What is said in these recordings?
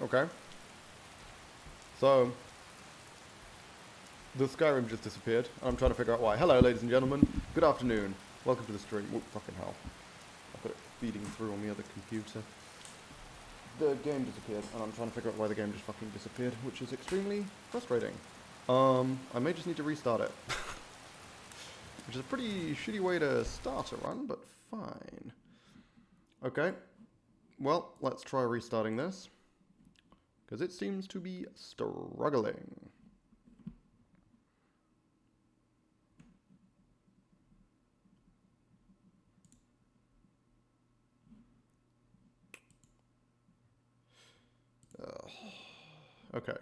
Okay. So, the Skyrim just disappeared, and I'm trying to figure out why. Hello, ladies and gentlemen. Good afternoon. Welcome to the stream. Oh, fucking hell. I've got it feeding through on the other computer. The game disappeared, and I'm trying to figure out why the game just fucking disappeared, which is extremely frustrating. I may just need to restart it. Which is a pretty shitty way to start a run, but fine. Okay. Well, let's try restarting this. Because it seems to be struggling. Okay.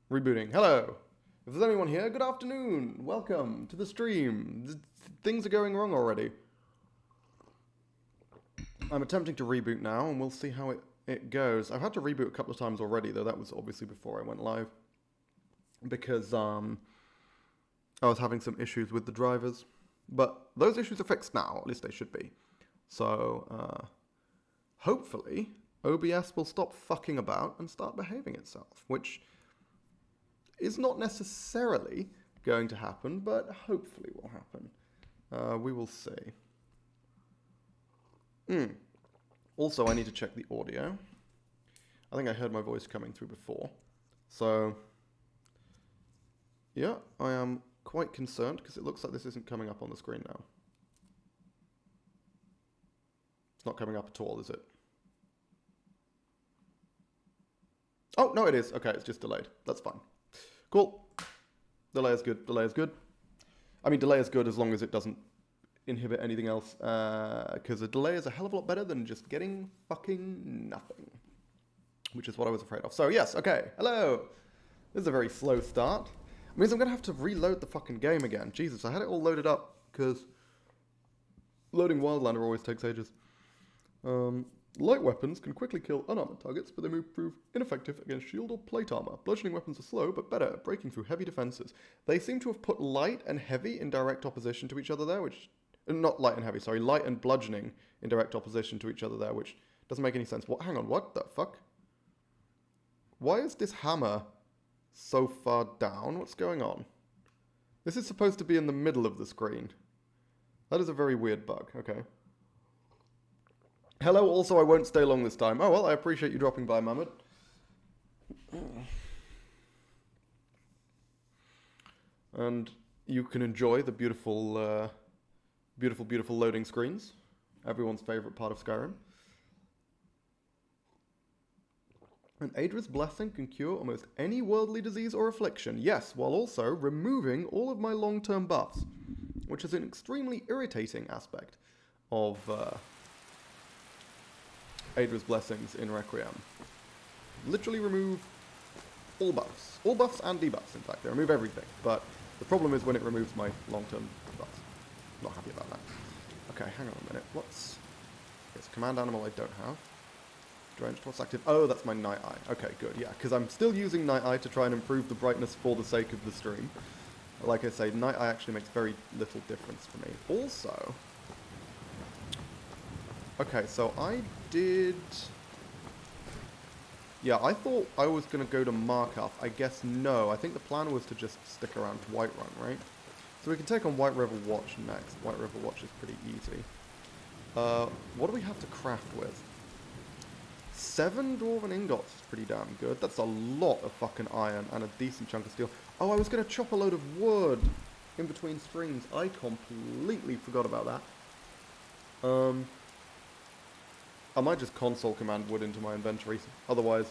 Rebooting. Hello! If there's anyone here, good afternoon! Welcome to the stream. Things are going wrong already. I'm attempting to reboot now, and we'll see how it goes. I've had to reboot a couple of times already, though that was obviously before I went live. Because, I was having some issues with the drivers. But those issues are fixed now, at least they should be. So, hopefully, OBS will stop fucking about and start behaving itself, which is not necessarily going to happen, but hopefully will happen. We will see. Also, I need to check the audio. I think I heard my voice coming through before. So, yeah, I am quite concerned because it looks like this isn't coming up on the screen now. It's not coming up at all, is it? Oh, no, it is. Okay, it's just delayed. That's fine. Cool. Delay is good. Delay is good. I mean, delay is good as long as it doesn't inhibit anything else. Because a delay is a hell of a lot better than just getting fucking nothing. Which is what I was afraid of. So, yes, okay. Hello. This is a very slow start. It means I'm going to have to reload the fucking game again. Jesus, I had it all loaded up because loading Wildlander always takes ages. Light weapons can quickly kill unarmored targets, but they may prove ineffective against shield or plate armor. Bludgeoning weapons are slow, but better at breaking through heavy defenses. They seem to have put light and heavy in direct opposition to each other there, which... Not light and heavy, sorry. Light and bludgeoning in direct opposition to each other there, which doesn't make any sense. What? Hang on, what the fuck? Why is this hammer so far down? What's going on? This is supposed to be in the middle of the screen. That is a very weird bug, okay. Hello, also I won't stay long this time. Oh, well, I appreciate you dropping by, Mahmoud. And you can enjoy the beautiful, beautiful loading screens. Everyone's favourite part of Skyrim. An Aedra's blessing can cure almost any worldly disease or affliction. Yes, while also removing all of my long-term buffs. Which is an extremely irritating aspect of... Aedra's blessings in Requiem. Literally remove all buffs. All buffs and debuffs, in fact. They remove everything. But the problem is when it removes my long-term buffs. Not happy about that. Okay, hang on a minute. What's... It's a command animal I don't have. Drenched, what's active? Oh, that's my Night Eye. Okay, good, yeah. Because I'm still using Night Eye to try and improve the brightness for the sake of the stream. Like I say, Night Eye actually makes very little difference for me. Also... Okay, so I did... Yeah, I thought I was going to go to Markup. I guess no. I think the plan was to just stick around to Whiterun, right? So we can take on White River Watch next. White River Watch is pretty easy. What do we have to craft with? 7 Dwarven Ingots is pretty damn good. That's a lot of fucking iron and a decent chunk of steel. Oh, I was going to chop a load of wood in between streams. I completely forgot about that. I might just console command wood into my inventory, otherwise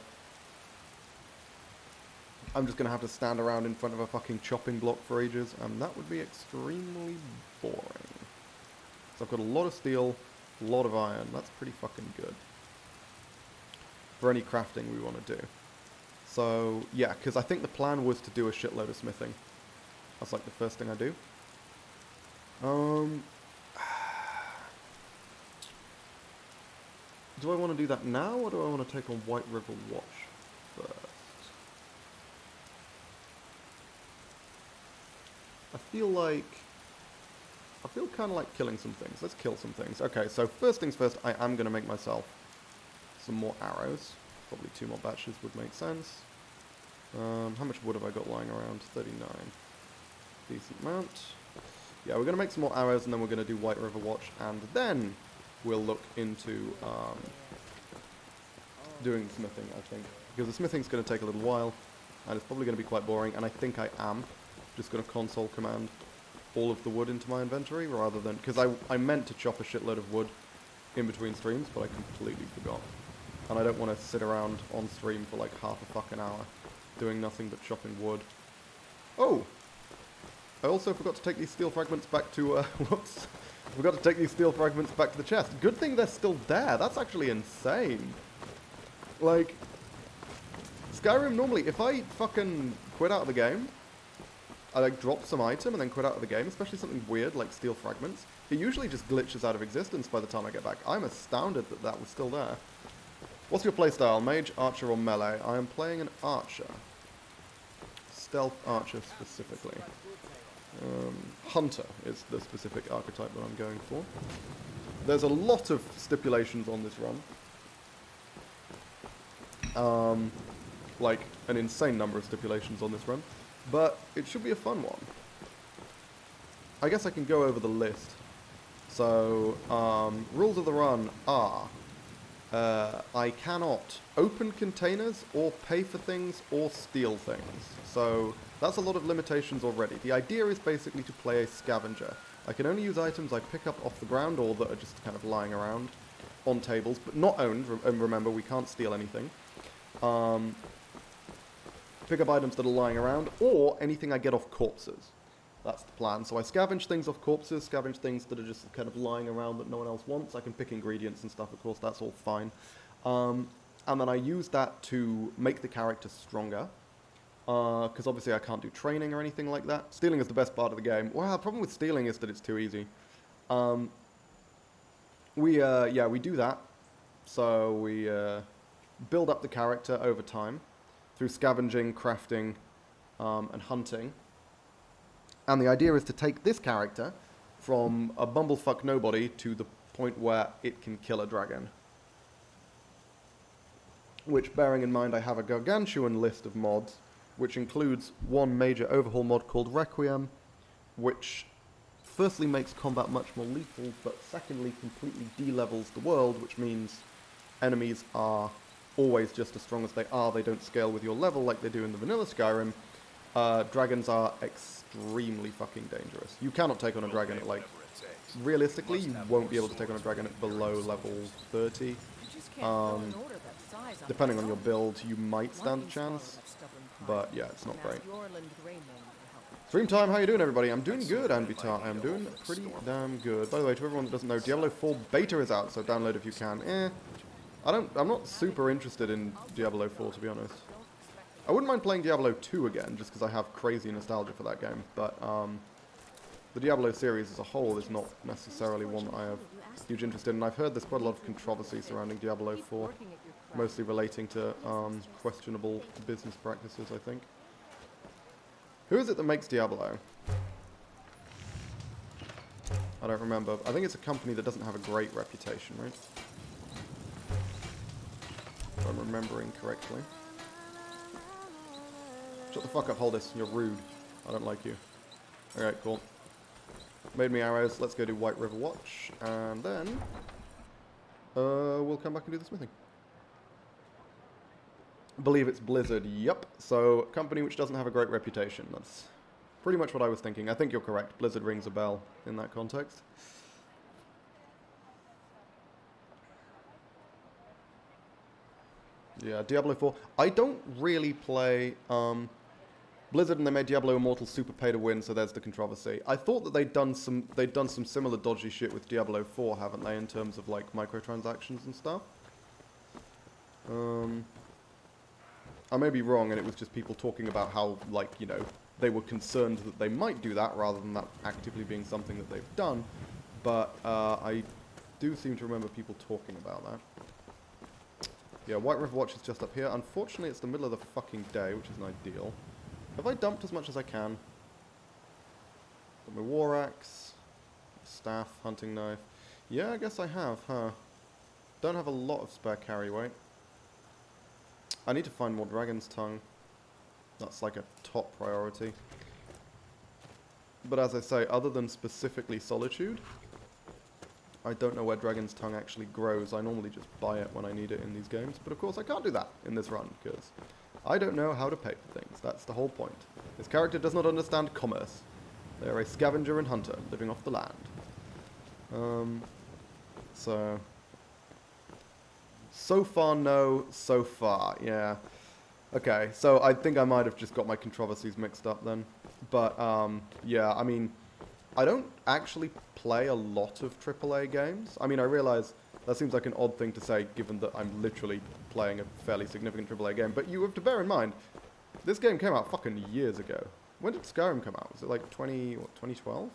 I'm just going to have to stand around in front of a fucking chopping block for ages, and that would be extremely boring. So I've got a lot of steel, a lot of iron, that's pretty fucking good. For any crafting we want to do. So, yeah, because I think the plan was to do a shitload of smithing. That's like the first thing I do. Do I want to do that now, or do I want to take on White River Watch first? I feel kind of like killing some things. Let's kill some things. Okay, so first things first, I am going to make myself some more arrows. Probably 2 more batches would make sense. How much wood have I got lying around? 39. Decent amount. Yeah, we're going to make some more arrows, and then we're going to do White River Watch, and then we'll look into doing the smithing, I think. Because the smithing's going to take a little while, and it's probably going to be quite boring, and I think I am just going to console command all of the wood into my inventory, rather than... Because I meant to chop a shitload of wood in between streams, but I completely forgot. And I don't want to sit around on stream for like half a fucking hour doing nothing but chopping wood. Oh! I also forgot to take these steel fragments back to, whoops. I forgot to take these steel fragments back to the chest. Good thing they're still there. That's actually insane. Like, Skyrim normally, if I fucking quit out of the game, I like drop some item and then quit out of the game, especially something weird like steel fragments, it usually just glitches out of existence by the time I get back. I'm astounded that that was still there. What's your playstyle? Mage, archer, or melee? I am playing an archer. Stealth archer specifically. Hunter is the specific archetype that I'm going for. There's a lot of stipulations on this run. Like an insane number of stipulations on this run. But it should be a fun one. I guess I can go over the list. So, rules of the run are... I cannot open containers or pay for things or steal things. So that's a lot of limitations already. The idea is basically to play a scavenger. I can only use items I pick up off the ground or that are just kind of lying around on tables, but not owned. And remember, we can't steal anything. Pick up items that are lying around or anything I get off corpses. That's the plan. So I scavenge things off corpses, scavenge things that are just kind of lying around that no one else wants. I can pick ingredients and stuff, of course, that's all fine. And then I use that to make the character stronger. Because obviously I can't do training or anything like that. Stealing is the best part of the game. Well, the problem with stealing is that it's too easy. We do that. So we build up the character over time through scavenging, crafting, and hunting. And the idea is to take this character from a bumblefuck nobody to the point where it can kill a dragon. Which, bearing in mind I have a gargantuan list of mods, which includes one major overhaul mod called Requiem, which firstly makes combat much more lethal, but secondly completely de-levels the world, which means enemies are always just as strong as they are. They don't scale with your level like they do in the vanilla Skyrim. Dragons are extremely fucking dangerous. You cannot take on a dragon at, like, realistically, you won't be able to take on a dragon at below level 30. Depending on your build, you might stand a chance, but yeah, it's not great. Stream time, how you doing, everybody? I'm doing good, Anvitar. I'm doing pretty damn good. By the way, to everyone that doesn't know, Diablo 4 beta is out, so download if you can. I'm not super interested in Diablo 4, to be honest. I wouldn't mind playing Diablo 2 again, just because I have crazy nostalgia for that game, but the Diablo series as a whole is not necessarily one that I have huge interest in, and I've heard there's quite a lot of controversy surrounding Diablo 4, mostly relating to questionable business practices, I think. Who is it that makes Diablo? I don't remember. I think it's a company that doesn't have a great reputation, right? If I'm remembering correctly. Shut the fuck up, Holdis. You're rude. I don't like you. Alright, cool. Made me arrows. Let's go do White River Watch. And then... we'll come back and do the smithing. I believe it's Blizzard. Yep. So, company which doesn't have a great reputation. That's pretty much what I was thinking. I think you're correct. Blizzard rings a bell in that context. Yeah, Diablo 4. I don't really play... Blizzard, and they made Diablo Immortal super pay to win, so there's the controversy. I thought that they'd done some similar dodgy shit with Diablo 4, haven't they, in terms of like microtransactions and stuff? I may be wrong, and it was just people talking about how, like, you know, they were concerned that they might do that rather than that actively being something that they've done. But I do seem to remember people talking about that. Yeah, White River Watch is just up here. Unfortunately, it's the middle of the fucking day, which isn't ideal. Have I dumped as much as I can? Got my war axe, staff, hunting knife. Yeah, I guess I have, huh? don't have a lot of spare carry weight. I need to find more Dragon's Tongue. That's like a top priority. But as I say, other than specifically Solitude, I don't know where Dragon's Tongue actually grows. I normally just buy it when I need it in these games. But of course I can't do that in this run, because I don't know how to pay for things. That's the whole point. This character does not understand commerce. They are a scavenger and hunter, living off the land. So far, no. So far, yeah. Okay, so I think I might have just got my controversies mixed up then. But, yeah, I mean, I don't actually play a lot of AAA games. I mean, I realize that seems like an odd thing to say, given that I'm literally playing a fairly significant AAA game. But you have to bear in mind, this game came out fucking years ago. When did Skyrim come out? Was it like 2012?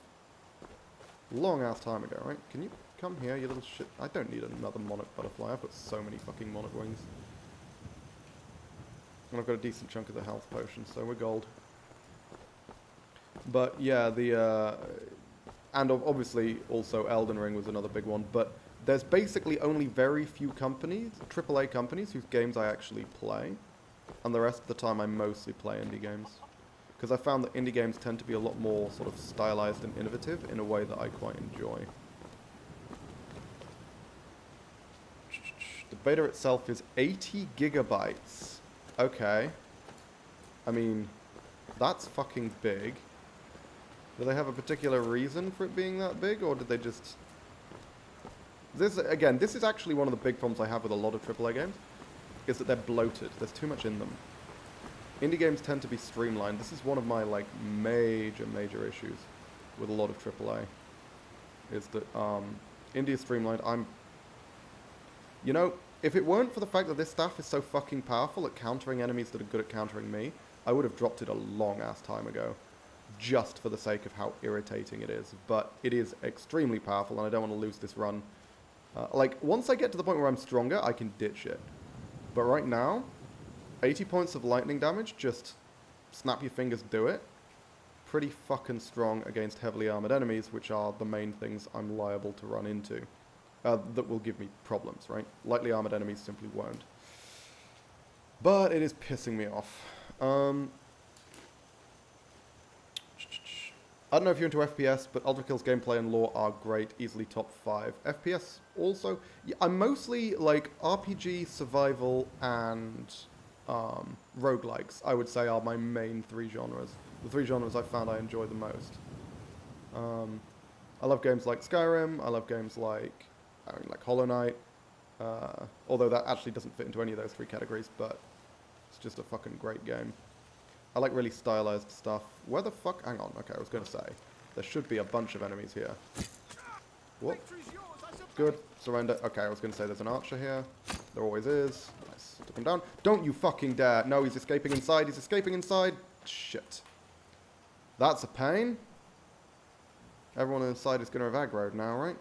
Long ass time ago, right? Can you come here, you little shit? I don't need another monarch butterfly. I've got so many fucking monarch wings. And I've got a decent chunk of the health potion, so we're gold. But yeah, and obviously also Elden Ring was another big one, but there's basically only very few companies, AAA companies, whose games I actually play, and the rest of the time I mostly play indie games. Because I found that indie games tend to be a lot more sort of stylized and innovative in a way that I quite enjoy. The beta itself is 80 gigabytes. Okay. I mean, that's fucking big. Do they have a particular reason for it being that big, or did they just... Again, this is actually one of the big problems I have with a lot of AAA games, is that they're bloated. There's too much in them. Indie games tend to be streamlined. This is one of my, like, major issues with a lot of AAA, is that, indie is streamlined. You know, if it weren't for the fact that this staff is so fucking powerful at countering enemies that are good at countering me, I would have dropped it a long-ass time ago, just for the sake of how irritating it is. But it is extremely powerful, and I don't want to lose this run. Like, once I get to the point where I'm stronger, I can ditch it. But right now, 80 points of lightning damage, just snap your fingers, do it. Pretty fucking strong against heavily armored enemies, which are the main things I'm liable to run into. That will give me problems, right? Lightly armored enemies simply won't. But it is pissing me off. I don't know if you're into FPS, but Ultra Kill's gameplay and lore are great, easily top 5. FPS also... Yeah, I'm mostly, like, RPG, survival, and roguelikes, I would say, are my main 3 genres. The 3 genres I found I enjoy the most. I love games like Skyrim, I love games like Hollow Knight, although that actually doesn't fit into any of those 3 categories, but it's just a fucking great game. I like really stylized stuff. Where the fuck? Hang on. Okay, I was going to say. There should be a bunch of enemies here. What? Good. Surrender. Okay, I was going to say there's an archer here. There always is. Nice. Took him down. Don't you fucking dare. No, he's escaping inside. He's escaping inside. Shit. That's a pain. Everyone inside is going to have aggroed now, right?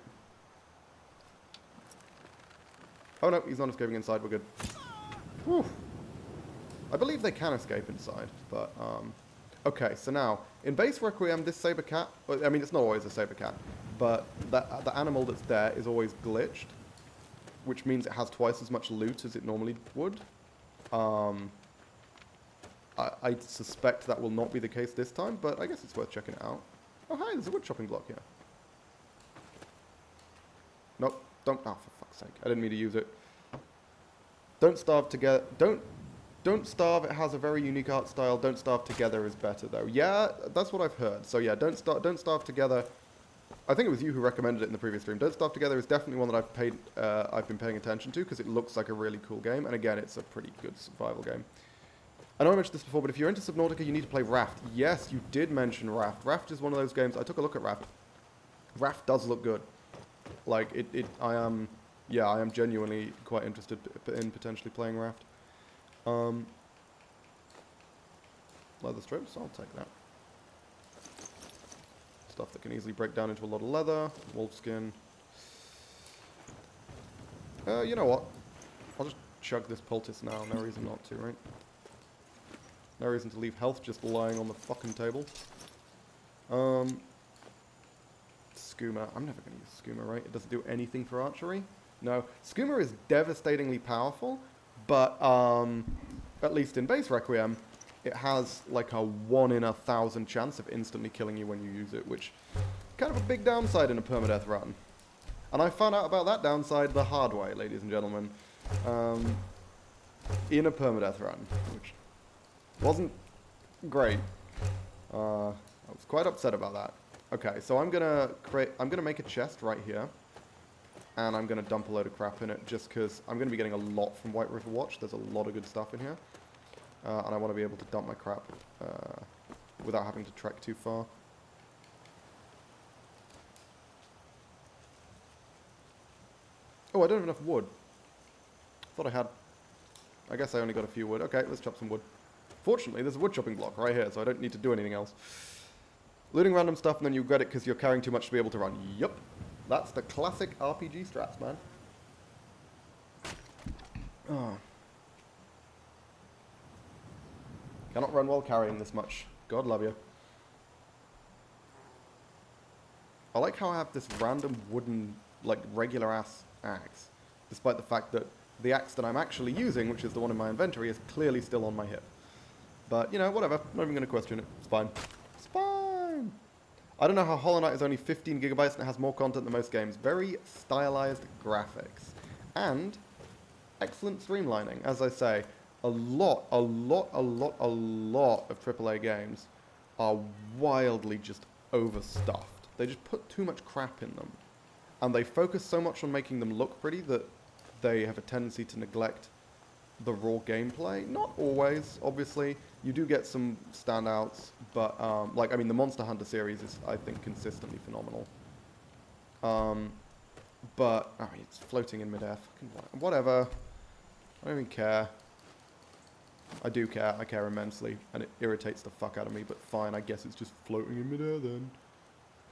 Oh no, he's not escaping inside. We're good. Whew. I believe they can escape inside, but, okay, so now, in base Requiem, this saber cat, I mean, it's not always a saber cat, but the animal that's there is always glitched, which means it has twice as much loot as it normally would. I suspect that will not be the case this time, but I guess it's worth checking it out. Oh, hi, there's a wood chopping block here. Nope, don't, oh, for fuck's sake, I didn't mean to use it. Don't starve together, Don't Starve, it has a very unique art style. Don't Starve Together is better, though. Yeah, that's what I've heard. So yeah, Don't Starve Together. I think it was you who recommended it in the previous stream. Don't Starve Together is definitely one that I've been paying attention to, because it looks like a really cool game. And again, it's a pretty good survival game. I know I mentioned this before, but if you're into Subnautica, you need to play Raft. Yes, you did mention Raft. Raft is one of those games. I took a look at Raft. Raft does look good. Like, I am genuinely quite interested in potentially playing Raft. Leather strips, I'll take that. Stuff that can easily break down into a lot of leather, wolf skin. You know what? I'll just chug this poultice now, no reason not to, right? No reason to leave health just lying on the fucking table. Skooma, I'm never going to use skooma, right? It doesn't do anything for archery. No. Skooma is devastatingly powerful, but at least in base Requiem, it has like a 1 in 1,000 chance of instantly killing you when you use it, which is kind of a big downside in a permadeath run. And I found out about that downside the hard way, ladies and gentlemen, in a permadeath run, which wasn't great. I was quite upset about that. Okay, so I'm gonna make a chest right here, and I'm gonna dump a load of crap in it just because I'm gonna be getting a lot from White River Watch. There's a lot of good stuff in here, and I want to be able to dump my crap without having to trek too far. Oh, I don't have enough wood. Thought I had. I guess I only got a few wood. Okay, let's chop some wood. Fortunately, there's a wood chopping block right here, so I don't need to do anything else. Looting random stuff and then you regret it because you're carrying too much to be able to run. Yup. That's the classic RPG strats, man. Oh. Cannot run while carrying this much. God love you. I like how I have this random wooden, like, regular-ass axe, despite the fact that the axe that I'm actually using, which is the one in my inventory, is clearly still on my hip. But, you know, whatever. I'm not even going to question it. It's fine. It's fine. I don't know how Hollow Knight is only 15 gigabytes and it has more content than most games. Very stylized graphics. And excellent streamlining. As I say, a lot of AAA games are wildly just overstuffed. They just put too much crap in them. And they focus so much on making them look pretty that they have a tendency to neglect the raw gameplay. Not always, obviously. You do get some standouts, but, like, I mean, the Monster Hunter series is, I think, consistently phenomenal. But, I mean, it's floating in midair. Fucking whatever. I don't even care. I do care. I care immensely, and it irritates the fuck out of me, but fine, I guess it's just floating in midair then.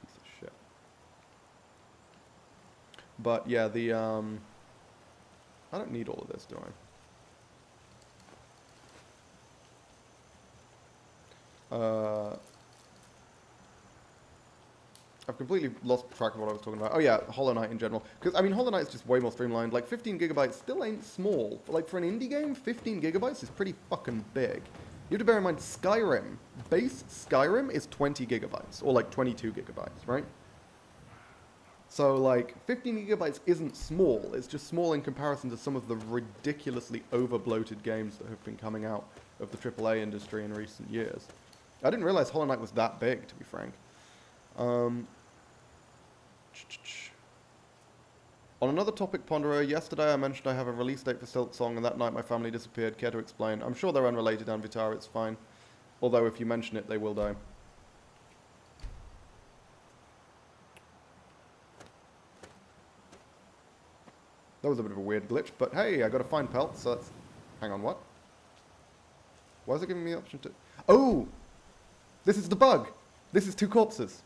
Piece of shit. But, yeah, the, I don't need all of this, do I? I've completely lost track of what I was talking about. Oh yeah, Hollow Knight in general. Because, I mean, Hollow Knight is just way more streamlined. Like, 15 gigabytes still ain't small. But, like, for an indie game, 15 gigabytes is pretty fucking big. You have to bear in mind, Skyrim, base Skyrim is 20 gigabytes. Or, like, 22 gigabytes, right? So, like, 15 gigabytes isn't small. It's just small in comparison to some of the ridiculously over-bloated games that have been coming out of the AAA industry in recent years. I didn't realize Hollow Knight was that big, to be frank. On another topic, Ponderer, yesterday I mentioned I have a release date for Silk Song, and that night my family disappeared. Care to explain? I'm sure they're unrelated, Anvitar, it's fine. Although if you mention it, they will die. That was a bit of a weird glitch, but hey, I got a fine pelt, so that's... Hang on, what? Why is it giving me the option to... Oh! This is the bug! This is 2 corpses.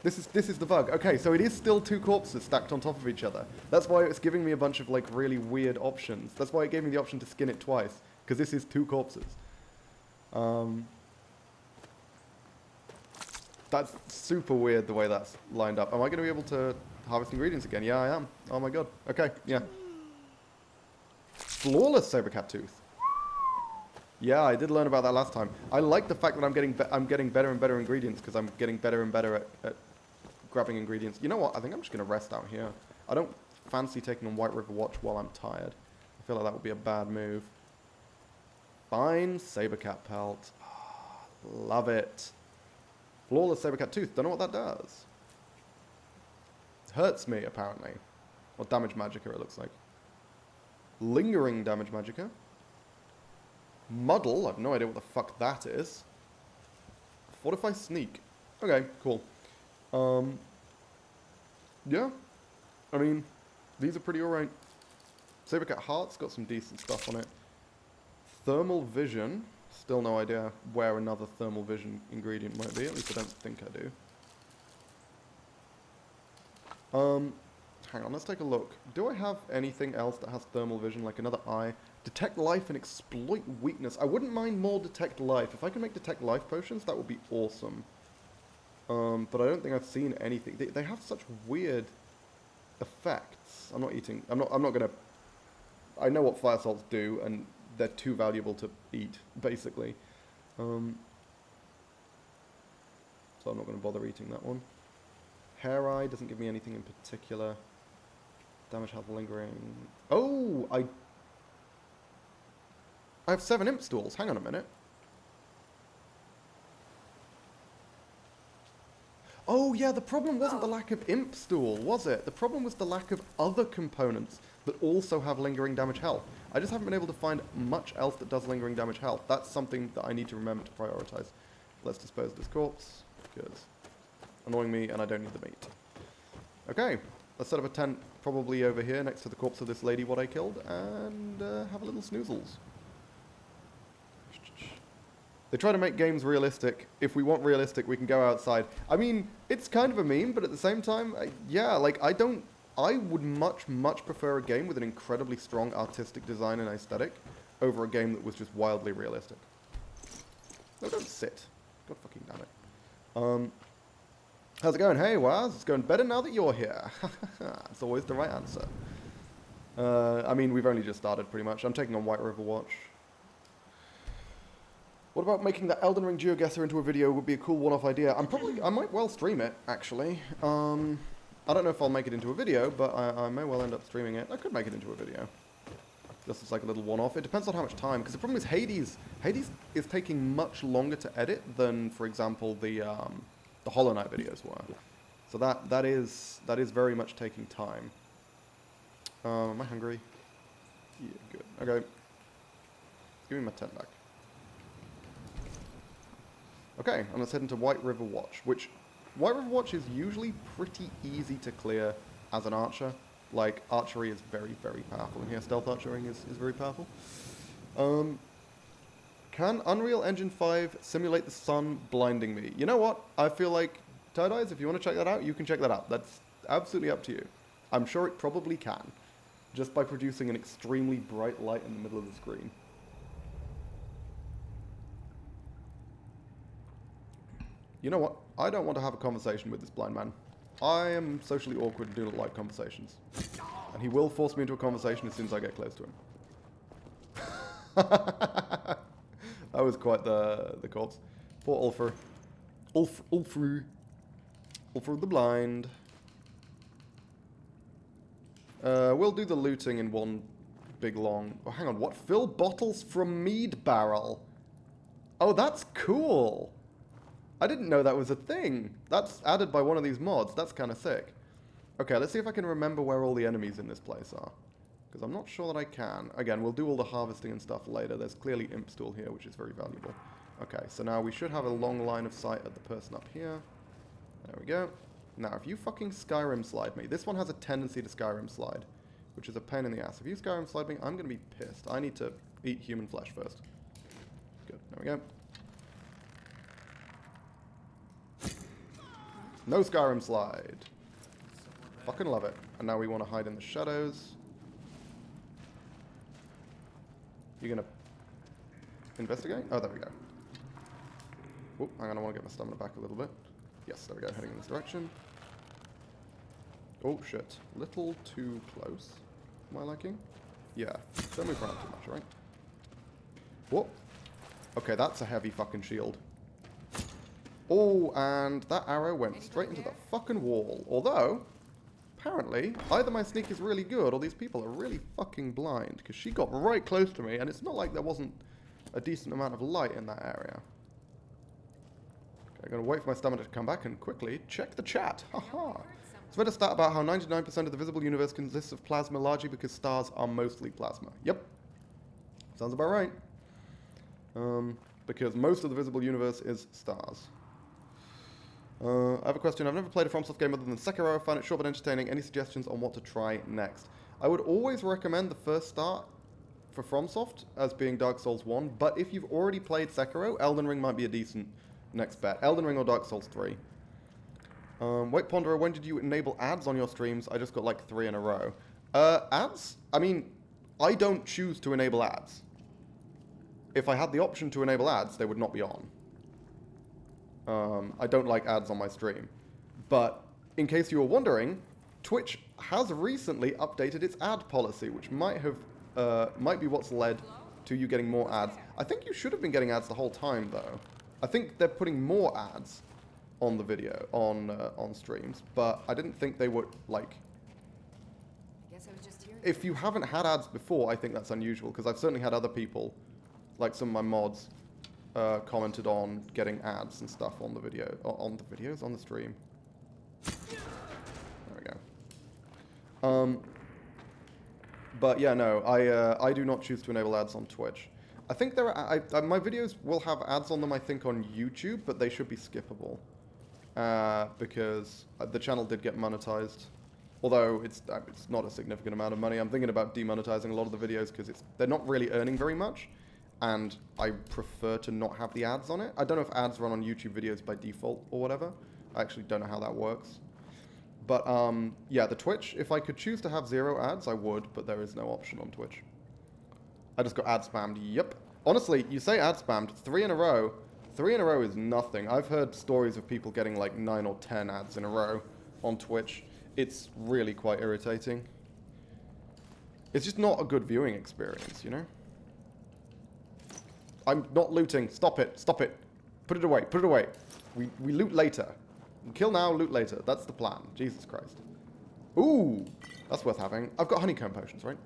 This is the bug. Okay, so it is still 2 corpses stacked on top of each other. That's why it's giving me a bunch of, like, really weird options. That's why it gave me the option to skin it twice. Because this is 2 corpses. That's super weird the way that's lined up. Am I going to be able to harvest ingredients again? Yeah, I am. Oh my god. Okay, yeah. Flawless Sabercat Tooth. Yeah, I did learn about that last time. I like the fact that I'm getting better and better ingredients because I'm getting better and better at grabbing ingredients. You know what? I think I'm just going to rest out here. I don't fancy taking on White River Watch while I'm tired. I feel like that would be a bad move. Fine Sabercat Pelt. Oh, love it. Flawless Sabercat Tooth. Don't know what that does. It hurts me, apparently. Or damage magicka, it looks like. Lingering damage magicka. Muddle. I have no idea what the fuck that is. Fortify Sneak. Okay, cool. Yeah. I mean, these are pretty alright. Sabercat Heart's got some decent stuff on it. Thermal Vision. Still no idea where another Thermal Vision ingredient might be. At least I don't think I do. Hang on, let's take a look. Do I have anything else that has Thermal Vision, like another eye? Detect Life and Exploit Weakness. I wouldn't mind more Detect Life. If I can make Detect Life potions, that would be awesome. But I don't think I've seen anything. They have such weird effects. salts. I'm not eating. I'm not gonna. I know what fire salts do, and they're too valuable to eat, basically. So I'm not gonna bother eating that one. Hair eye doesn't give me anything in particular. Damage health lingering. Oh, I have 7 imp stools. Hang on a minute. Oh yeah, the problem wasn't the lack of imp stool, was it? The problem was the lack of other components that also have lingering damage health. I just haven't been able to find much else that does lingering damage health. That's something that I need to remember to prioritize. Let's dispose of this corpse, because annoying me and I don't need the meat. Okay, let's set up a tent probably over here next to the corpse of this lady what I killed, and have a little snoozles. They try to make games realistic. If we want realistic, we can go outside. I mean, it's kind of a meme, but at the same time, yeah, like, I would much prefer a game with an incredibly strong artistic design and aesthetic over a game that was just wildly realistic. No, don't sit. God fucking damn it. How's it going? Hey, Waz, it's going better now that you're here. It's always the right answer. I mean, we've only just started, pretty much. I'm taking on White River Watch. What about making the Elden Ring GeoGuessr into a video would be a cool one-off idea. I might well stream it, actually. I don't know if I'll make it into a video, but I may well end up streaming it. I could make it into a video. Just as like a little one-off. It depends on how much time, because the problem is Hades is taking much longer to edit than, for example, the Hollow Knight videos were. So that is very much taking time. Am I hungry? Yeah, good. Okay. Give me my tent back. Okay, and let's head into White River Watch, which White River Watch is usually pretty easy to clear as an archer. Like, archery is very, very powerful, and here stealth archery is very powerful. Can Unreal Engine 5 simulate the sun blinding me? You know what? I feel like, Tie-Dyes, if you want to check that out, you can check that out. That's absolutely up to you. I'm sure it probably can, just by producing an extremely bright light in the middle of the screen. You know what? I don't want to have a conversation with this blind man. I am socially awkward and do not like conversations. And he will force me into a conversation as soon as I get close to him. That was quite the corpse. Poor Ulfr. Ulfr the blind. We'll do the looting in one big long... Oh, hang on, what? Fill bottles from mead barrel. Oh, that's cool. I didn't know that was a thing. That's added by one of these mods. That's kind of sick. Okay, let's see if I can remember where all the enemies in this place are. Because I'm not sure that I can. Again, we'll do all the harvesting and stuff later. There's clearly imp stool here, which is very valuable. Okay, so now we should have a long line of sight at the person up here. There we go. Now, if you fucking Skyrim slide me, this one has a tendency to Skyrim slide, which is a pain in the ass. If you Skyrim slide me, I'm going to be pissed. I need to eat human flesh first. Good, there we go. No Skyrim slide. Fucking love it. And now we want to hide in the shadows. You gonna investigate? Oh, there we go. Oop, hang on, I want to get my stamina back a little bit. Yes, there we go, heading in this direction. Oh, shit. Little too close. Am I liking? Yeah. Don't move around too much, right? Whoop. Okay, that's a heavy fucking shield. Oh, and that arrow went straight into the fucking wall. Although, apparently, either my sneak is really good or these people are really fucking blind. Because she got right close to me, and it's not like there wasn't a decent amount of light in that area. Okay, I'm going to wait for my stamina to come back and quickly check the chat. Haha. So read a stat about how 99% of the visible universe consists of plasma, largely because stars are mostly plasma. Yep. Sounds about right. Because most of the visible universe is stars. I have a question. I've never played a FromSoft game other than Sekiro. I found it short but entertaining. Any suggestions on what to try next? I would always recommend the first start for FromSoft as being Dark Souls 1, but if you've already played Sekiro, Elden Ring might be a decent next bet. Elden Ring or Dark Souls 3. Wait, Ponderer, when did you enable ads on your streams? I just got like 3 in a row. Ads? I mean, I don't choose to enable ads. If I had the option to enable ads, they would not be on. I don't like ads on my stream. But in case you were wondering, Twitch has recently updated its ad policy, which might be what's led to you getting more ads. I think you should have been getting ads the whole time, though. I think they're putting more ads on the video, on streams, but I didn't think they would, like... If you haven't had ads before, I think that's unusual, because I've certainly had other people, like some of my mods, commented on getting ads and stuff on the video, on the stream. There we go. But yeah, no, I do not choose to enable ads on Twitch. I think there are, my videos will have ads on them, I think, on YouTube, but they should be skippable. Because the channel did get monetized. Although it's not a significant amount of money. I'm thinking about demonetizing a lot of the videos because they're not really earning very much. And I prefer to not have the ads on it. I don't know if ads run on YouTube videos by default or whatever. I actually don't know how that works. But yeah, the Twitch, if I could choose to have 0 ads, I would, but there is no option on Twitch. I just got ad spammed. Yep. Honestly, you say ad spammed, 3 in a row. 3 in a row is nothing. I've heard stories of people getting like 9 or 10 ads in a row on Twitch. It's really quite irritating. It's just not a good viewing experience, you know? I'm not looting. Stop it. Stop it. Put it away. Put it away. We loot later. Kill now, loot later. That's the plan. Jesus Christ. Ooh. That's worth having. I've got honeycomb potions, right?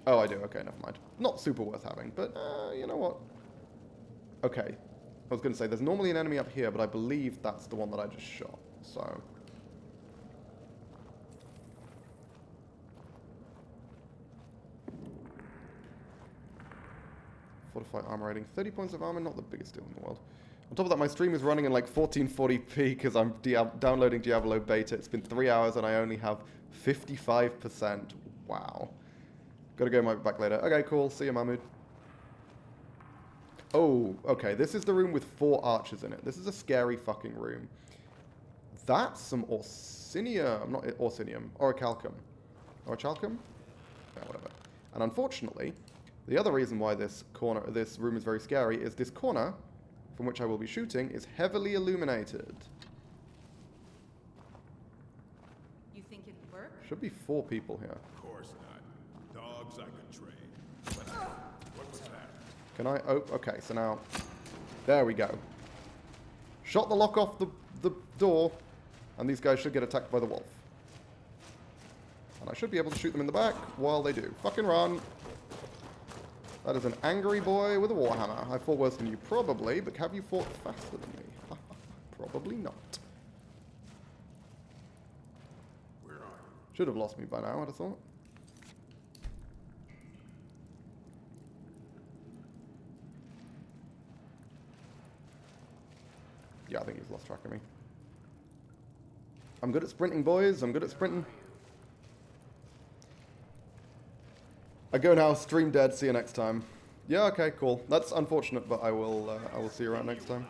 Oh, I do. Okay, never mind. Not super worth having, but you know what? Okay. I was going to say, there's normally an enemy up here, but I believe that's the one that I just shot. So... Fortified armor rating, 30 points of armor, not the biggest deal in the world. On top of that, my stream is running in like 1440p because I'm downloading Diablo beta. It's been 3 hours and I only have 55%. Wow. Gotta go back later. Okay, cool. See you, Mahmood. Oh, okay. This is the room with 4 archers in it. This is a scary fucking room. That's some Orsinium. Not Orsinium. Orichalcum. Orichalcum? Yeah, whatever. And unfortunately... The other reason why this room is very scary is this corner, from which I will be shooting, is heavily illuminated. You think it'd work? Should be 4 people here. Of course not. Dogs I could train. What was that? Can I? Oh, okay. So now, there we go. Shot the lock off the door, and these guys should get attacked by the wolf. And I should be able to shoot them in the back while they do. Fucking run. That is an angry boy with a warhammer. I fought worse than you, probably, but have you fought faster than me? Probably not. Where are you? Should have lost me by now, I'd have thought. Yeah, I think he's lost track of me. I'm good at sprinting, boys. I'm good at sprinting. I go now, stream dead, see you next time. Yeah, okay, cool. That's unfortunate, but I will see you around next time.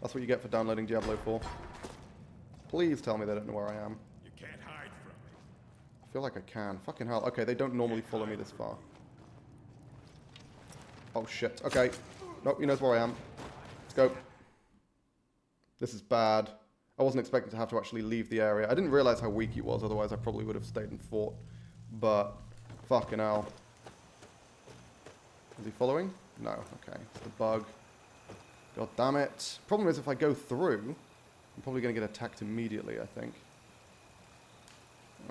That's what you get for downloading Diablo 4. Please tell me they don't know where I am. You can't hide from me. I feel like I can. Fucking hell. Okay, they don't normally follow me this far. Oh, shit. Okay. Nope, he knows where I am. Let's go. This is bad. I wasn't expecting to have to actually leave the area. I didn't realize how weak he was, otherwise I probably would have stayed and fought. But... Fucking hell. Is he following? No. Okay. It's the bug. God damn it. Problem is, if I go through, I'm probably going to get attacked immediately, I think.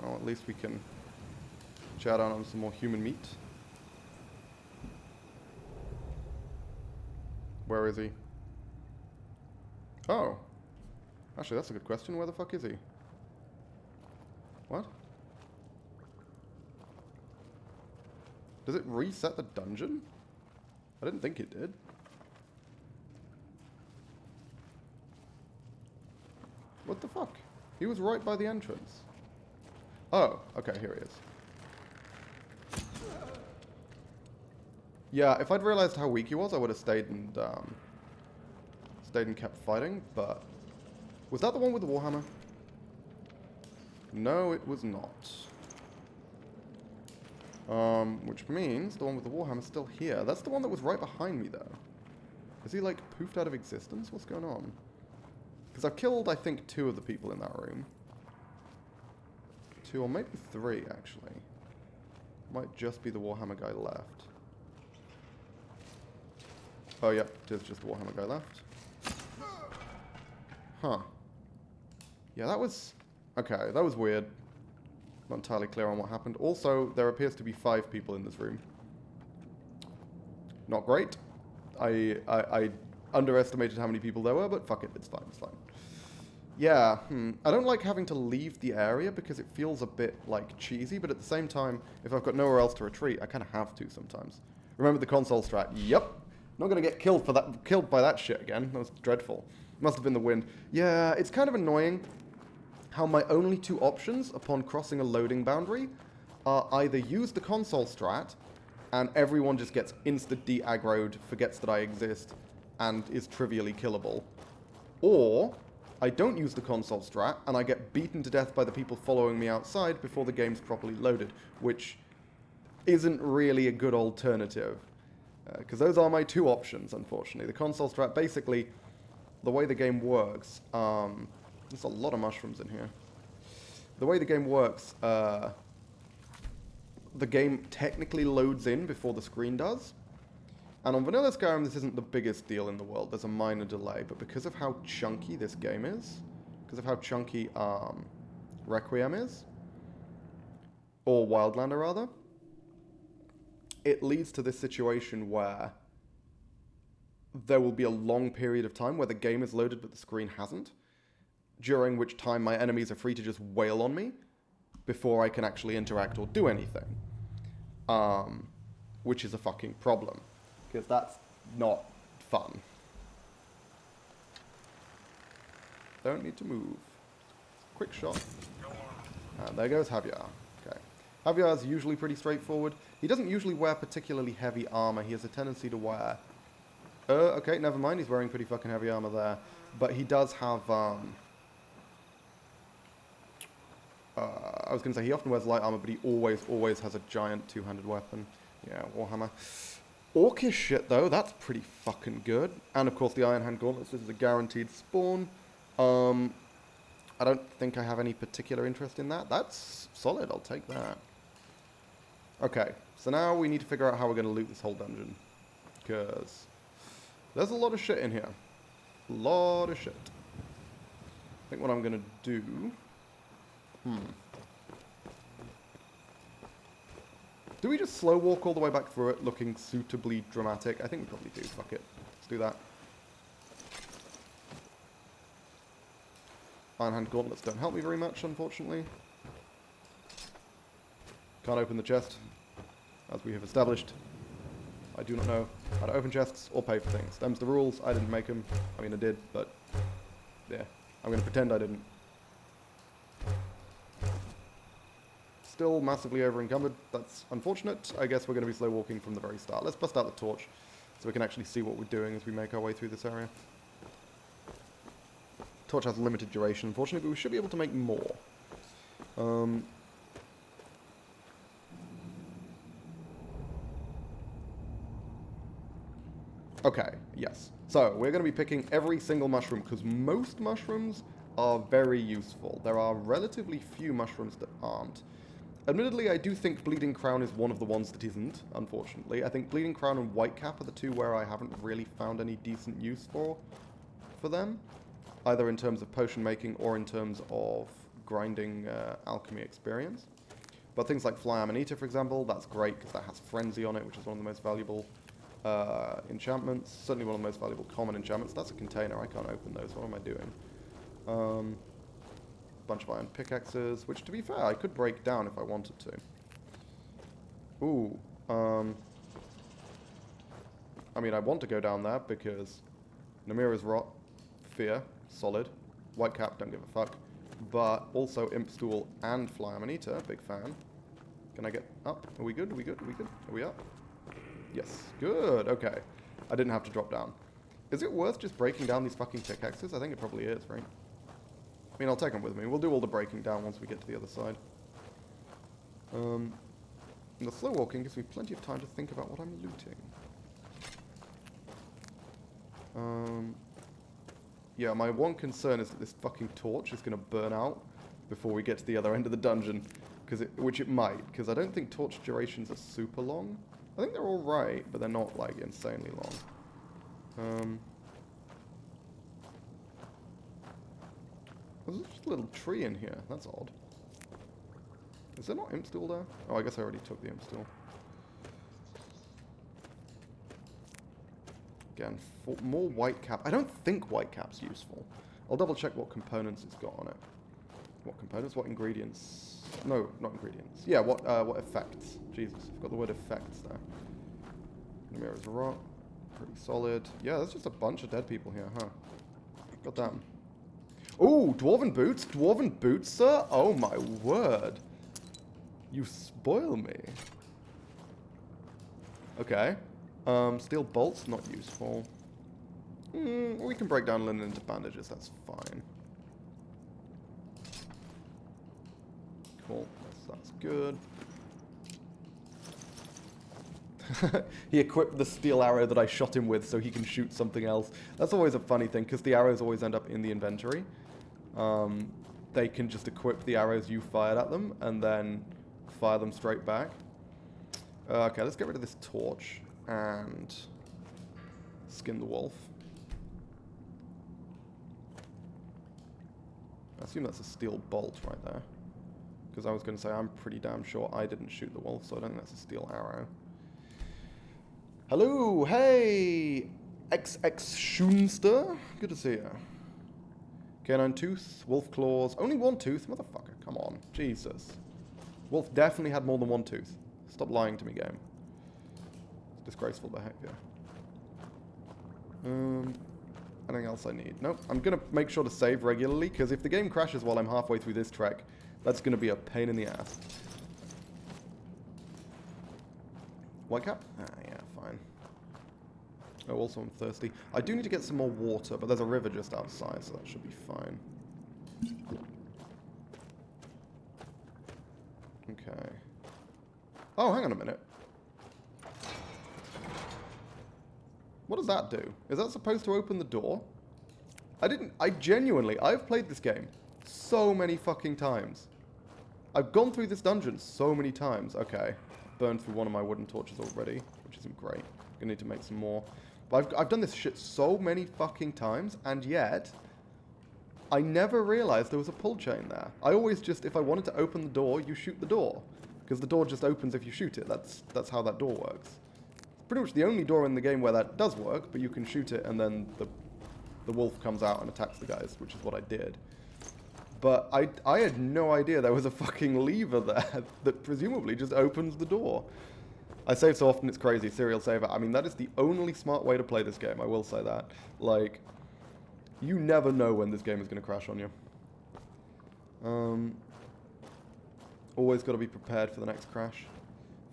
Well, at least we can chat on some more human meat. Where is he? Oh. Actually, that's a good question. Where the fuck is he? What? Does it reset the dungeon? I didn't think it did. What the fuck? He was right by the entrance. Oh, okay, here he is. Yeah, if I'd realized how weak he was, I would have stayed and kept fighting, but... Was that the one with the warhammer? No, it was not. Which means the one with the warhammer is still here. That's the one that was right behind me, though. Is he, like, poofed out of existence? What's going on? Because I've killed, I think, 2 of the people in that room. 2 or maybe 3, actually. Might just be the Warhammer guy left. Oh, yeah, there's just the Warhammer guy left. Huh. Yeah, that was... Okay, that was weird. Not entirely clear on what happened. Also, there appears to be 5 people in this room. Not great. I underestimated how many people there were, but fuck it, it's fine, it's fine. Yeah, I don't like having to leave the area because it feels a bit, like, cheesy, but at the same time, if I've got nowhere else to retreat, I kind of have to sometimes. Remember the console strat? Yep. Not gonna get killed by that shit again. That was dreadful. Must have been the wind. Yeah, it's kind of annoying how my only 2 options upon crossing a loading boundary are either use the console strat and everyone just gets instant de-aggroed, forgets that I exist, and is trivially killable, or I don't use the console strat and I get beaten to death by the people following me outside before the game's properly loaded, which isn't really a good alternative. Because those are my 2 options, unfortunately. The console strat, basically, the way the game works, there's a lot of mushrooms in here. The way the game works, the game technically loads in before the screen does. And on vanilla Skyrim, this isn't the biggest deal in the world. There's a minor delay, but because of how chunky this game is, because of how chunky Requiem is, or Wildlander rather, it leads to this situation where there will be a long period of time where the game is loaded but the screen hasn't, during which time my enemies are free to just wail on me before I can actually interact or do anything. Which is a fucking problem, because that's not fun. Don't need to move. Quick shot. And there goes Javier. Okay. Javier's usually pretty straightforward. He doesn't usually wear particularly heavy armor. He has a tendency to wear... okay, never mind. He's wearing pretty fucking heavy armor there. But he does have... I was going to say, he often wears light armor, but he always has a giant two-handed weapon. Yeah, Warhammer. Orcish shit, though. That's pretty fucking good. And, of course, the Iron Hand Gauntlets. This is a guaranteed spawn. I don't think I have any particular interest in that. That's solid. I'll take that. Okay, so now we need to figure out how we're going to loot this whole dungeon. Because there's a lot of shit in here. A lot of shit. I think what I'm going to do... Do we just slow walk all the way back through it looking suitably dramatic? I think we probably do. Fuck it. Let's do that. Iron Hand Gauntlets don't help me very much, unfortunately. Can't open the chest, as we have established. I do not know how to open chests or pay for things. Them's the rules. I didn't make them. I mean, I did, but... yeah. I'm going to pretend I didn't. Still massively over-encumbered. That's unfortunate. I guess we're going to be slow walking from the very start. Let's bust out the torch so we can actually see what we're doing as we make our way through this area. Torch has limited duration, unfortunately, but we should be able to make more. Okay, yes. So, we're going to be picking every single mushroom, because most mushrooms are very useful. There are relatively few mushrooms that aren't. Admittedly, I do think Bleeding Crown is one of the ones that isn't, unfortunately. I think Bleeding Crown and Whitecap are the 2 where I haven't really found any decent use for them. Either in terms of potion making or in terms of grinding alchemy experience. But things like Fly Amanita, for example, that's great because that has Frenzy on it, which is one of the most valuable enchantments. Certainly one of the most valuable common enchantments. That's a container. I can't open those. What am I doing? Bunch of iron pickaxes, which, to be fair, I could break down if I wanted to. Ooh. I mean, I want to go down there because Namira's Rot, Fear, solid. Whitecap, don't give a fuck. But also Imp Stool and Fly Amanita, big fan. Can I get up? Are we good? Are we good? Are we good? Are we up? Yes. Good. Okay. I didn't have to drop down. Is it worth just breaking down these fucking pickaxes? I think it probably is, right? I mean, I'll take them with me. We'll do all the breaking down once we get to the other side. The slow walking gives me plenty of time to think about what I'm looting. Yeah, my one concern is that this fucking torch is going to burn out before we get to the other end of the dungeon, which it might, because I don't think torch durations are super long. I think they're all right, but they're not like insanely long. There's just a little tree in here. That's odd. Is there not imp stool there? Oh, I guess I already took the imp stool. Again, more white cap. I don't think white cap's useful. I'll double check what components it's got on it. What components? What ingredients? No, not ingredients. Yeah, what effects? Jesus, I've got the word effects there. The mirror's rock. Pretty solid. Yeah, there's just a bunch of dead people here, huh? Goddamn. Ooh, dwarven boots? Dwarven boots, sir? Oh my word. You spoil me. Okay. Steel bolts, not useful. We can break down linen into bandages, that's fine. Cool, that's good. He equipped the steel arrow that I shot him with so he can shoot something else. That's always a funny thing, because the arrows always end up in the inventory. They can just equip the arrows you fired at them, and then fire them straight back. Okay, let's get rid of this torch, and skin the wolf. I assume that's a steel bolt right there. Because I was going to say, I'm pretty damn sure I didn't shoot the wolf, so I don't think that's a steel arrow. Hello, hey, XX Schoonster, good to see you. Canine tooth, wolf claws, only one tooth, motherfucker, come on, Jesus. Wolf definitely had more than one tooth. Stop lying to me, game. It's disgraceful behavior. Anything else I need? Nope, I'm going to make sure to save regularly, because if the game crashes while I'm halfway through this trek, that's going to be a pain in the ass. White cap? Ah, yeah, fine. Oh, also I'm thirsty. I do need to get some more water, but there's a river just outside, so that should be fine. Okay. Oh, hang on a minute. What does that do? Is that supposed to open the door? I've played this game so many fucking times. I've gone through this dungeon so many times. Okay. Burned through one of my wooden torches already, which isn't great. Gonna need to make some more. But I've done this shit so many fucking times, and yet I never realized there was a pull chain there. I always just, if I wanted to open the door, you shoot the door. Because the door just opens if you shoot it. That's how that door works. It's pretty much the only door in the game where that does work, but you can shoot it and then the wolf comes out and attacks the guys, which is what I did. But I had no idea there was a fucking lever there that presumably just opens the door. I save so often it's crazy. Serial saver. I mean, that is the only smart way to play this game. I will say that. Like, you never know when this game is going to crash on you. Always got to be prepared for the next crash.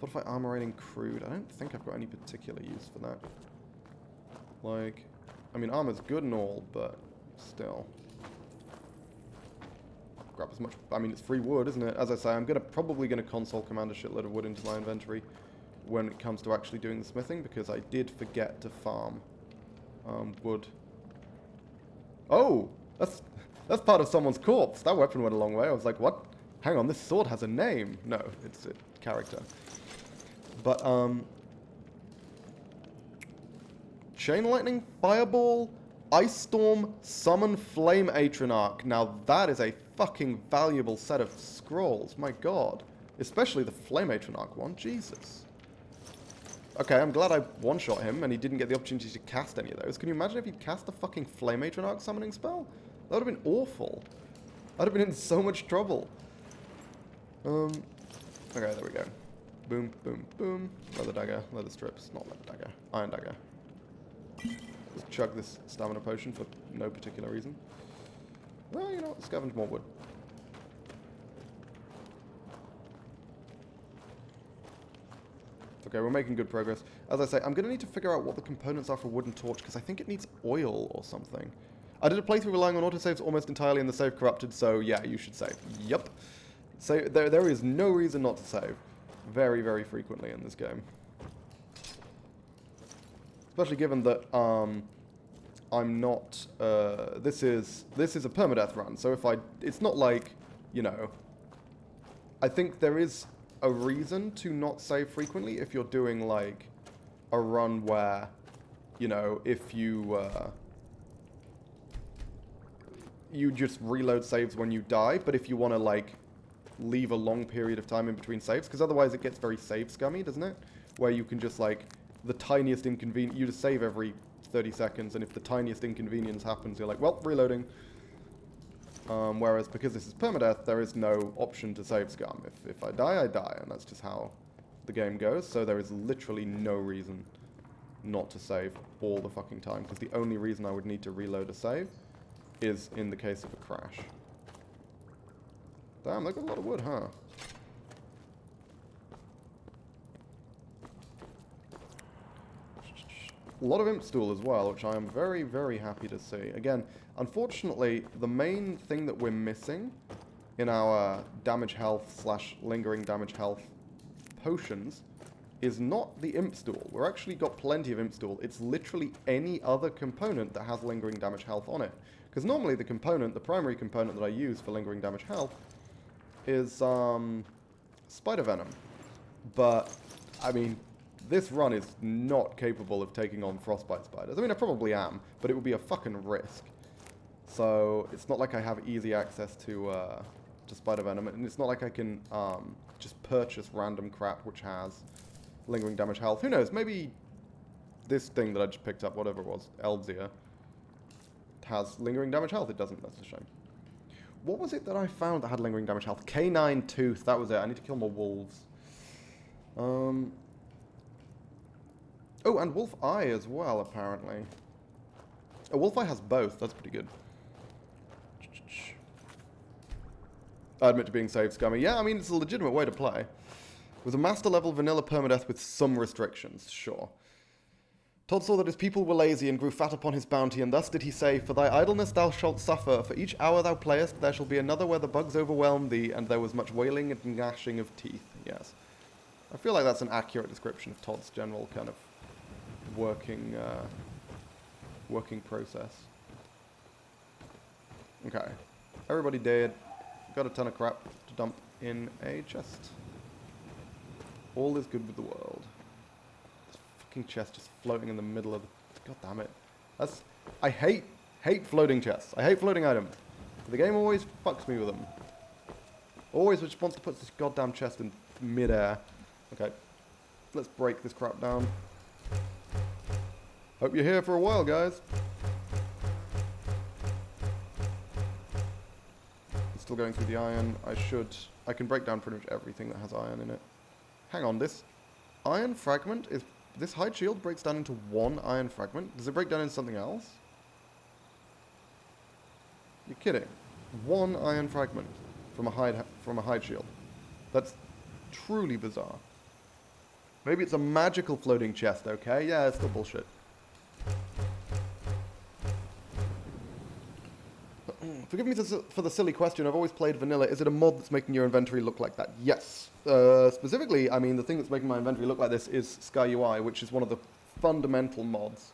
Fortify armor rating crude. I don't think I've got any particular use for that. Like, I mean, armor's good and all, but still. Grab as much. I mean, it's free wood, isn't it? As I say, I'm probably gonna console command a shitload of wood into my inventory when it comes to actually doing the smithing, because I did forget to farm wood. Oh, that's part of someone's corpse. That weapon went a long way. I was like, what? Hang on, this sword has a name. No, it's a character. But chain lightning, fireball, ice storm, summon flame atronach. Now that is a fucking valuable set of scrolls. My god. Especially the flame atronach one. Jesus. Okay, I'm glad I one-shot him and he didn't get the opportunity to cast any of those. Can you imagine if he'd cast the fucking flame atronach summoning spell? That would have been awful. I'd have been in so much trouble. Okay, there we go. Boom, boom, boom. Leather dagger, leather strips, not leather dagger, iron dagger. Just chug this stamina potion for no particular reason. Well, you know what, scavenge more wood. Okay, we're making good progress. As I say, I'm going to need to figure out what the components are for a wooden torch, because I think it needs oil or something. I did a playthrough relying on autosaves almost entirely, and the save corrupted, so yeah, you should save. Yup. So there is no reason not to save. Very, very frequently in this game. Especially given that I'm not. This is a permadeath run, so it's not like you know, I think there is a reason to not save frequently if you're doing, like, a run where, you know, if you, you just reload saves when you die, but if you want to, like, leave a long period of time in between saves, because otherwise it gets very save scummy, doesn't it? Where you can just, like, the tiniest inconvenience, you just save every 30 seconds, and if the tiniest inconvenience happens, you're like, well, reloading. Whereas because this is permadeath, there is no option to save scum. If I die, I die, and that's just how the game goes, so there is literally no reason not to save all the fucking time, because the only reason I would need to reload a save is in the case of a crash. Damn, they got a lot of wood, huh? A lot of imp stool as well, which I am very, very happy to see. Again, unfortunately, the main thing that we're missing in our damage health / lingering damage health potions is not the imp stool. We've actually got plenty of imp stool. It's literally any other component that has lingering damage health on it. Because normally the primary component that I use for lingering damage health is spider venom. But, I mean, this run is not capable of taking on frostbite spiders. I mean, I probably am, but it would be a fucking risk. So, it's not like I have easy access to spider venom, and it's not like I can just purchase random crap which has lingering damage health. Who knows, maybe this thing that I just picked up, whatever it was, Eldzia, has lingering damage health. It doesn't, that's a shame. What was it that I found that had lingering damage health? Canine tooth, that was it. I need to kill more wolves. Oh, and wolf eye as well, apparently. Oh, wolf eye has both, that's pretty good. I admit to being save scummy. Yeah, I mean, it's a legitimate way to play. It was a master level vanilla permadeath with some restrictions, sure. Todd saw that his people were lazy and grew fat upon his bounty, and thus did he say, For thy idleness thou shalt suffer, for each hour thou playest there shall be another where the bugs overwhelm thee, and there was much wailing and gnashing of teeth. Yes. I feel like that's an accurate description of Todd's general kind of working process. Okay. Everybody dead. Got a ton of crap to dump in a chest. All is good with the world. Fucking chest just floating in the middle of the... God damn it. That's... I hate floating chests. I hate floating items. The game always fucks me with them. Always just wants to put this goddamn chest in mid-air. Okay. Let's break this crap down. Hope you're here for a while, guys. Still going through the iron. I can break down pretty much everything that has iron in it. Hang on, this iron fragment is... This hide shield breaks down into one iron fragment? Does it break down into something else? You're kidding. One iron fragment from a hide shield. That's truly bizarre. Maybe it's a magical floating chest, okay? Yeah, it's still bullshit. Forgive me for the silly question. I've always played vanilla. Is it a mod that's making your inventory look like that? Yes. Specifically, I mean, the thing that's making my inventory look like this is Sky UI, which is one of the fundamental mods,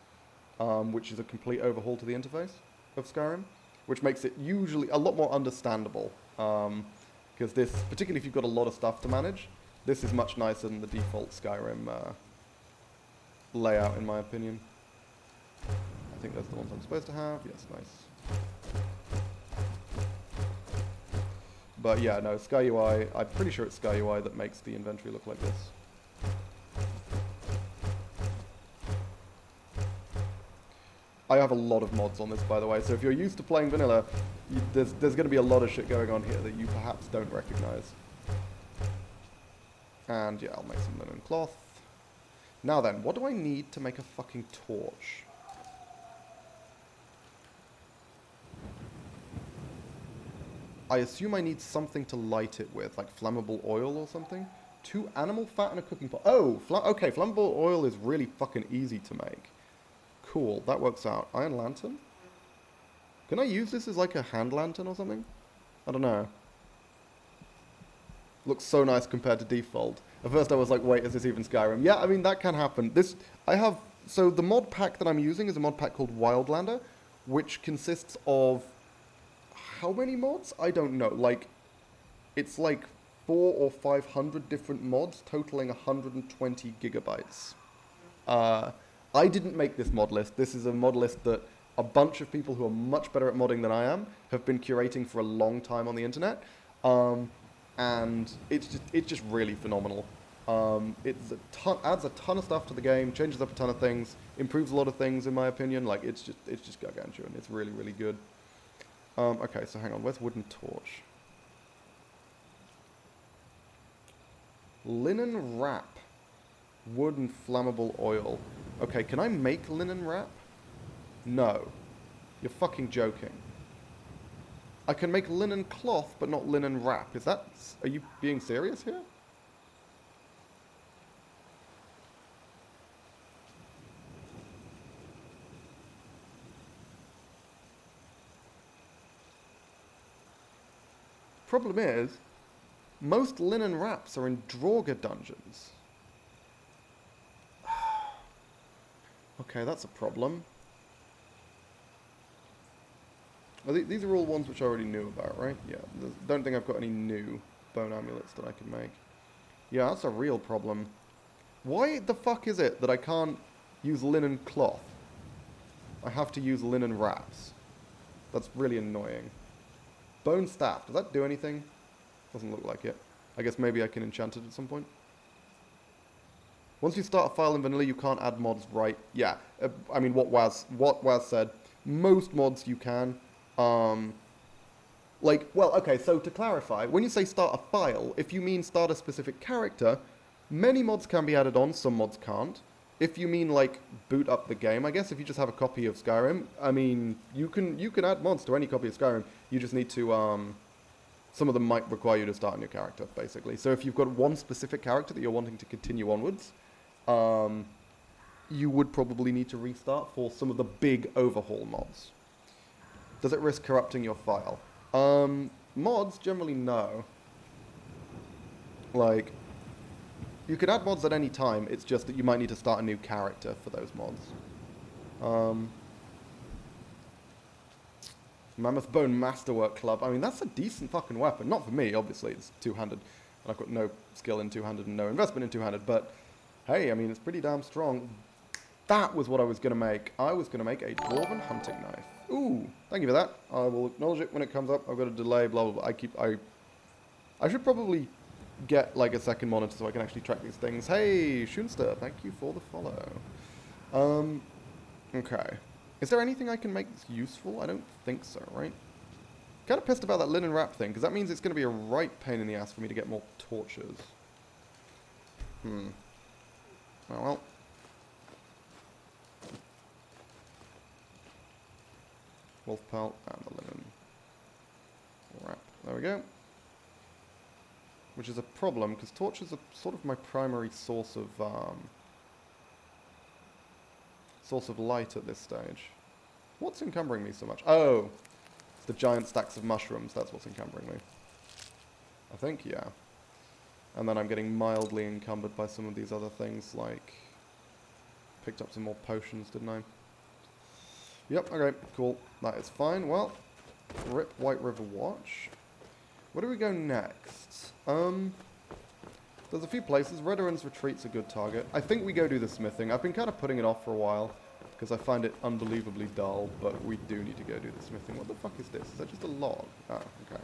which is a complete overhaul to the interface of Skyrim, which makes it usually a lot more understandable. Because this, particularly if you've got a lot of stuff to manage, this is much nicer than the default Skyrim layout, in my opinion. I think that's the ones I'm supposed to have. Yes, nice. But yeah, no, Sky UI, I'm pretty sure it's Sky UI that makes the inventory look like this. I have a lot of mods on this, by the way, so if you're used to playing vanilla, there's going to be a lot of shit going on here that you perhaps don't recognize. And yeah, I'll make some linen cloth. Now then, what do I need to make a fucking torch? I assume I need something to light it with, like flammable oil or something. 2 animal fat and a cooking pot. Oh, okay, flammable oil is really fucking easy to make. Cool, that works out. Iron lantern? Can I use this as like a hand lantern or something? I don't know. Looks so nice compared to default. At first I was like, wait, is this even Skyrim? Yeah, I mean, that can happen. So the mod pack that I'm using is a mod pack called Wildlander, which consists of... How many mods? I don't know. Like, It's like 400 or 500 different mods totaling 120 gigabytes. I didn't make this mod list. This is a mod list that a bunch of people who are much better at modding than I am have been curating for a long time on the internet. And it's just really phenomenal. It's adds a ton of stuff to the game, changes up a ton of things, improves a lot of things in my opinion. Like it's just gargantuan. It's really, really good. Okay, so hang on. Where's wooden torch? Linen wrap. Wood and flammable oil. Okay, can I make linen wrap? No. You're fucking joking. I can make linen cloth, but not linen wrap. Is that... Are you being serious here? Problem is, most linen wraps are in Draugr dungeons. Okay, that's a problem. Well, these are all ones which I already knew about, right? Yeah, don't think I've got any new bone amulets that I can make. Yeah, that's a real problem. Why the fuck is it that I can't use linen cloth? I have to use linen wraps. That's really annoying. Bone staff, does that do anything? Doesn't look like it. I guess maybe I can enchant it at some point. Once you start a file in vanilla, you can't add mods, right? Yeah, I mean, what Waz said. Most mods you can. Like, well, okay, so to clarify, when you say start a file, if you mean start a specific character, many mods can be added on, some mods can't. If you mean, like, boot up the game, I guess, if you just have a copy of Skyrim, I mean, you can add mods to any copy of Skyrim, you just need to, some of them might require you to start a new character, basically. So if you've got one specific character that you're wanting to continue onwards, you would probably need to restart for some of the big overhaul mods. Does it risk corrupting your file? Mods, generally no. Like, you could add mods at any time, it's just that you might need to start a new character for those mods. Mammoth Bone Masterwork Club. I mean, that's a decent fucking weapon. Not for me, obviously, it's two-handed. And I've got no skill in two-handed and no investment in two-handed, but hey, I mean, it's pretty damn strong. That was what I was going to make. I was going to make a Dwarven hunting knife. Ooh, thank you for that. I will acknowledge it when it comes up. I've got a delay, blah, blah, blah. I should probably get, like, a second monitor so I can actually track these things. Hey, Shunster, thank you for the follow. Okay. Is there anything I can make that's useful? I don't think so, right? Kind of pissed about that linen wrap thing, because that means it's going to be a right pain in the ass for me to get more torches. Oh, well. Wolf pelt and the linen wrap. There we go. Which is a problem, because torches are sort of my primary source of light at this stage. What's encumbering me so much? Oh, it's the giant stacks of mushrooms. That's what's encumbering me. I think, yeah. And then I'm getting mildly encumbered by some of these other things, like... Picked up some more potions, didn't I? Yep, okay, cool. That is fine. Well, rip White River Watch. Where do we go next? There's a few places. Rederin's Retreat's a good target. I think we go do the smithing. I've been kind of putting it off for a while, because I find it unbelievably dull, but we do need to go do the smithing. What the fuck is this? Is that just a log? Oh, okay.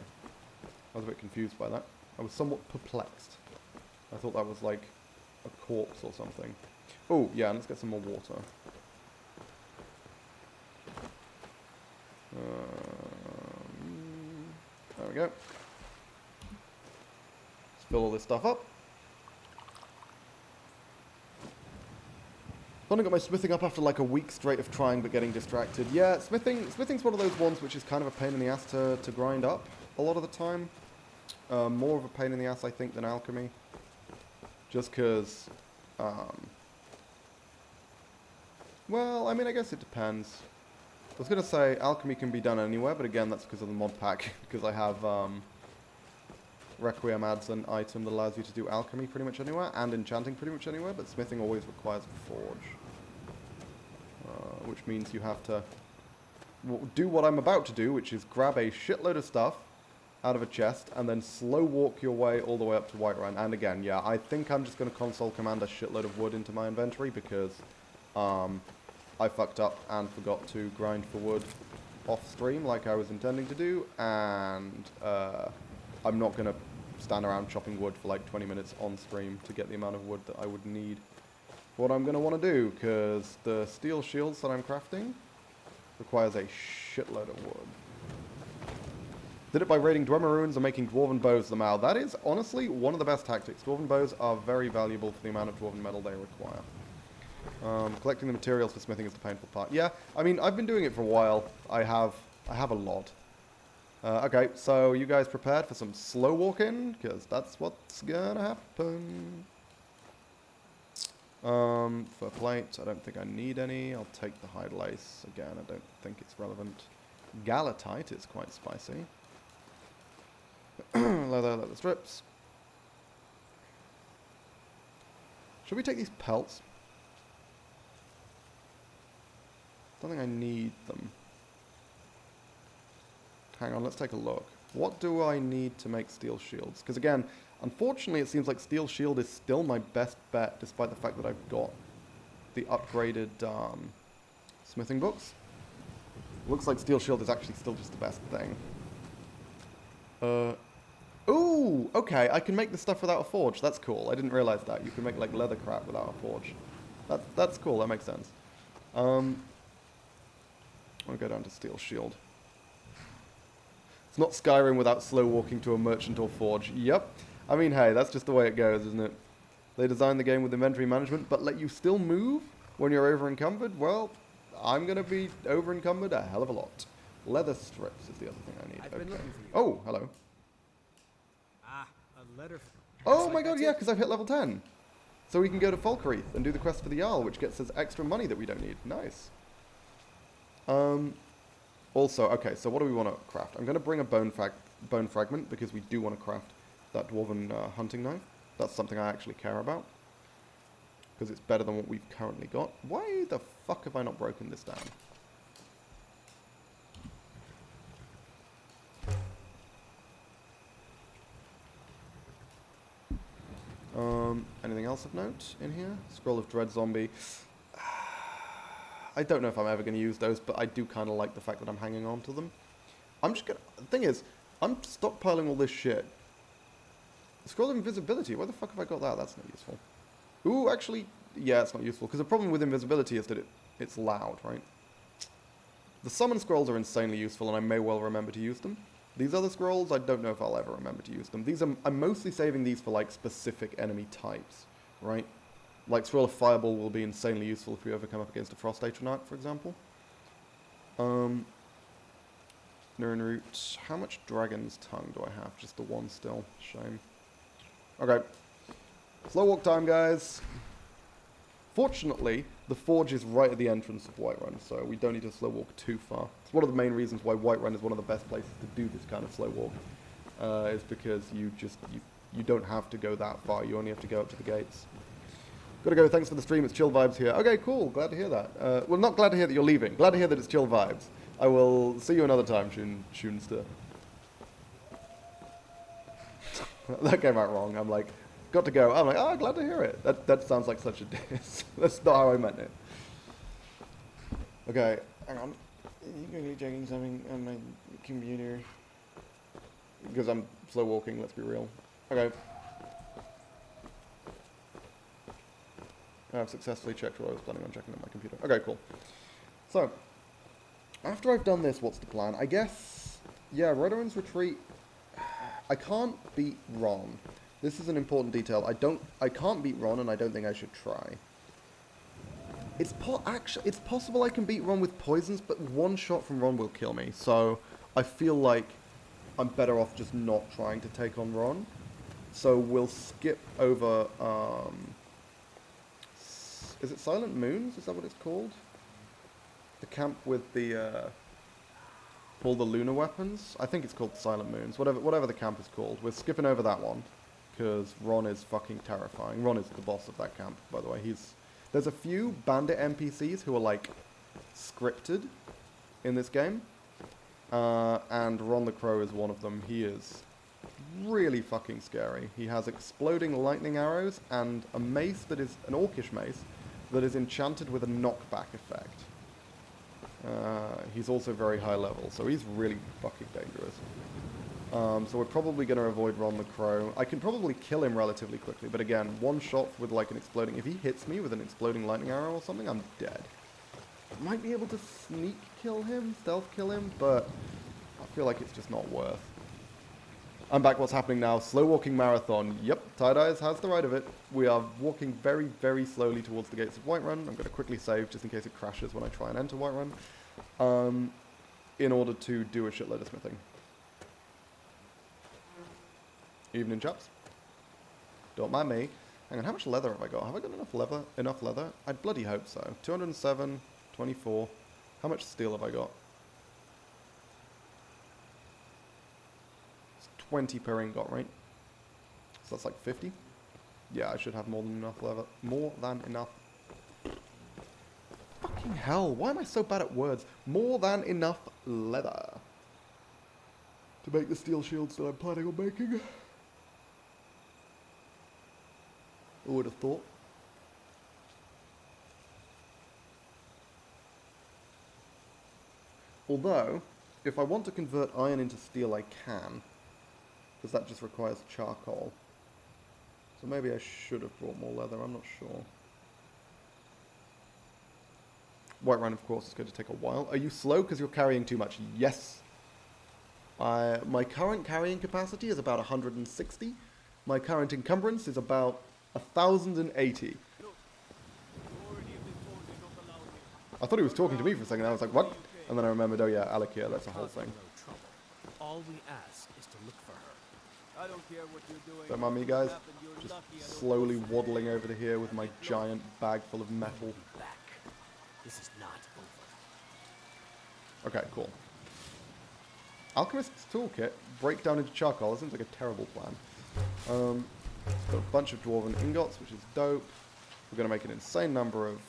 I was a bit confused by that. I was somewhat perplexed. I thought that was like a corpse or something. Oh, yeah, let's get some more water. There we go. Let's fill all this stuff up. Finally got my smithing up after like a week straight of trying but getting distracted. Yeah, smithing's one of those ones which is kind of a pain in the ass to grind up a lot of the time. More of a pain in the ass, I think, than alchemy. Just because... well, I mean, I guess it depends. I was going to say alchemy can be done anywhere, but again, that's because of the mod pack. Because I have Requiem adds an item that allows you to do alchemy pretty much anywhere, and enchanting pretty much anywhere, but smithing always requires a forge. Which means you have to do what I'm about to do, which is grab a shitload of stuff, out of a chest, and then slow walk your way all the way up to Whiterun. And again, yeah, I think I'm just going to console command a shitload of wood into my inventory because I fucked up and forgot to grind for wood off stream like I was intending to do, and I'm not going to stand around chopping wood for like 20 minutes on stream to get the amount of wood that I would need for what I'm going to want to do, because the steel shields that I'm crafting requires a shitload of wood. Did it by raiding Dwemer ruins and making dwarven bows them out. That is honestly one of the best tactics. Dwarven bows are very valuable for the amount of dwarven metal they require. Collecting the materials for smithing is the painful part. Yeah, I mean, I've been doing it for a while. I have a lot. Okay, so you guys prepared for some slow walking? Because that's what's gonna happen. For plates, I don't think I need any. I'll take the hide lace. Again, I don't think it's relevant. Galatite is quite spicy. leather strips. Should we take these pelts? I don't think I need them. Hang on, let's take a look. What do I need to make steel shields? Because again, unfortunately it seems like steel shield is still my best bet, despite the fact that I've got the upgraded smithing books. Looks like steel shield is actually still just the best thing. Ooh, okay, I can make this stuff without a forge. That's cool. I didn't realize that. You can make like leather crap without a forge. That's cool, that makes sense. I'll go down to steel shield. It's not Skyrim without slow walking to a merchant or forge. Yep. I mean, hey, that's just the way it goes, isn't it? They designed the game with inventory management, but let you still move when you're over-encumbered? Well, I'm going to be over-encumbered a hell of a lot. Leather strips is the other thing I need. I've been looking for you. Oh, hello. Ah, a letter. Oh my god, yeah, because I've hit level 10. So we can go to Falkreath and do the quest for the Jarl, which gets us extra money that we don't need. Nice. Also, okay, so what do we want to craft? I'm going to bring a bone fragment because we do want to craft that dwarven hunting knife. That's something I actually care about, because it's better than what we've currently got. Why the fuck have I not broken this down? Anything else of note in here? Scroll of Dread Zombie. I don't know if I'm ever going to use those, but I do kind of like the fact that I'm hanging on to them. I'm just going to... The thing is, I'm stockpiling all this shit. Scroll of Invisibility. Why the fuck have I got that? That's not useful. Ooh, actually, yeah, it's not useful. Because the problem with Invisibility is that it's loud, right? The Summon Scrolls are insanely useful, and I may well remember to use them. These other scrolls, I don't know if I'll ever remember to use them. I'm mostly saving these for, like, specific enemy types, right? Like, Scroll of Fireball will be insanely useful if we ever come up against a Frost Atronach, for example. Neuron Root. How much Dragon's Tongue do I have? Just the one still. Shame. Okay. Slow walk time, guys. Fortunately, the forge is right at the entrance of Whiterun, so we don't need to slow walk too far. It's one of the main reasons why Whiterun is one of the best places to do this kind of slow walk. Is because you don't have to go that far. You only have to go up to the gates. Gotta go, thanks for the stream, it's chill vibes here. Okay, cool, glad to hear that. Well, not glad to hear that you're leaving. Glad to hear that it's chill vibes. I will see you another time, Shunster. That came out wrong. I'm like, got to go. I'm like, oh, glad to hear it. That sounds like such a diss. That's not how I meant it. Okay, hang on. You're going to be checking something on my computer. Because I'm slow walking, let's be real. Okay. I've successfully checked what I was planning on checking on my computer. Okay, cool. So, after I've done this, what's the plan? I guess, yeah, Rodoran's Retreat. I can't beat Ron. This is an important detail. I can't beat Ron, and I don't think I should try. It's possible I can beat Ron with poisons, but one shot from Ron will kill me. So, I feel like I'm better off just not trying to take on Ron. So, we'll skip over, is it Silent Moons? Is that what it's called? The camp with the, all the lunar weapons? I think it's called Silent Moons. Whatever the camp is called. We're skipping over that one, because Ron is fucking terrifying. Ron is the boss of that camp, by the way. There's a few bandit NPCs who are, like, scripted in this game. And Ron the Crow is one of them. He is really fucking scary. He has exploding lightning arrows and a mace that is an orcish mace that is enchanted with a knockback effect. He's also very high level, so he's really fucking dangerous. So we're probably going to avoid Ron the Crow. I can probably kill him relatively quickly, but again, one shot with like an exploding... If he hits me with an exploding lightning arrow or something, I'm dead. Might be able to sneak kill him, stealth kill him, but I feel like it's just not worth. I'm back. What's happening now? Slow walking marathon. Yep, Tie-Dyes has the right of it. We are walking very, very slowly towards the gates of Whiterun. I'm going to quickly save just in case it crashes when I try and enter Whiterun. In order to do a shitload of smithing. Evening, chaps. Don't mind me. Hang on, how much leather have I got? Have I got enough leather? I'd bloody hope so. 207, 24. How much steel have I got? 20 per ingot, right? So that's like 50. Yeah, I should have more than enough leather. More than enough. Fucking hell, why am I so bad at words? More than enough leather. To make the steel shields that I'm planning on making. Who would have thought? Although, if I want to convert iron into steel, I can. Because that just requires charcoal. So maybe I should have brought more leather, I'm not sure. Whiterun, of course, is going to take a while. Are you slow because you're carrying too much? Yes. My current carrying capacity is about 160. My current encumbrance is about 1,080. I thought he was talking to me for a second. I was like, what? And then I remembered, oh yeah, Alakia, that's a whole thing. All we ask is to look for her. I don't care what you're doing. Don't mind me, guys. Just slowly waddling over to here with my giant bag full of metal. Back. This is not over. Okay, cool. Alchemist's Toolkit, break down into charcoal. That seems like a terrible plan. Got a bunch of dwarven ingots, which is dope. We're going to make an insane number of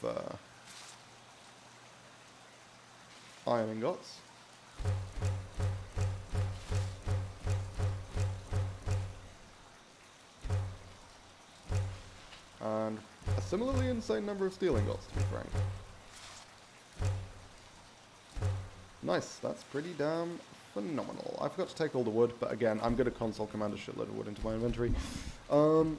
iron ingots. And a similarly insane number of steel ingots, to be frank. Nice, that's pretty damn phenomenal. I forgot to take all the wood, but again, I'm going to console command a shitload of wood into my inventory. Oh,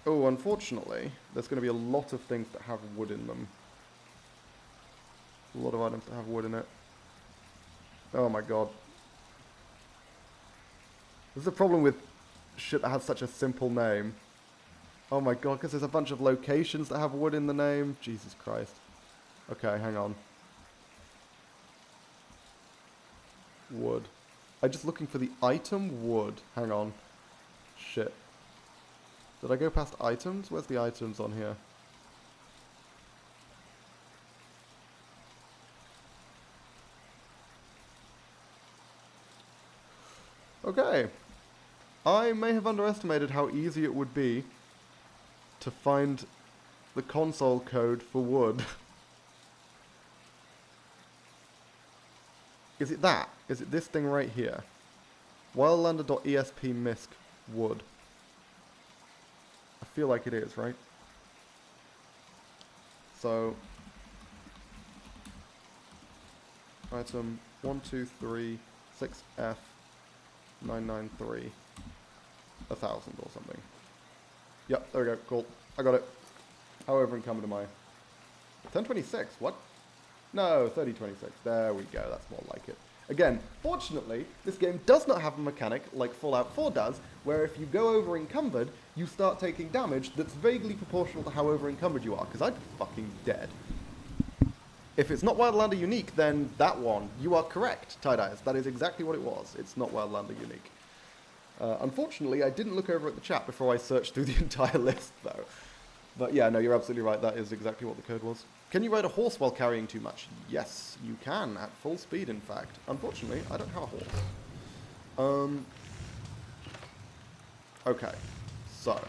unfortunately, there's going to be a lot of things that have wood in them. A lot of items that have wood in it. Oh my god. This is the problem with shit that has such a simple name. Oh my god, because there's a bunch of locations that have wood in the name. Jesus Christ. Okay, hang on. Wood. I'm just looking for the item wood. Hang on. Shit. Did I go past items? Where's the items on here? Okay. I may have underestimated how easy it would be to find the console code for wood. Is it that? Is it this thing right here? Wildlander.esp misc wood. I feel like it is, right? So, item 123 6F 993 1000 or something. Yep, there we go. Cool. I got it. How over encumbered am I? 1026. What? No, 3026. There we go. That's more like it. Again, fortunately, this game does not have a mechanic like Fallout 4 does, where if you go over encumbered, you start taking damage that's vaguely proportional to how over encumbered you are, because I'd be fucking dead. If it's not Wildlander unique, then that one, you are correct, Tie-Dyes. That is exactly what it was. It's not Wildlander unique. Unfortunately, I didn't look over at the chat before I searched through the entire list, though. But yeah, no, you're absolutely right. That is exactly what the code was. Can you ride a horse while carrying too much? Yes, you can, at full speed, in fact. Unfortunately, I don't have a horse. Okay, so,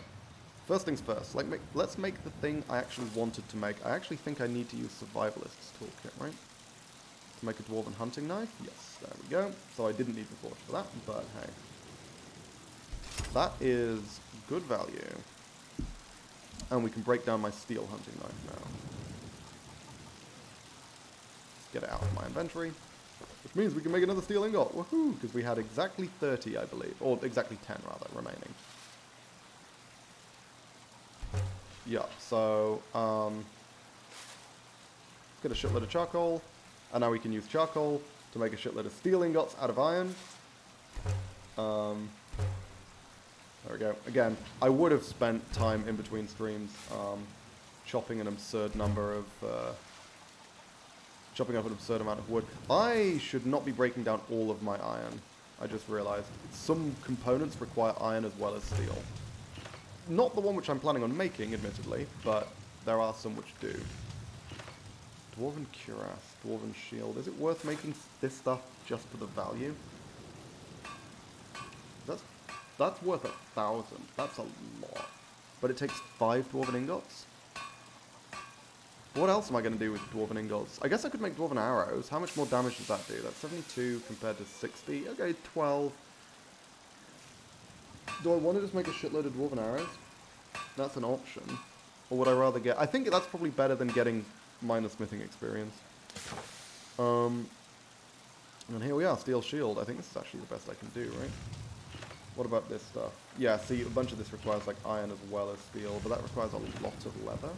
first things first. Let's make the thing I actually wanted to make. I actually think I need to use Survivalist's Toolkit, right? To make a dwarven hunting knife? Yes, there we go. So I didn't need the forge for that, but hey. That is good value. And we can break down my steel hunting knife now. Let's get it out of my inventory. Which means we can make another steel ingot. Woohoo! Because we had exactly 30, I believe. Or exactly 10, rather, remaining. Yeah, so, get a shitload of charcoal. And now we can use charcoal to make a shitload of steel ingots out of iron. There we go. Again, I would have spent time in between streams chopping an absurd number of... chopping up an absurd amount of wood. I should not be breaking down all of my iron. I just realized. Some components require iron as well as steel. Not the one which I'm planning on making, admittedly, but there are some which do. Dwarven cuirass, dwarven shield. Is it worth making this stuff just for the value? That's worth 1,000. That's a lot. But it takes 5 dwarven ingots? What else am I going to do with dwarven ingots? I guess I could make dwarven arrows. How much more damage does that do? That's 72 compared to 60. Okay, 12. Do I want to just make a shitload of dwarven arrows? That's an option. Or would I rather get... I think that's probably better than getting minor smithing experience. And then here we are, steel shield. I think this is actually the best I can do, right? What about this stuff? Yeah, see, a bunch of this requires like iron as well as steel, but that requires a lot of leather.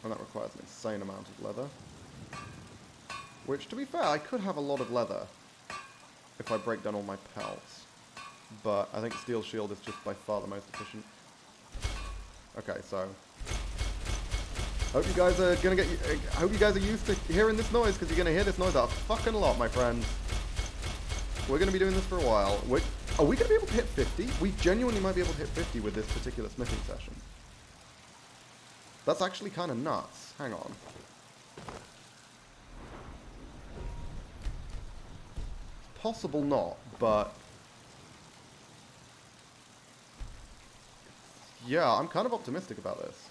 And that requires an insane amount of leather. Which, to be fair, I could have a lot of leather if I break down all my pelts. But I think steel shield is just by far the most efficient. Okay, so... Hope you guys are gonna hope you guys are used to hearing this noise, because you're gonna hear this noise a fucking lot, my friends. We're gonna be doing this for a while. Are we gonna be able to hit 50? We genuinely might be able to hit 50 with this particular smithing session. That's actually kind of nuts. Hang on. Possible not, but... Yeah, I'm kind of optimistic about this.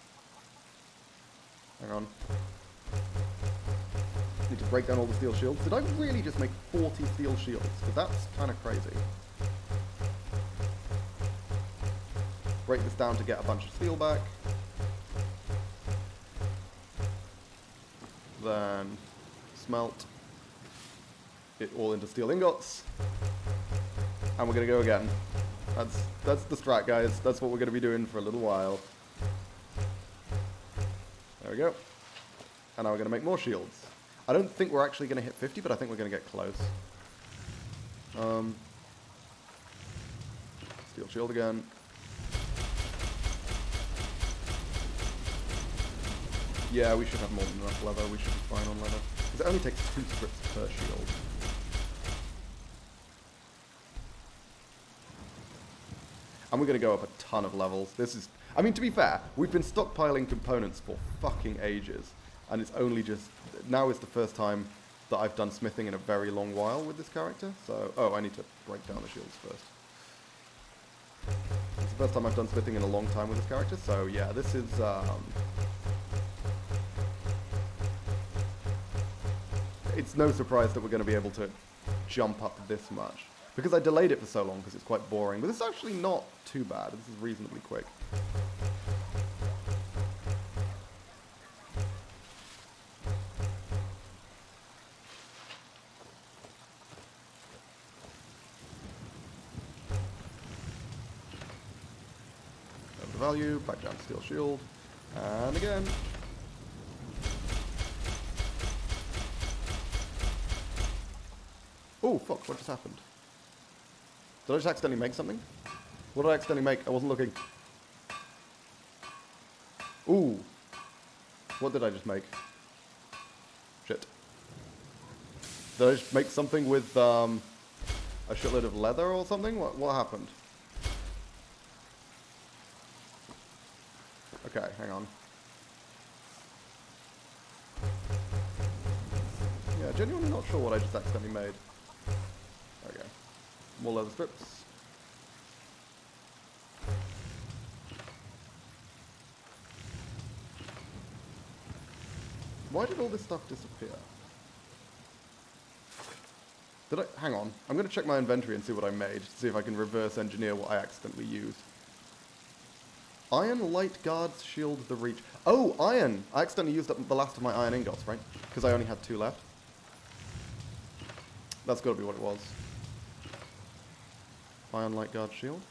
Hang on. Need to break down all the steel shields. Did I really just make 40 steel shields? Because that's kind of crazy. Break this down to get a bunch of steel back. Then smelt it all into steel ingots. And we're going to go again. That's the strat, guys. That's what we're going to be doing for a little while. There we go. And now we're going to make more shields. I don't think we're actually going to hit 50, but I think we're going to get close. Steel shield again. Yeah, we should have more than enough leather. We should be fine on leather. Because it only takes 2 strips per shield. And we're going to go up a ton of levels. This is... I mean, to be fair, we've been stockpiling components for fucking ages. And it's only just... Now is the first time that I've done smithing in a very long while with this character. So... Oh, I need to break down the shields first. It's the first time I've done smithing in a long time with this character. So, yeah, this is... It's no surprise that we're going to be able to jump up this much. Because I delayed it for so long because it's quite boring. But this is actually not too bad. This is reasonably quick. Over value, back down to steel shield. And again. Oh, fuck, what just happened? Did I just accidentally make something? What did I accidentally make? I wasn't looking. Ooh. What did I just make? Shit. Did I just make something with a shitload of leather or something? What happened? Okay, hang on. Yeah, genuinely not sure what I just accidentally made. Okay. More leather strips. Why did all this stuff disappear? Did I... Hang on. I'm going to check my inventory and see what I made. To see if I can reverse engineer what I accidentally used. Iron light guards shield the reach. Oh, iron! I accidentally used up the last of my iron ingots, right? Because I only had 2 left. That's got to be what it was. Iron light guard shield.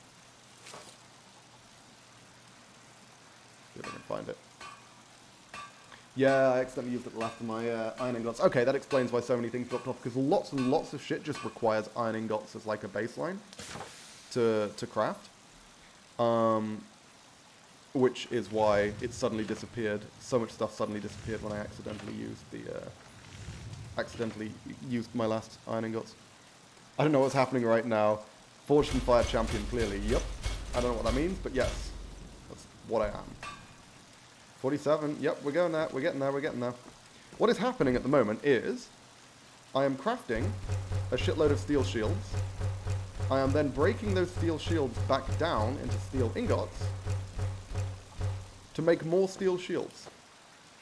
See if I can find it. Yeah, I accidentally used up the last of my iron ingots. Okay, that explains why so many things dropped off, because lots and lots of shit just requires iron ingots as like a baseline to craft. Which is why it suddenly disappeared. So much stuff suddenly disappeared when I accidentally used my last iron ingots. I don't know what's happening right now. Forged and Fire Champion, clearly. Yep. I don't know what that means, but yes. That's what I am. 47. Yep, we're going there. We're getting there. We're getting there. What is happening at the moment is I am crafting a shitload of steel shields. I am then breaking those steel shields back down into steel ingots to make more steel shields.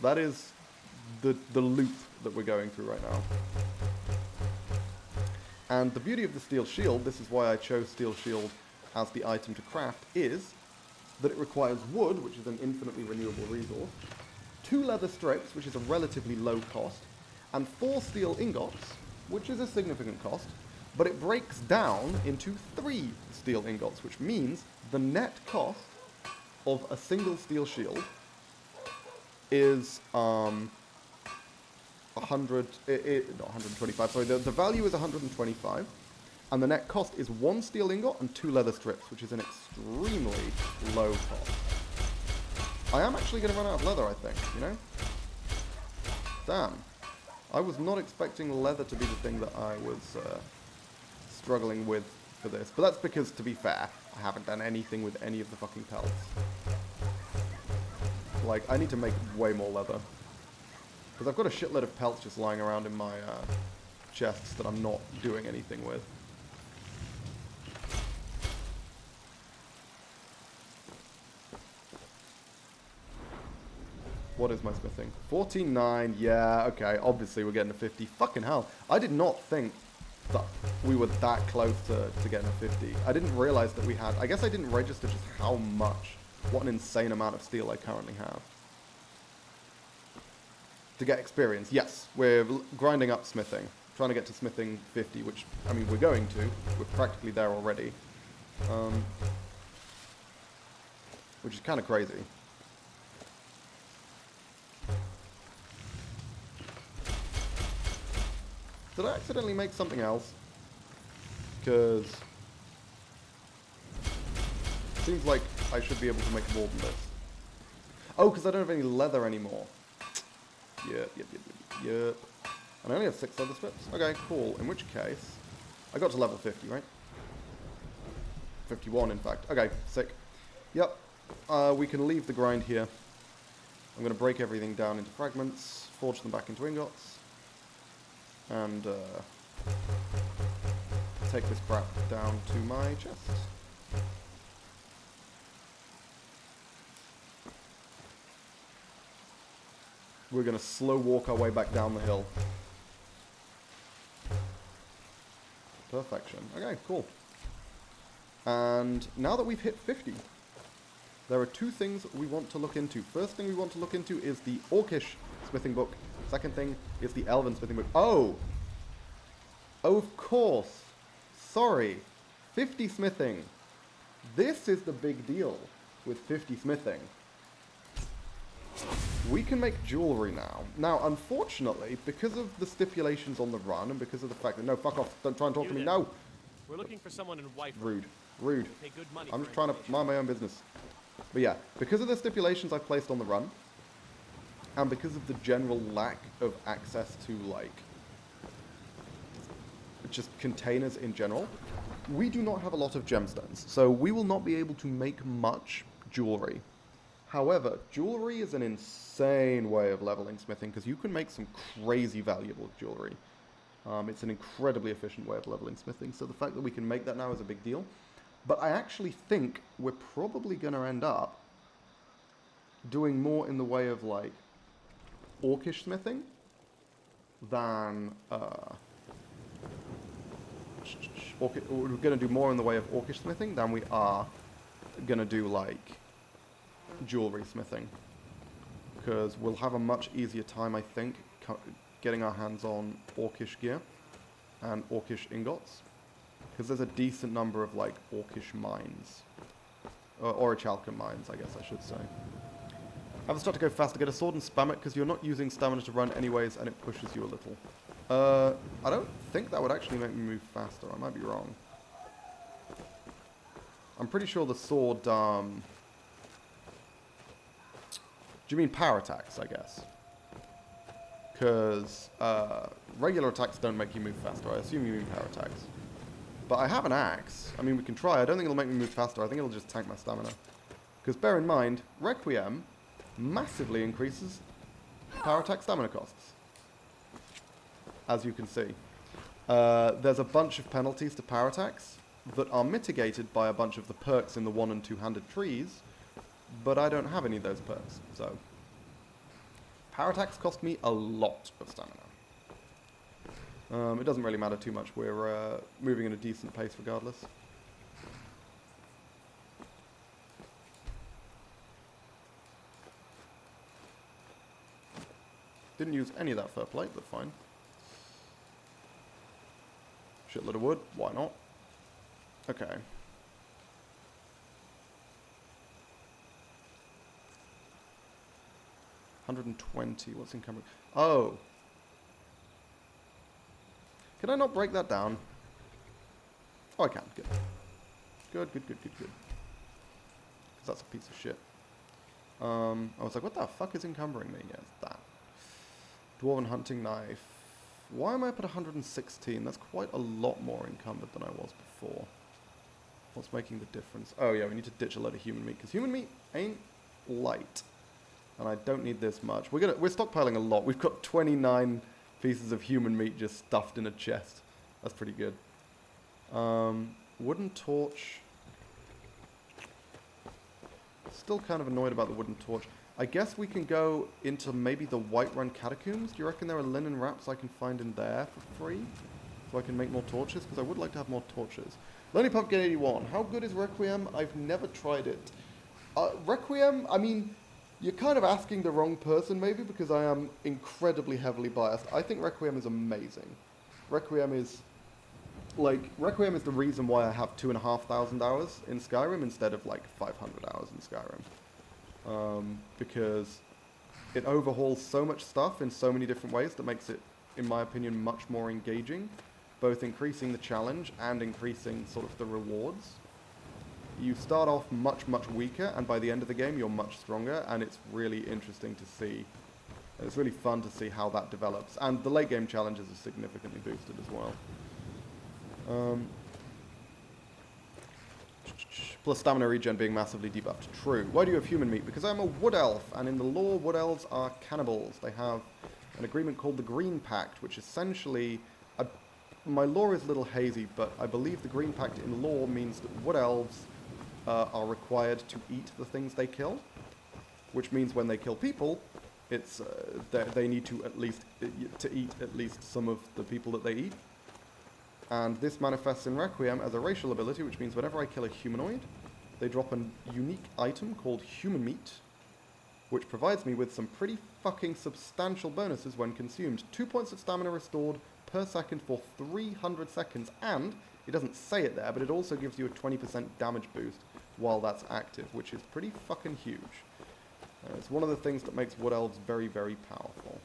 That is the loop that we're going through right now. And the beauty of the steel shield, this is why I chose steel shield as the item to craft, is that it requires wood, which is an infinitely renewable resource, 2 leather strips, which is a relatively low cost, and 4 steel ingots, which is a significant cost, but it breaks down into 3 steel ingots, which means the net cost of a single steel shield is 125, sorry, the value is 125, and the net cost is 1 steel ingot and 2 leather strips, which is an extremely low cost. I am actually going to run out of leather, I think, you know? Damn. I was not expecting leather to be the thing that I was struggling with for this, but that's because, to be fair, I haven't done anything with any of the fucking pelts. Like, I need to make way more leather. Because I've got a shitload of pelts just lying around in my chests that I'm not doing anything with. What is my smithing? 49, yeah, okay, obviously we're getting a 50. Fucking hell, I did not think that we were that close to getting a 50. I didn't realize that we had... I guess I didn't register just how much, what an insane amount of steel I currently have. To get experience, yes, we're grinding up smithing. Trying to get to smithing 50, which, I mean, we're going to. We're practically there already. Which is kind of crazy. Did I accidentally make something else? Because it seems like I should be able to make more than this. Oh, because I don't have any leather anymore. Yep. And I only have 6 leather strips. Okay, cool. In which case, I got to level 50, right? 51, in fact. Okay, sick. Yep. We can leave the grind here. I'm going to break everything down into fragments, forge them back into ingots, and take this crap down to my chest. We're going to slow walk our way back down the hill. Perfection. Okay, cool. And now that we've hit 50, there are 2 things we want to look into. First thing we want to look into is the Orcish smithing book. Second thing is the Elven smithing book. Oh! Of course. Sorry. 50 smithing. This is the big deal with 50 smithing. We can make jewelry now. Now, unfortunately, because of the stipulations on the run, and because of the fact that... No, fuck off. Don't try and talk to me. No! We're looking for someone in white. Rude. Rude. Pay good money I'm for just trying to mind my own business. But yeah, because of the stipulations I've placed on the run, and because of the general lack of access to, like, just containers in general, we do not have a lot of gemstones. So we will not be able to make much jewelry. However, jewelry is an insane way of leveling smithing, because you can make some crazy valuable jewelry. It's an incredibly efficient way of leveling smithing, so the fact that we can make that now is a big deal. But I actually think we're probably going to end up doing more in the way of, like, orcish smithing than we're going to do more in the way of orcish smithing than we are going to do like jewelry smithing, because we'll have a much easier time, I think, getting our hands on orcish gear and orcish ingots, because there's a decent number of like orcish mines, or orichalcum mines, I guess I should say. Have the start to go faster, get a sword and spam it, because you're not using stamina to run anyways, and it pushes you a little. I don't think that would actually make me move faster. I might be wrong. I'm pretty sure the sword, do you mean power attacks, I guess? Because, regular attacks don't make you move faster. I assume you mean power attacks. But I have an axe. I mean, we can try. I don't think it'll make me move faster. I think it'll just tank my stamina. Because bear in mind, Requiem massively increases power attack stamina costs, as you can see. There's a bunch of penalties to power attacks that are mitigated by a bunch of the perks in the 1- and 2-handed trees, but I don't have any of those perks, so power attacks cost me a lot of stamina. It doesn't really matter too much. We're moving at a decent pace regardless. Didn't use any of that fur plate, but fine. Shitload of wood, why not? Okay. $120, what's encumbered? Oh! Can I not break that down? Oh, I can, good. Good. Because that's a piece of shit. I was like, what the fuck is encumbering me? Yeah, it's that. Dwarven hunting knife. Why am I up at 116? That's quite a lot more encumbered than I was before. What's making the difference? Oh yeah, we need to ditch a load of human meat, because human meat ain't light. And I don't need this much. We're stockpiling a lot. We've got 29 pieces of human meat just stuffed in a chest. That's pretty good. Wooden torch. Still kind of annoyed about the wooden torch. I guess we can go into maybe the Whiterun catacombs. Do you reckon there are linen wraps I can find in there for free? So I can make more torches? Because I would like to have more torches. Lonely Pumpkin 81. How good is Requiem? I've never tried it. Requiem, I mean, you're kind of asking the wrong person maybe, because I am incredibly heavily biased. I think Requiem is amazing. Requiem is the reason why I have 2,500 hours in Skyrim instead of like 500 hours in Skyrim. Because it overhauls so much stuff in so many different ways that makes it, in my opinion, much more engaging, both increasing the challenge and increasing sort of the rewards. You start off much, much weaker, and by the end of the game you're much stronger, and it's really interesting to see. It's really fun to see how that develops, and the late game challenges are significantly boosted as well. Plus stamina regen being massively debuffed. True. Why do you have human meat? Because I'm a wood elf, and in the lore, wood elves are cannibals. They have an agreement called the Green Pact, which essentially... my lore is a little hazy, but I believe the Green Pact in lore means that wood elves are required to eat the things they kill, which means when they kill people, it's they need to eat at least some of the people that they eat. And this manifests in Requiem as a racial ability, which means whenever I kill a humanoid, they drop a unique item called human meat, which provides me with some pretty fucking substantial bonuses when consumed. 2 points of stamina restored per second for 300 seconds, and it doesn't say it there, but it also gives you a 20% damage boost while that's active, which is pretty fucking huge. It's one of the things that makes wood elves very, very powerful.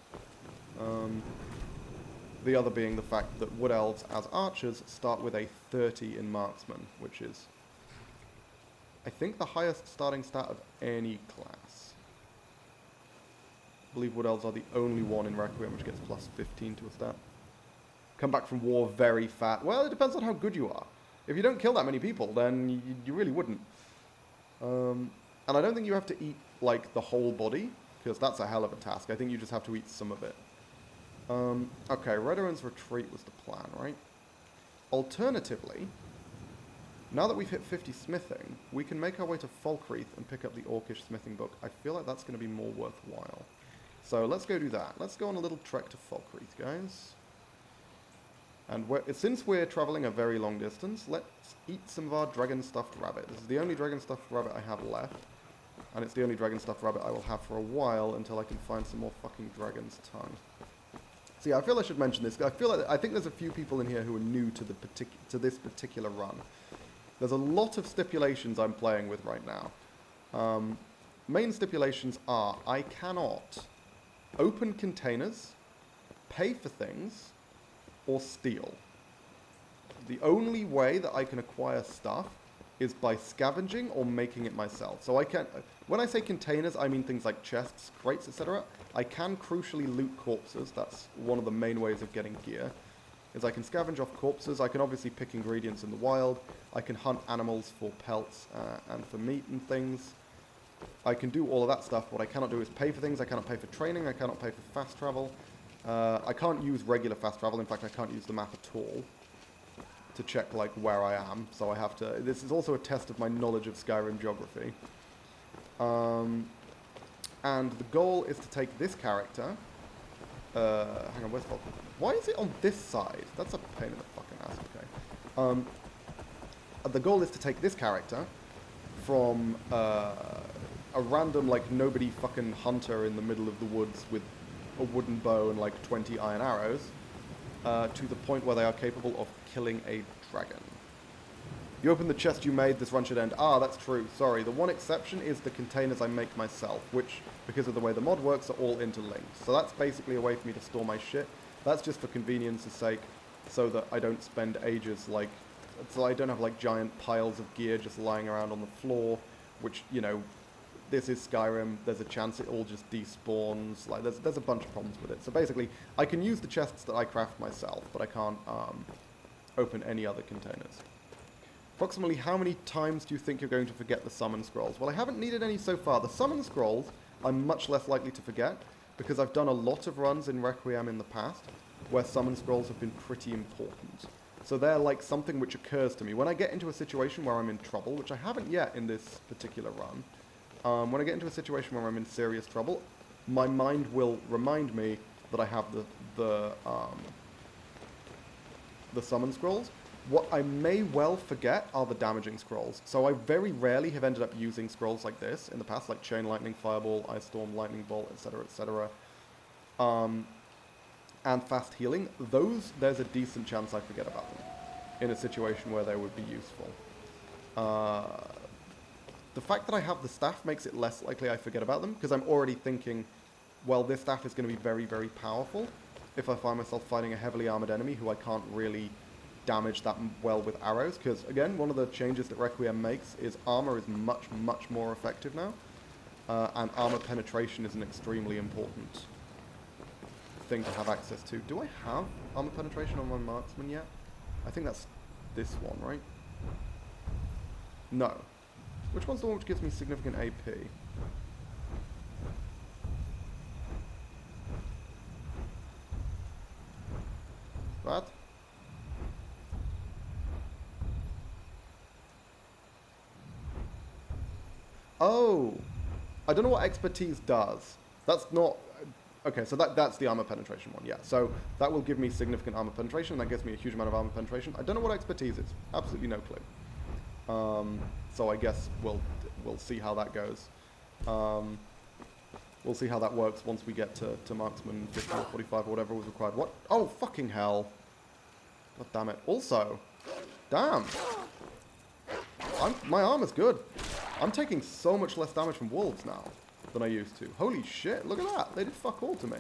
The other being the fact that wood elves, as archers, start with a 30 in marksman, which is, I think, the highest starting stat of any class. I believe wood elves are the only one in Requiem which gets plus 15 to a stat. Come back from war very fat. Well, it depends on how good you are. If you don't kill that many people, then you really wouldn't. And I don't think you have to eat, like, the whole body, because that's a hell of a task. I think you just have to eat some of it. Okay, Redorun's retreat was the plan, right? Alternatively, now that we've hit 50 smithing, we can make our way to Falkreath and pick up the Orcish smithing book. I feel like that's going to be more worthwhile. So let's go do that. Let's go on a little trek to Falkreath, guys. And since we're traveling a very long distance, let's eat some of our dragon stuffed rabbit. This is the only dragon stuffed rabbit I have left. And it's the only dragon stuffed rabbit I will have for a while until I can find some more fucking dragon's tongue. So yeah, I feel I should mention this. I think there's a few people in here who are new to this particular run. There's a lot of stipulations I'm playing with right now. Main stipulations are I cannot open containers, pay for things, or steal. The only way that I can acquire stuff is by scavenging or making it myself. So I can't, when I say containers, I mean things like chests, crates, etc. I can crucially loot corpses. That's one of the main ways of getting gear, is I can scavenge off corpses. I can obviously pick ingredients in the wild. I can hunt animals for pelts and for meat and things. I can do all of that stuff. What I cannot do is pay for things. I cannot pay for training. I cannot pay for fast travel. I can't use regular fast travel. In fact, I can't use the map at all to check like where I am. So I have to. This is also a test of my knowledge of Skyrim geography. And the goal is to take this character. Hang on, where's Falk? Why is it on this side? That's a pain in the fucking ass. Okay. The goal is to take this character from a random like nobody fucking hunter in the middle of the woods with a wooden bow and like 20 iron arrows to the point where they are capable of killing a dragon. You open the chest you made, this run should end. Ah, that's true. Sorry. The one exception is the containers I make myself, which, because of the way the mod works, are all interlinked. So that's basically a way for me to store my shit. That's just for convenience's sake, so that I don't spend ages like... So I don't have like giant piles of gear just lying around on the floor, which, you know, this is Skyrim. There's a chance it all just despawns. Like, there's a bunch of problems with it. So basically, I can use the chests that I craft myself, but I can't open any other containers. Approximately how many times do you think you're going to forget the summon scrolls? Well, I haven't needed any so far. The summon scrolls I'm much less likely to forget because I've done a lot of runs in Requiem in the past where summon scrolls have been pretty important. So they're like something which occurs to me. When I get into a situation where I'm in trouble, which I haven't yet in this particular run, when I get into a situation where I'm in serious trouble, my mind will remind me that I have the summon scrolls. What I may well forget are the damaging scrolls. So I very rarely have ended up using scrolls like this in the past, like Chain Lightning, Fireball, Ice Storm, Lightning Bolt, etc., etc. And Fast Healing. Those, there's a decent chance I forget about them in a situation where they would be useful. The fact that I have the staff makes it less likely I forget about them, because I'm already thinking, well, this staff is going to be very, very powerful if I find myself fighting a heavily armored enemy who I can't really damage that well with arrows, because again, one of the changes that Requiem makes is armor is much, much more effective now, and armor penetration is an extremely important thing to have access to. Do I have armor penetration on my marksman yet? I think that's this one, right? No. Which one's the one which gives me significant AP? That? Oh! I don't know what expertise does. That's not... Okay, so that's the armor penetration one, yeah. So that will give me significant armor penetration, and that gives me a huge amount of armor penetration. I don't know what expertise is. Absolutely no clue. So I guess we'll see how that goes. We'll see how that works once we get to marksman 50 or 45 or whatever was required. What? Oh, fucking hell. God damn it. Also, damn. My armor's good. I'm taking so much less damage from wolves now than I used to. Holy shit, look at that. They did fuck all to me.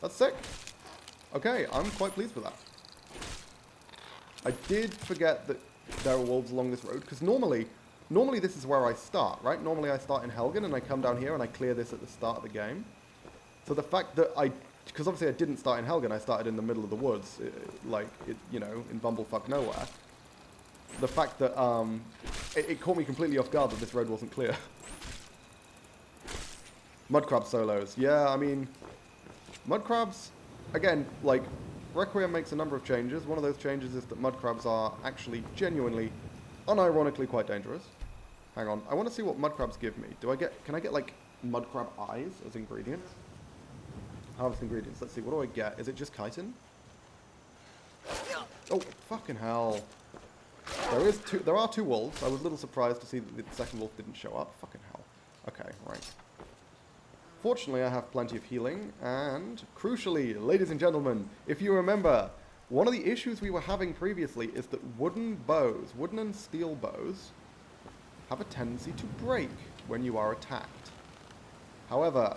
That's sick. Okay, I'm quite pleased with that. I did forget that there are wolves along this road, because normally this is where I start, right? Normally I start in Helgen and I come down here and I clear this at the start of the game. So the fact that because obviously I didn't start in Helgen, I started in the middle of the woods, you know, in bumblefuck nowhere. The fact that it caught me completely off guard that this road wasn't clear. Mudcrab solos. Yeah, I mean, mudcrabs, again, like, Requiem makes a number of changes. One of those changes is that mudcrabs are actually genuinely, unironically quite dangerous. Hang on, I want to see what mudcrabs give me. Can I get, like, mud crab eyes as ingredients. Harvest ingredients. Let's see. What do I get? Is it just chitin? Oh, fucking hell. There are 2 wolves. I was a little surprised to see that the second wolf didn't show up. Fucking hell. Okay, right. Fortunately, I have plenty of healing, and crucially, ladies and gentlemen, if you remember, one of the issues we were having previously is that wooden and steel bows, have a tendency to break when you are attacked. However,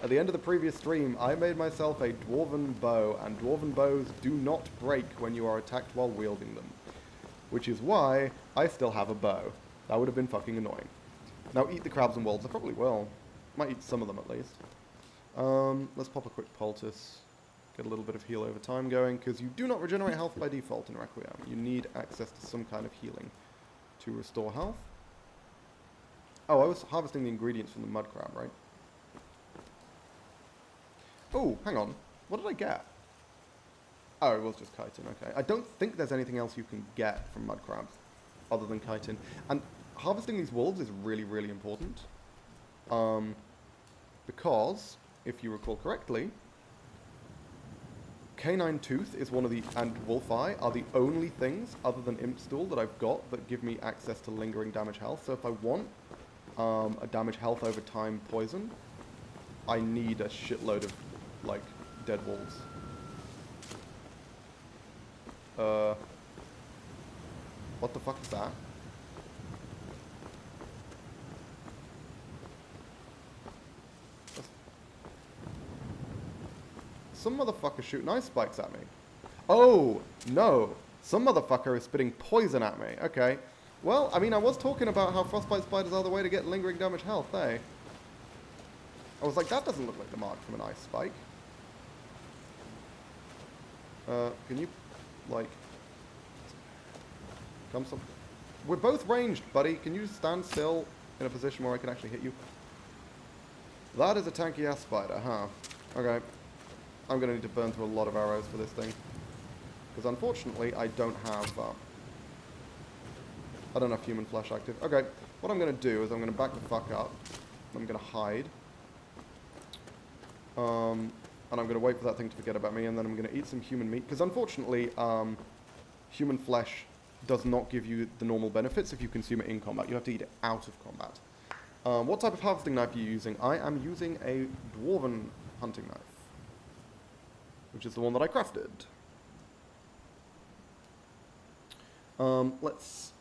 at the end of the previous stream, I made myself a dwarven bow, and dwarven bows do not break when you are attacked while wielding them. Which is why I still have a bow. That would have been fucking annoying. Now eat the crabs and wolves. I probably will. Might eat some of them at least. Let's pop a quick poultice. Get a little bit of heal over time going, because you do not regenerate health by default in Requiem. You need access to some kind of healing to restore health. Oh, I was harvesting the ingredients from the mud crab, right? Oh, hang on. What did I get? Oh, it was just chitin, okay. I don't think there's anything else you can get from mud crabs other than chitin. And harvesting these wolves is really, really important. Because, if you recall correctly, Canine Tooth is one of the, and Wolf Eye are the only things other than Imp Stool that I've got that give me access to lingering damage health. So if I want a damage health over time poison, I need a shitload of, like, dead wolves. What the fuck is that? Some motherfucker shooting ice spikes at me. Oh, no. Some motherfucker is spitting poison at me. Okay. Well, I mean, I was talking about how frostbite spiders are the way to get lingering damage health, eh? I was like, that doesn't look like the mark from an ice spike. Can you, like... Come some... We're both ranged, buddy. Can you just stand still in a position where I can actually hit you? That is a tanky-ass spider, huh? Okay. I'm going to need to burn through a lot of arrows for this thing. Because unfortunately, I don't have human flesh active. Okay, what I'm going to do is I'm going to back the fuck up. I'm going to hide. And I'm going to wait for that thing to forget about me, and then I'm going to eat some human meat. Because unfortunately, human flesh does not give you the normal benefits if you consume it in combat. You have to eat it out of combat. What type of harvesting knife are you using? I am using a dwarven hunting knife, which is the one that I crafted. Let's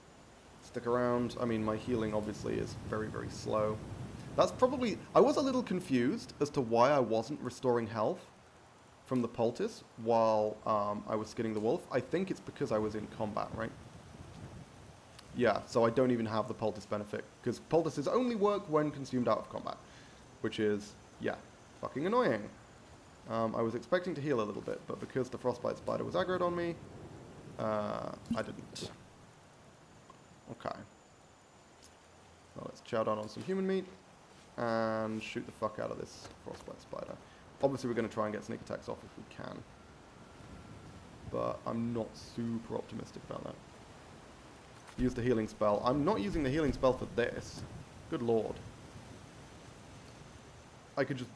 stick around. I mean, my healing obviously is very, very slow. That's probably... I was a little confused as to why I wasn't restoring health from the poultice while I was skinning the wolf. I think it's because I was in combat, right? Yeah, so I don't even have the poultice benefit, because poultices only work when consumed out of combat, which is, yeah, fucking annoying. I was expecting to heal a little bit, but because the frostbite spider was aggroed on me, I didn't. Okay. Well, let's chow down on some human meat and shoot the fuck out of this frostbite spider. Obviously, we're going to try and get sneak attacks off if we can, but I'm not super optimistic about that. Use the healing spell. I'm not using the healing spell for this. Good lord. I could just...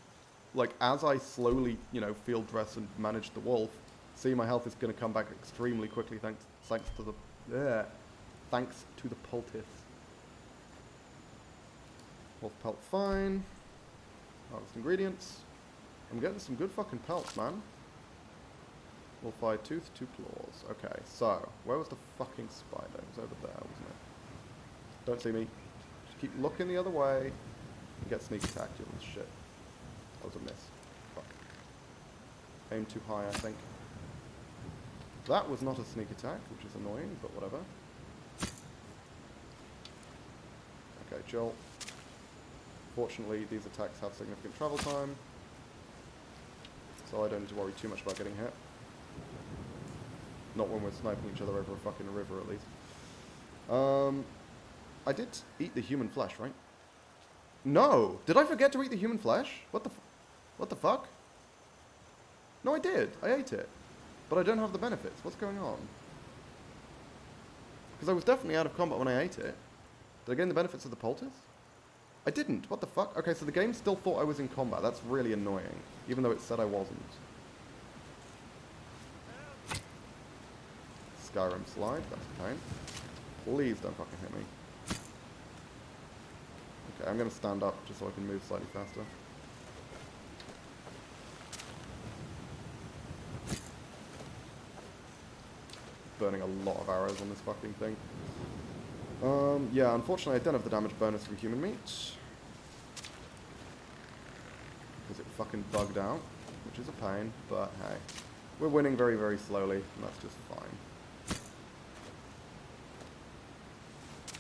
Like, as I slowly, you know, field dress and manage the wolf, see my health is going to come back extremely quickly thanks to the... thanks to the poultice. Wolf pelt fine. Harvest ingredients. I'm getting some good fucking pelts, man. Wolf eye tooth, 2 claws. Okay, so, where was the fucking spider? It was over there, wasn't it? Don't see me. Just keep looking the other way. And get sneak attacked, you little shit. That was a miss. Fuck. Aim too high, I think. That was not a sneak attack, which is annoying, but whatever. Okay, Joel. Fortunately, these attacks have significant travel time, so I don't need to worry too much about getting hit. Not when we're sniping each other over a fucking river, at least. I did eat the human flesh, right? No! Did I forget to eat the human flesh? What the fuck? No, I did. I ate it. But I don't have the benefits. What's going on? Because I was definitely out of combat when I ate it. Did I gain the benefits of the poultice? I didn't. What the fuck? Okay, so the game still thought I was in combat. That's really annoying, even though it said I wasn't. Skyrim slide. That's a pain. Please don't fucking hit me. Okay, I'm going to stand up just so I can move slightly faster. Burning a lot of arrows on this fucking thing. Yeah, unfortunately I don't have the damage bonus from human meat. Because it fucking bugged out, which is a pain, but hey. We're winning very, very slowly, and that's just fine.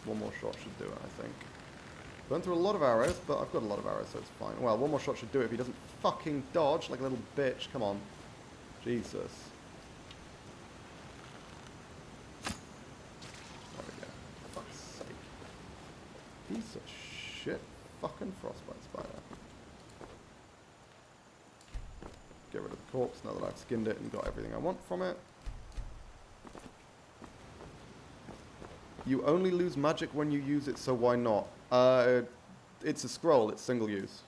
One more shot should do it, I think. Burn through a lot of arrows, but I've got a lot of arrows, so it's fine. Well, one more shot should do it if he doesn't fucking dodge like a little bitch. Come on. Jesus. There we go. For fuck's sake. Piece of shit. Fucking frostbite spider. Get rid of the corpse now that I've skinned it and got everything I want from it. You only lose magic when you use it, so why not? It's a scroll, it's single use.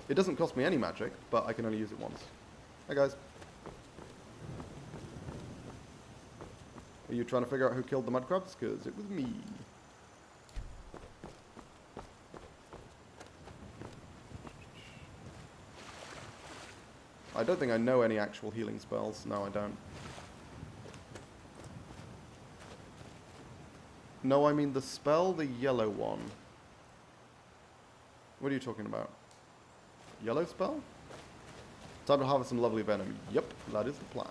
It doesn't cost me any magic, but I can only use it once. Hi guys. Are you trying to figure out who killed the mudcrabs? Because it was me. I don't think I know any actual healing spells. No, I don't. No, I mean the spell, the yellow one. What are you talking about? Yellow spell? Time to harvest some lovely venom. Yep, that is the plan.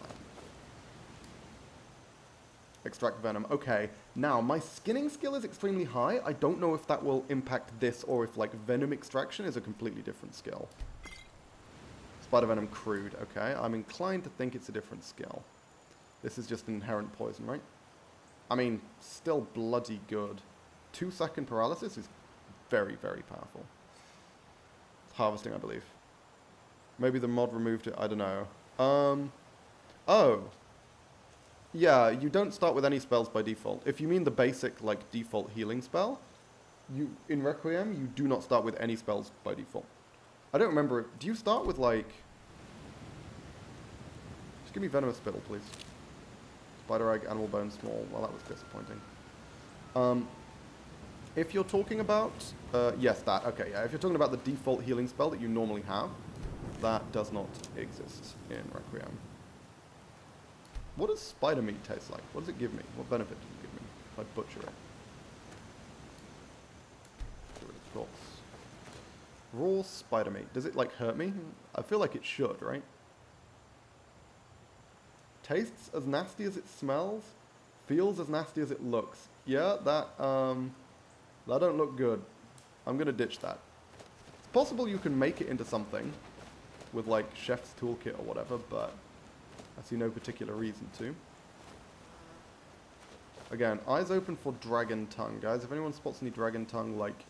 Extract venom. Okay, now my skinning skill is extremely high. I don't know if that will impact this or if like venom extraction is a completely different skill. Spider venom crude. Okay, I'm inclined to think it's a different skill. This is just inherent poison, right? I mean, still bloody good. 2-second paralysis is very, very powerful. It's harvesting, I believe. Maybe the mod removed it, I don't know. Oh. Yeah, you don't start with any spells by default. If you mean the basic, like, default healing spell, in Requiem, you do not start with any spells by default. I don't remember, do you start with, like... Just give me Venomous Spittle, please. Spider Egg, Animal Bone, Small. Well, that was disappointing. If you're talking about... yes, that. Okay, yeah. If you're talking about the default healing spell that you normally have, that does not exist in Requiem. What does spider meat taste like? What does it give me? What benefit does it give me if I butcher it? Get rid of the corpse. Raw spider meat. Does it, like, hurt me? I feel like it should, right? Tastes as nasty as it smells, feels as nasty as it looks. Yeah, that don't look good. I'm gonna ditch that. It's possible you can make it into something with like chef's toolkit or whatever, but I see no particular reason to. Again, eyes open for dragon tongue, guys. If anyone spots any dragon tongue, like,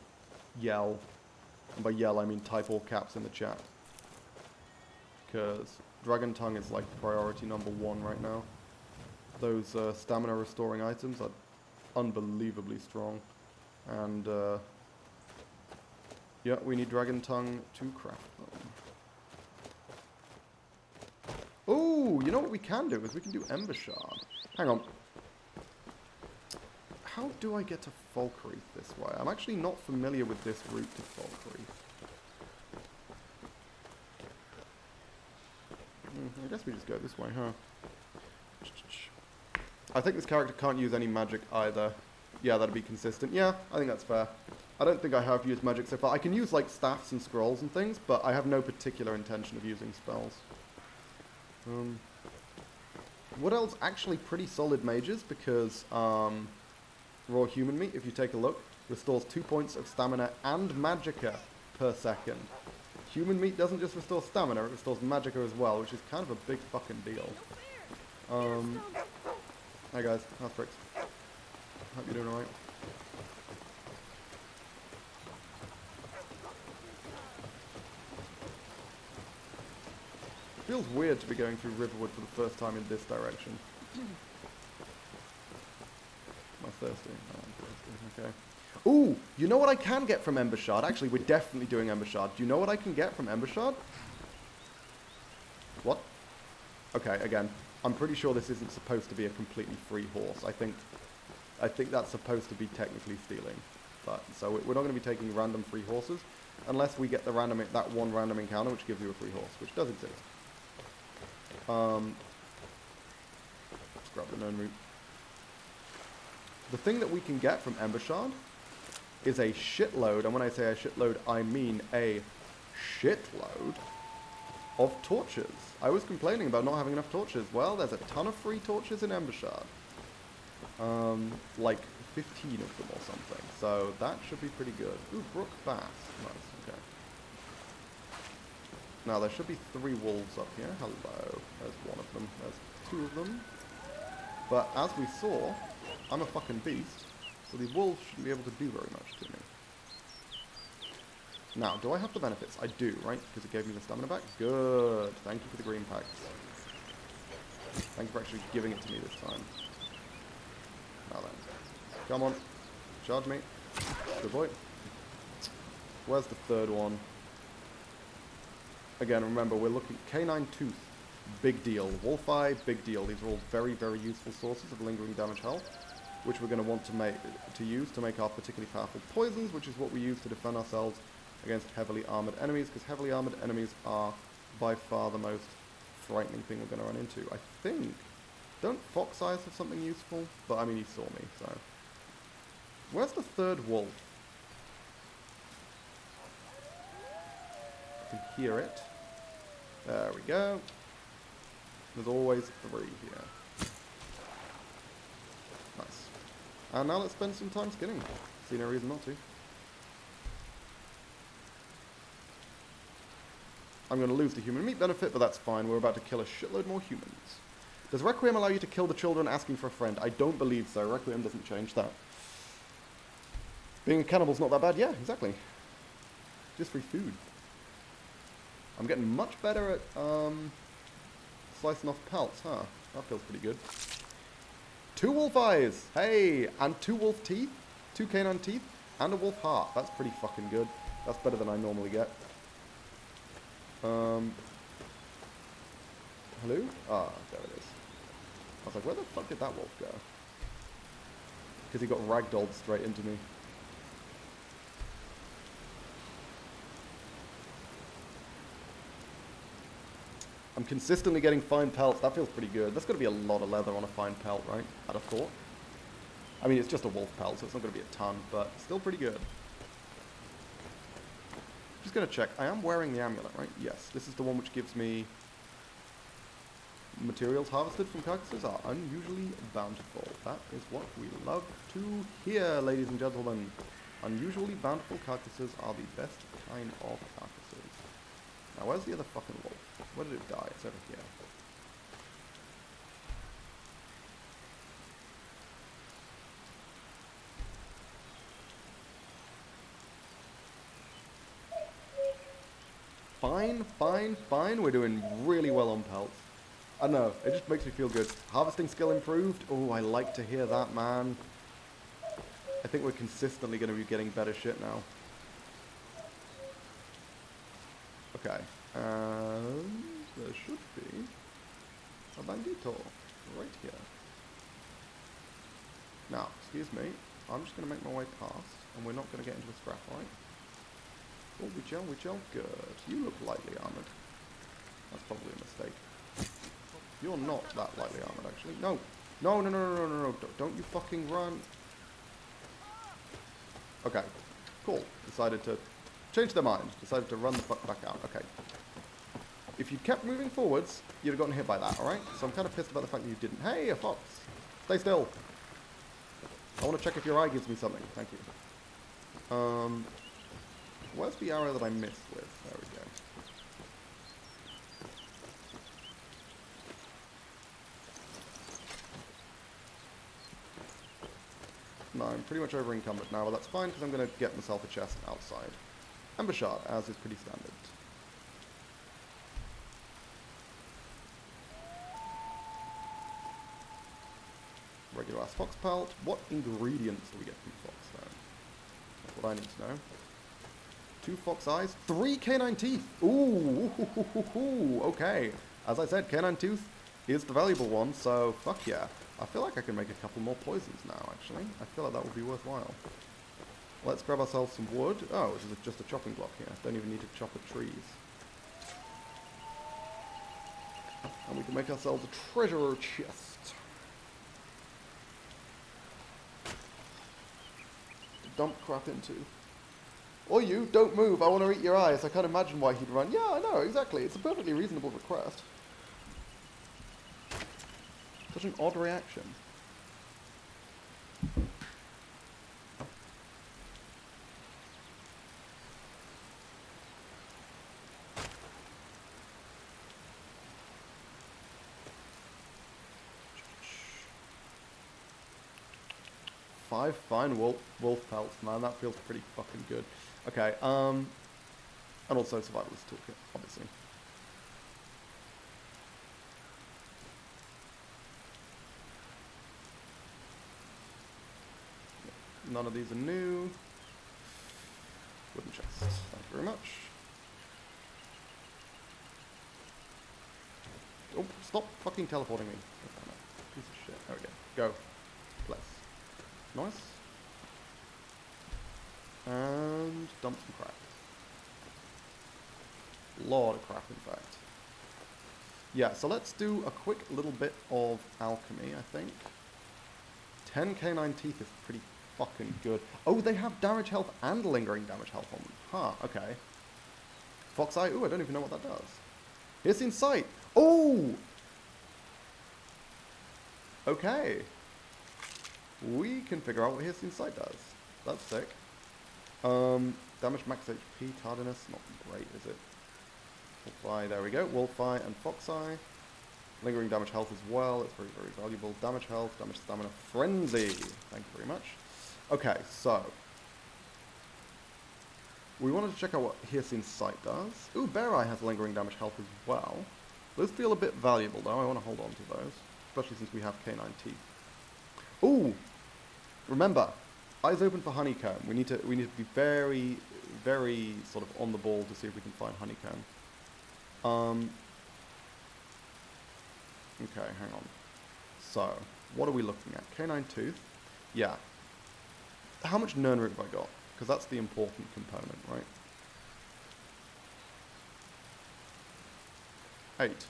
yell. And by yell, I mean type all caps in the chat. Because dragon tongue is like priority #1 right now. Those stamina restoring items are unbelievably strong. And yeah, we need dragon tongue to craft them. Oh, you know what we can do is we can do Ember Shard. Hang on. How do I get to Falkreath this way? I'm actually not familiar with this route to Falkreath. I guess we just go this way, huh? I think this character can't use any magic either. Yeah, that'd be consistent. Yeah, I think that's fair. I don't think I have used magic so far. I can use, like, staffs and scrolls and things, but I have no particular intention of using spells. What else? Actually pretty solid mages, because raw human meat, if you take a look, restores 2 points of stamina and magicka per second. Human meat doesn't just restore stamina, it restores magicka as well, which is kind of a big fucking deal. Hi guys, how's Fricks? Hope you're doing alright. Feels weird to be going through Riverwood for the first time in this direction. Am I thirsty? Oh, I'm thirsty, okay. Ooh, you know what I can get from Ember Shard? Actually, we're definitely doing Ember Shard. Do you know what I can get from Ember Shard? What? Okay, again, I'm pretty sure this isn't supposed to be a completely free horse. I think that's supposed to be technically stealing. But so we're not going to be taking random free horses unless we get the that one random encounter which gives you a free horse, which does exist. Let's grab the known route. The thing that we can get from Ember Shard is a shitload, and when I say a shitload, I mean a shitload of torches. I was complaining about not having enough torches. Well, there's a ton of free torches in Ember Shard. Like 15 of them or something. So that should be pretty good. Ooh, Brook Bass. Nice, okay. Now there should be 3 wolves up here. Hello. There's one of them. There's 2 of them. But as we saw, I'm a fucking beast, so the wolves shouldn't be able to do very much to me. Now, do I have the benefits? I do, right? Because it gave me the stamina back? Good. Thank you for the green packs. Thank you for actually giving it to me this time. Now then. Come on. Charge me. Good boy. Where's the third one? Again, remember, we're looking... Canine Tooth. Big deal. Wolf Eye, big deal. These are all very, very useful sources of lingering damage health, which we're going to want to use to make our particularly powerful poisons, which is what we use to defend ourselves against heavily armored enemies, because heavily armored enemies are by far the most frightening thing we're going to run into. I think... Don't fox eyes have something useful? But, I mean, he saw me, so... Where's the third wolf? I can hear it. There we go. There's always 3 here. Nice. And now let's spend some time skinning. See no reason not to. I'm going to lose the human meat benefit, but that's fine. We're about to kill a shitload more humans. Does Requiem allow you to kill the children asking for a friend? I don't believe so. Requiem doesn't change that. Being a cannibal's not that bad. Yeah, exactly. Just free food. I'm getting much better at slicing off pelts, huh? That feels pretty good. 2 wolf eyes! Hey! And 2 wolf teeth, 2 canine teeth, and a wolf heart. That's pretty fucking good. That's better than I normally get. Hello? Ah, there it is. I was like, where the fuck did that wolf go? Because he got ragdolled straight into me. I'm consistently getting fine pelts. That feels pretty good. That's got to be a lot of leather on a fine pelt, right? I'd have thought. I mean, it's just a wolf pelt, so it's not going to be a ton, but still pretty good. Just going to check. I am wearing the amulet, right? Yes. This is the one which gives me... Materials harvested from carcasses are unusually bountiful. That is what we love to hear, ladies and gentlemen. Unusually bountiful carcasses are the best kind of carcasses. Now, where's the other fucking wolf? Where did it die? It's over here. Fine, fine, fine. We're doing really well on pelts. I don't know. It just makes me feel good. Harvesting skill improved. Oh, I like to hear that, man. I think we're consistently going to be getting better shit now. Okay. There should be a bandito right here. Now, excuse me. I'm just going to make my way past, and we're not going to get into a scrap, right? Oh, we gel, good. You look lightly armored. That's probably a mistake. You're not that lightly armored, actually. No. No. Don't you fucking run. Okay. Cool. Decided to change their mind. Decided to run the fuck back out. Okay. If you'd kept moving forwards, you'd have gotten hit by that, alright? So I'm kind of pissed about the fact that you didn't. Hey, a fox. Stay still. I want to check if your eye gives me something. Thank you. Where's the arrow that I missed with? There we go. No, I'm pretty much over encumbered now, but that's fine because I'm going to get myself a chest outside. Ember Shard, as is pretty standard. Regular ass fox pelt. What ingredients do we get from fox though? That's what I need to know. 2 fox eyes, 3 canine teeth. Ooh, okay. As I said, canine tooth is the valuable one, so fuck yeah. I feel like I can make a couple more poisons now, actually. I feel like that would be worthwhile. Let's grab ourselves some wood. Oh, which is just a chopping block here. Don't even need to chop the trees. And we can make ourselves a treasure chest. To dump crap into. Or you, don't move, I want to eat your eyes. I can't imagine why he'd run. Yeah, I know, exactly. It's a perfectly reasonable request. Such an odd reaction. Five fine wolf pelts, man. That feels pretty fucking good. Okay, and also survivalist toolkit, obviously. None of these are new. Wooden chest. Thank you very much. Oh, stop fucking teleporting me. Piece of shit. There we go. Go. Place. Nice. And dump some crap. Lot of crap, in fact. Yeah, so let's do a quick little bit of alchemy, I think. 10 canine teeth is pretty fucking good. Oh, they have damage health and lingering damage health on them. Huh, okay. Fox eye, ooh, I don't even know what that does. Piercing sight. Oh! Okay. We can figure out what piercing sight does. That's sick. Damage max HP, tardiness, not great, is it? Wolf eye, there we go. Wolf eye and fox eye. Lingering damage health as well. It's very, very valuable. Damage health, damage stamina, frenzy. Thank you very much. Okay, so we wanted to check out what Piercing Sight does. Ooh, Bear Eye has lingering damage health as well. Those feel a bit valuable though. I want to hold on to those, especially since we have canine teeth. Ooh, remember, eyes open for honeycomb. We need to be very, very sort of on the ball to see if we can find honeycomb. Okay, hang on. So, what are we looking at? Canine tooth. Yeah. How much Nern root have I got? Because that's the important component, right? 8.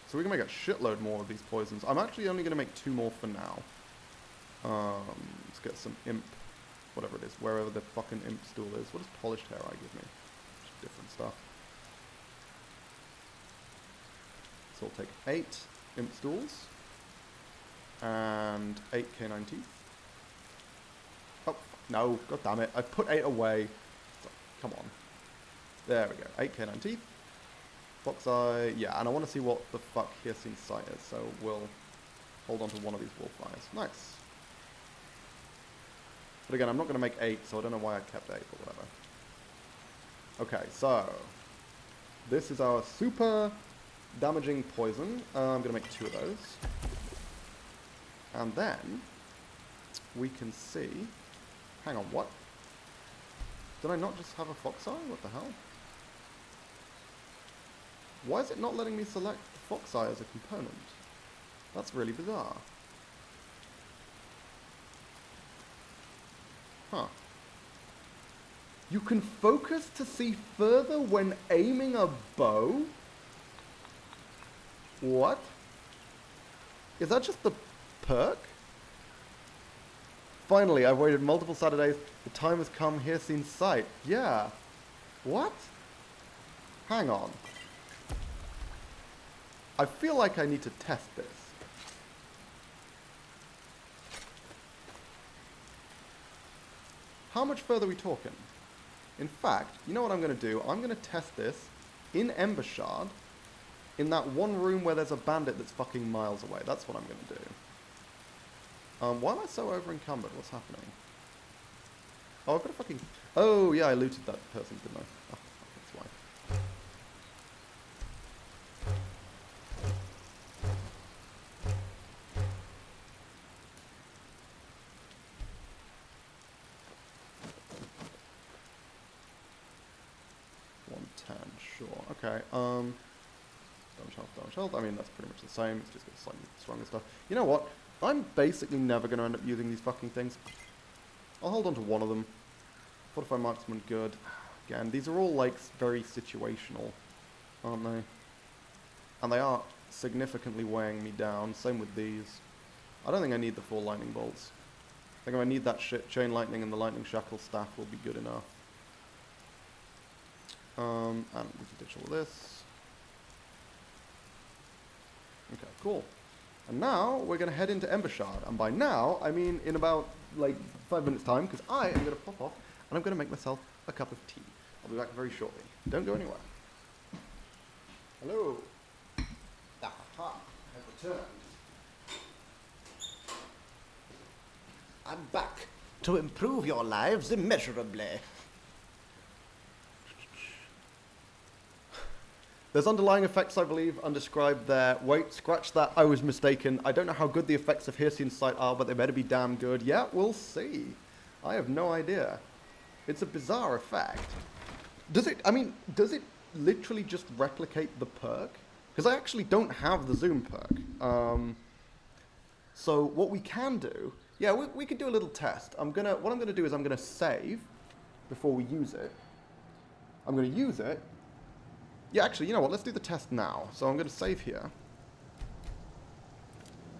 So we can make a shitload more of these poisons. I'm actually only going to make 2 more for now. Let's get some imp, whatever it is, wherever the fucking imp stool is. What does polished hair eye give me? Just different stuff. So we'll take 8 imp stools and 8 canine teeth. Oh, no, god damn it. I put 8 away. So, come on. There we go. 8 canine teeth. Fox eye. Yeah, and I want to see what the fuck Piercing Sight is, so we'll hold on to one of these wolf eyes. Nice. But again, I'm not going to make 8, so I don't know why I kept 8, but whatever. Okay, so this is our super damaging poison. I'm going to make 2 of those. And then we can see... Hang on, what? Did I not just have a fox eye? What the hell? Why is it not letting me select the fox eye as a component? That's really bizarre. Huh. You can focus to see further when aiming a bow? What? Is that just the perk? Finally, I've waited multiple Saturdays. The time has come. Piercing Sight. Yeah. What? Hang on. I feel like I need to test this. How much further are we talking? In fact, you know what I'm going to do? I'm going to test this in Ember Shard in that one room where there's a bandit that's fucking miles away. That's what I'm going to do. Why am I so over encumbered? What's happening? Oh, I've got a fucking... Oh, yeah, I looted that person, didn't I? Oh, that's why. Sure, okay. Damage health. I mean, that's pretty much the same. It's just got slightly stronger stuff. You know what? I'm basically never going to end up using these fucking things. I'll hold on to one of them. Fortify marksman, good. Again, these are all, like, very situational, aren't they? And they are significantly weighing me down. Same with these. I don't think I need the 4 lightning bolts. I think if I need that shit, chain lightning and the lightning shackle staff will be good enough. And we can ditch all this. Okay, cool. And now we're going to head into Embershard. And by now, I mean in about, like, 5 minutes time, because I am going to pop off and I'm going to make myself a cup of tea. I'll be back very shortly. Don't go anywhere. Hello. Aha, I've returned. I'm back to improve your lives immeasurably. There's underlying effects, I believe, undescribed there. Wait, scratch that. I was mistaken. I don't know how good the effects of Hircian Sight are, but they better be damn good. Yeah, we'll see. I have no idea. It's a bizarre effect. Does it literally just replicate the perk? Because I actually don't have the zoom perk. So what we can do, yeah, we could do a little test. What I'm gonna do is I'm gonna save before we use it. I'm gonna use it. Yeah, actually, you know what? Let's do the test now. So I'm gonna save here.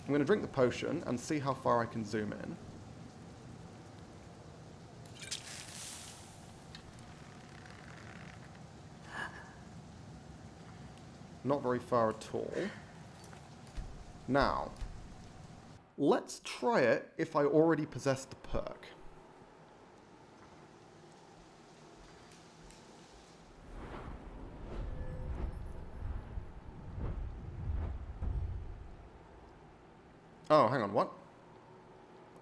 I'm gonna drink the potion and see how far I can zoom in. Not very far at all. Now, let's try it if I already possess the perk. Oh, hang on, what?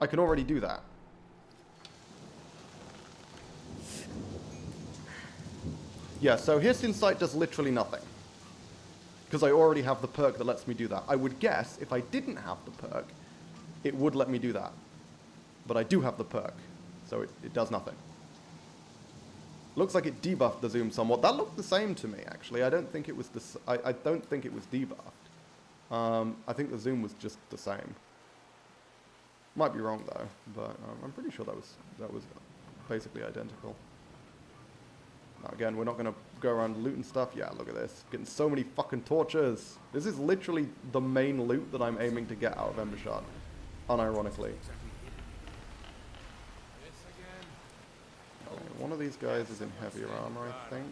I can already do that. Yeah, so Hircian Sight does literally nothing. Because I already have the perk that lets me do that. I would guess if I didn't have the perk, it would let me do that. But I do have the perk, so it does nothing. Looks like it debuffed the zoom somewhat. That looked the same to me, actually. I don't think it was I don't think it was debuffed. I think the zoom was just the same. Might be wrong though, but I'm pretty sure that was basically identical. Now again, we're not gonna go around looting stuff. Yeah, look at this. Getting so many fucking torches. This is literally the main loot that I'm aiming to get out of Embershard. Unironically. Okay, one of these guys is in heavier armor, I think.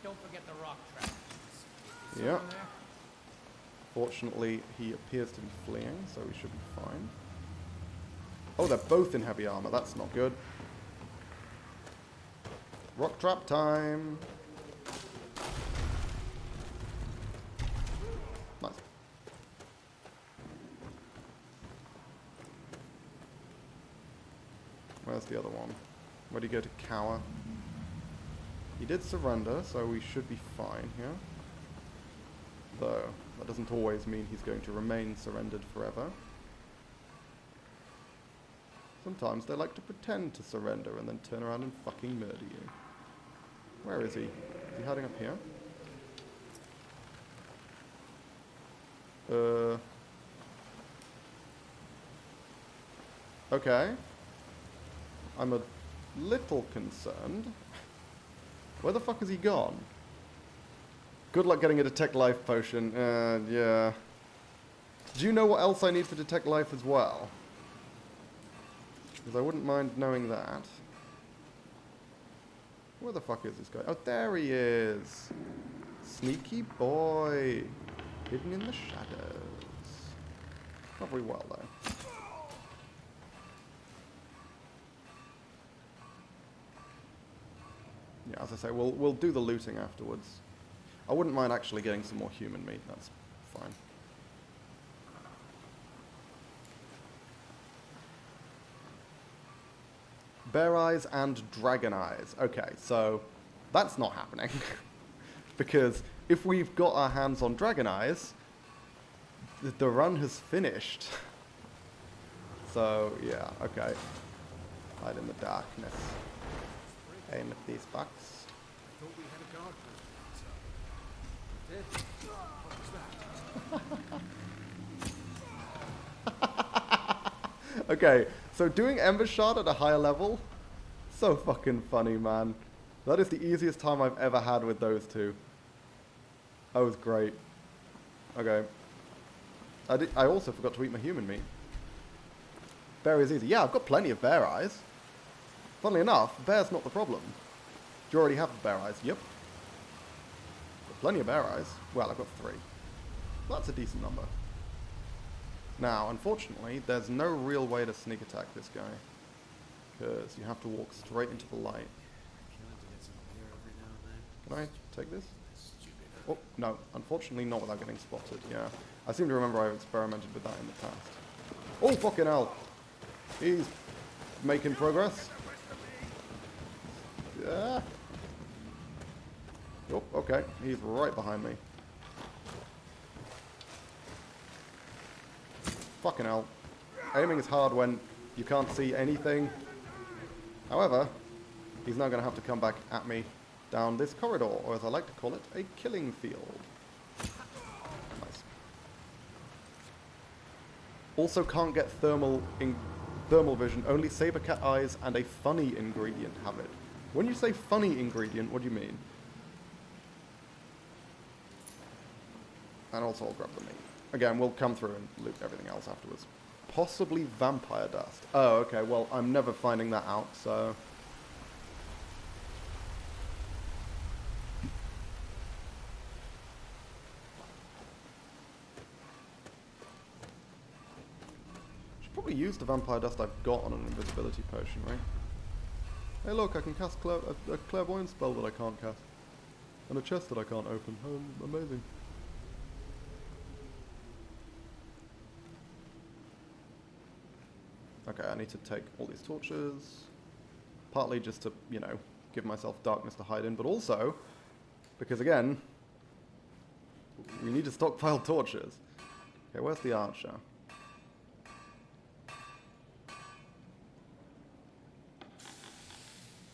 Don't forget the rock trap. Yeah. Fortunately, he appears to be fleeing, so we should be fine. Oh, they're both in heavy armor. That's not good. Rock trap time. Nice. Where's the other one? Where'd he go to cower? He did surrender, so we should be fine here. Though, that doesn't always mean he's going to remain surrendered forever. Sometimes they like to pretend to surrender and then turn around and fucking murder you. Where is he? Is he hiding up here? Okay. I'm a little concerned. Where the fuck has he gone? Good luck getting a Detect Life potion. Yeah. Do you know what else I need for Detect Life as well? Because I wouldn't mind knowing that. Where the fuck is this guy? Oh, there he is. Sneaky boy. Hidden in the shadows. Not very well, though. Yeah, as I say, we'll do the looting afterwards. I wouldn't mind actually getting some more human meat. That's fine. Bear eyes and dragon eyes. Okay, so that's not happening. Because if we've got our hands on dragon eyes, the run has finished. So, yeah, okay. Hide in the darkness. Aim at these fucks. Thought we had a guard for it. Okay, so doing Ember Shard at a higher level, so fucking funny, man. That is the easiest time I've ever had with those two. That was great. Okay. I also forgot to eat my human meat. Bear is easy. Yeah, I've got plenty of bear eyes. Funnily enough, bear's not the problem. Do you already have the bear eyes? Yep. Got plenty of bear eyes. Well, I've got 3. That's a decent number. Now, unfortunately, there's no real way to sneak attack this guy. Because you have to walk straight into the light. Can I take this? Oh, no. Unfortunately, not without getting spotted, yeah. I seem to remember I've experimented with that in the past. Oh, fucking hell. He's making progress. Yeah. Oh, okay. He's right behind me. Fucking hell. Aiming is hard when you can't see anything. However, he's now going to have to come back at me down this corridor, or as I like to call it, a killing field. Nice. Also can't get thermal vision, only saber cat eyes and a funny ingredient have it. When you say funny ingredient, what do you mean? And also I'll grab the meat. Again, we'll come through and loot everything else afterwards. Possibly vampire dust. Oh, okay, well, I'm never finding that out, so... Should probably use the vampire dust I've got on an invisibility potion, right? Hey look, I can cast a clairvoyance spell that I can't cast. And a chest that I can't open. Oh, amazing. Okay, I need to take all these torches. Partly just to, you know, give myself darkness to hide in, but also because, again, we need to stockpile torches. Okay, where's the archer?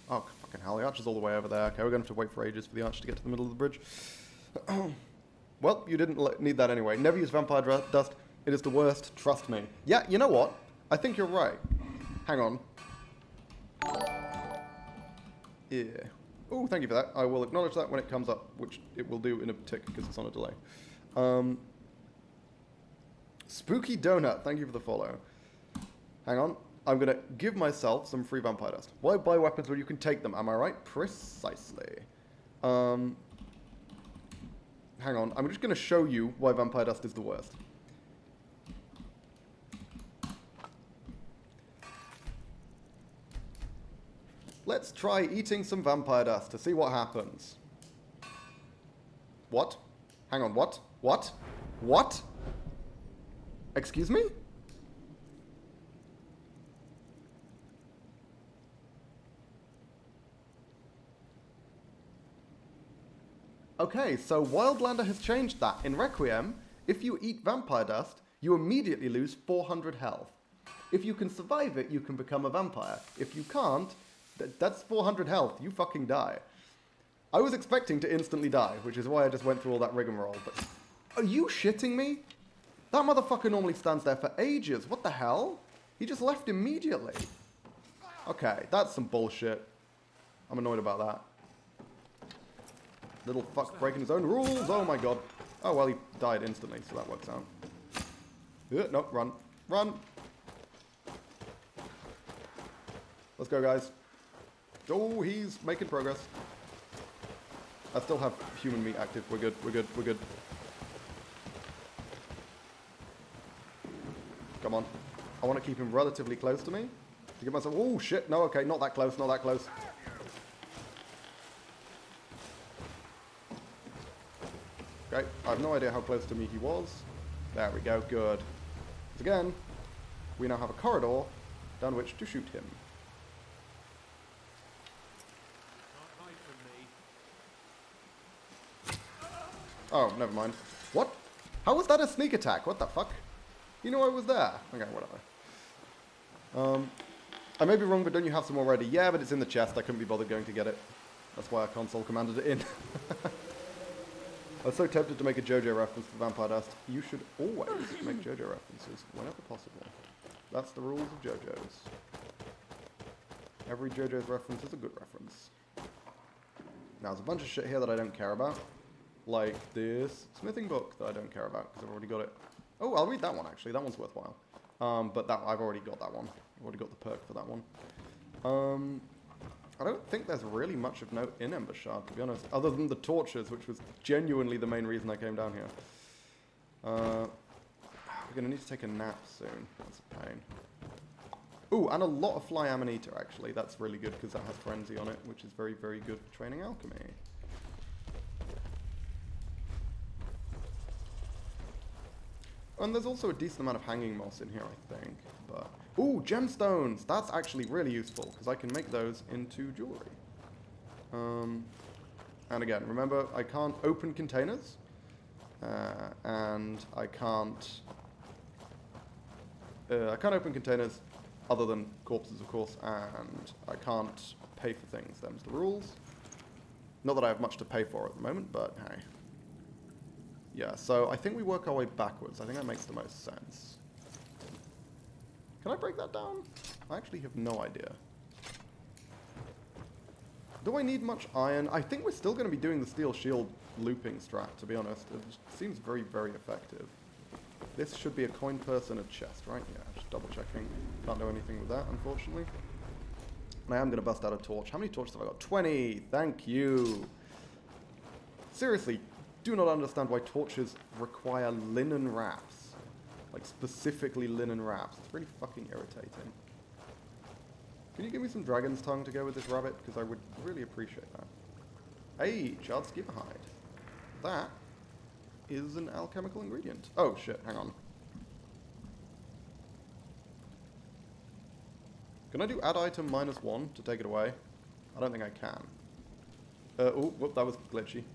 Oh, fucking hell, the archer's all the way over there. Okay, we're going to have to wait for ages for the archer to get to the middle of the bridge. Well, you didn't need that anyway. Never use vampire dust. It is the worst, trust me. Yeah, you know what? I think you're right. Hang on. Yeah. Oh, thank you for that. I will acknowledge that when it comes up, which it will do in a tick because it's on a delay. Spooky Donut, thank you for the follow. Hang on. I'm going to give myself some free vampire dust. Why buy weapons when you can take them? Am I right? Precisely. Hang on. I'm just going to show you why vampire dust is the worst. Let's try eating some vampire dust to see what happens. What? Hang on, what? What? What? Excuse me? Okay, so Wildlander has changed that. In Requiem, if you eat vampire dust, you immediately lose 400 health. If you can survive it, you can become a vampire. If you can't, that's 400 health. You fucking die. I was expecting to instantly die, which is why I just went through all that rigmarole, but... Are you shitting me? That motherfucker normally stands there for ages. What the hell? He just left immediately. Okay, that's some bullshit. I'm annoyed about that. Little fuck breaking his own rules. Oh my god. Oh, well, he died instantly, so that works out. No, run. Run! Let's go, guys. Oh, he's making progress. I still have human meat active. We're good, we're good, we're good. Come on. I want to keep him relatively close to me. To give myself... Oh, shit. No, okay. Not that close, not that close. Okay. I have no idea how close to me he was. There we go. Good. Again, we now have a corridor down which to shoot him. Oh, never mind. What? How was that a sneak attack? What the fuck? You know I was there. Okay, whatever. I may be wrong, but don't you have some already? Yeah, but it's in the chest. I couldn't be bothered going to get it. That's why I console commanded it in. I was so tempted to make a JoJo reference for Vampire Dust. You should always make JoJo references whenever possible. That's the rules of JoJo's. Every JoJo's reference is a good reference. Now, there's a bunch of shit here that I don't care about. Like this smithing book that I don't care about because I've already got it. Oh, I'll read that one actually. That one's worthwhile. But that I've already got that one. I've already got the perk for that one. I don't think there's really much of note in Ember Shard, to be honest, other than the torches, which was genuinely the main reason I came down here. We're going to need to take a nap soon. That's a pain. Ooh, and a lot of Fly Amanita, actually. That's really good, because that has Frenzy on it, which is very, very good for training alchemy. And there's also a decent amount of hanging moss in here, I think. But ooh, gemstones! That's actually really useful, because I can make those into jewelry. And again, remember, I can't open containers. And I can't open containers other than corpses, of course, and I can't pay for things. Them's the rules. Not that I have much to pay for at the moment, but hey. Yeah, so I think we work our way backwards. I think that makes the most sense. Can I break that down? I actually have no idea. Do I need much iron? I think we're still going to be doing the steel shield looping strat, to be honest. It seems very, very effective. This should be a coin purse and a chest, right? Yeah, just double checking. Can't do anything with that, unfortunately. And I am going to bust out a torch. How many torches have I got? 20! Thank you! Seriously, do not understand why torches require linen wraps. Like, specifically linen wraps. It's really fucking irritating. Can you give me some dragon's tongue to go with this rabbit? Because I would really appreciate that. Hey, charred skipper hide. That is an alchemical ingredient. Oh, shit, hang on. Can I do add item -1 to take it away? I don't think I can. Oh, whoop, that was glitchy.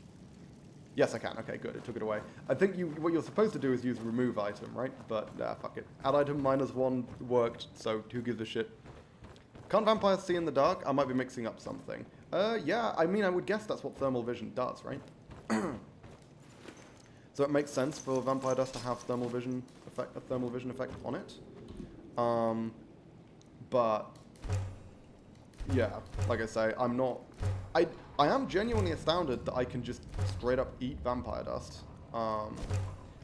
Yes, I can. Okay, good. It took it away. I think what you're supposed to do is use remove item, right? But, fuck it. Add item -1 worked, so who gives a shit? Can't vampires see in the dark? I might be mixing up something. Yeah, I mean, I would guess that's what thermal vision does, right? So it makes sense for vampire dust to have a thermal vision effect on it. But yeah, like I say, I am genuinely astounded that I can just straight up eat vampire dust. I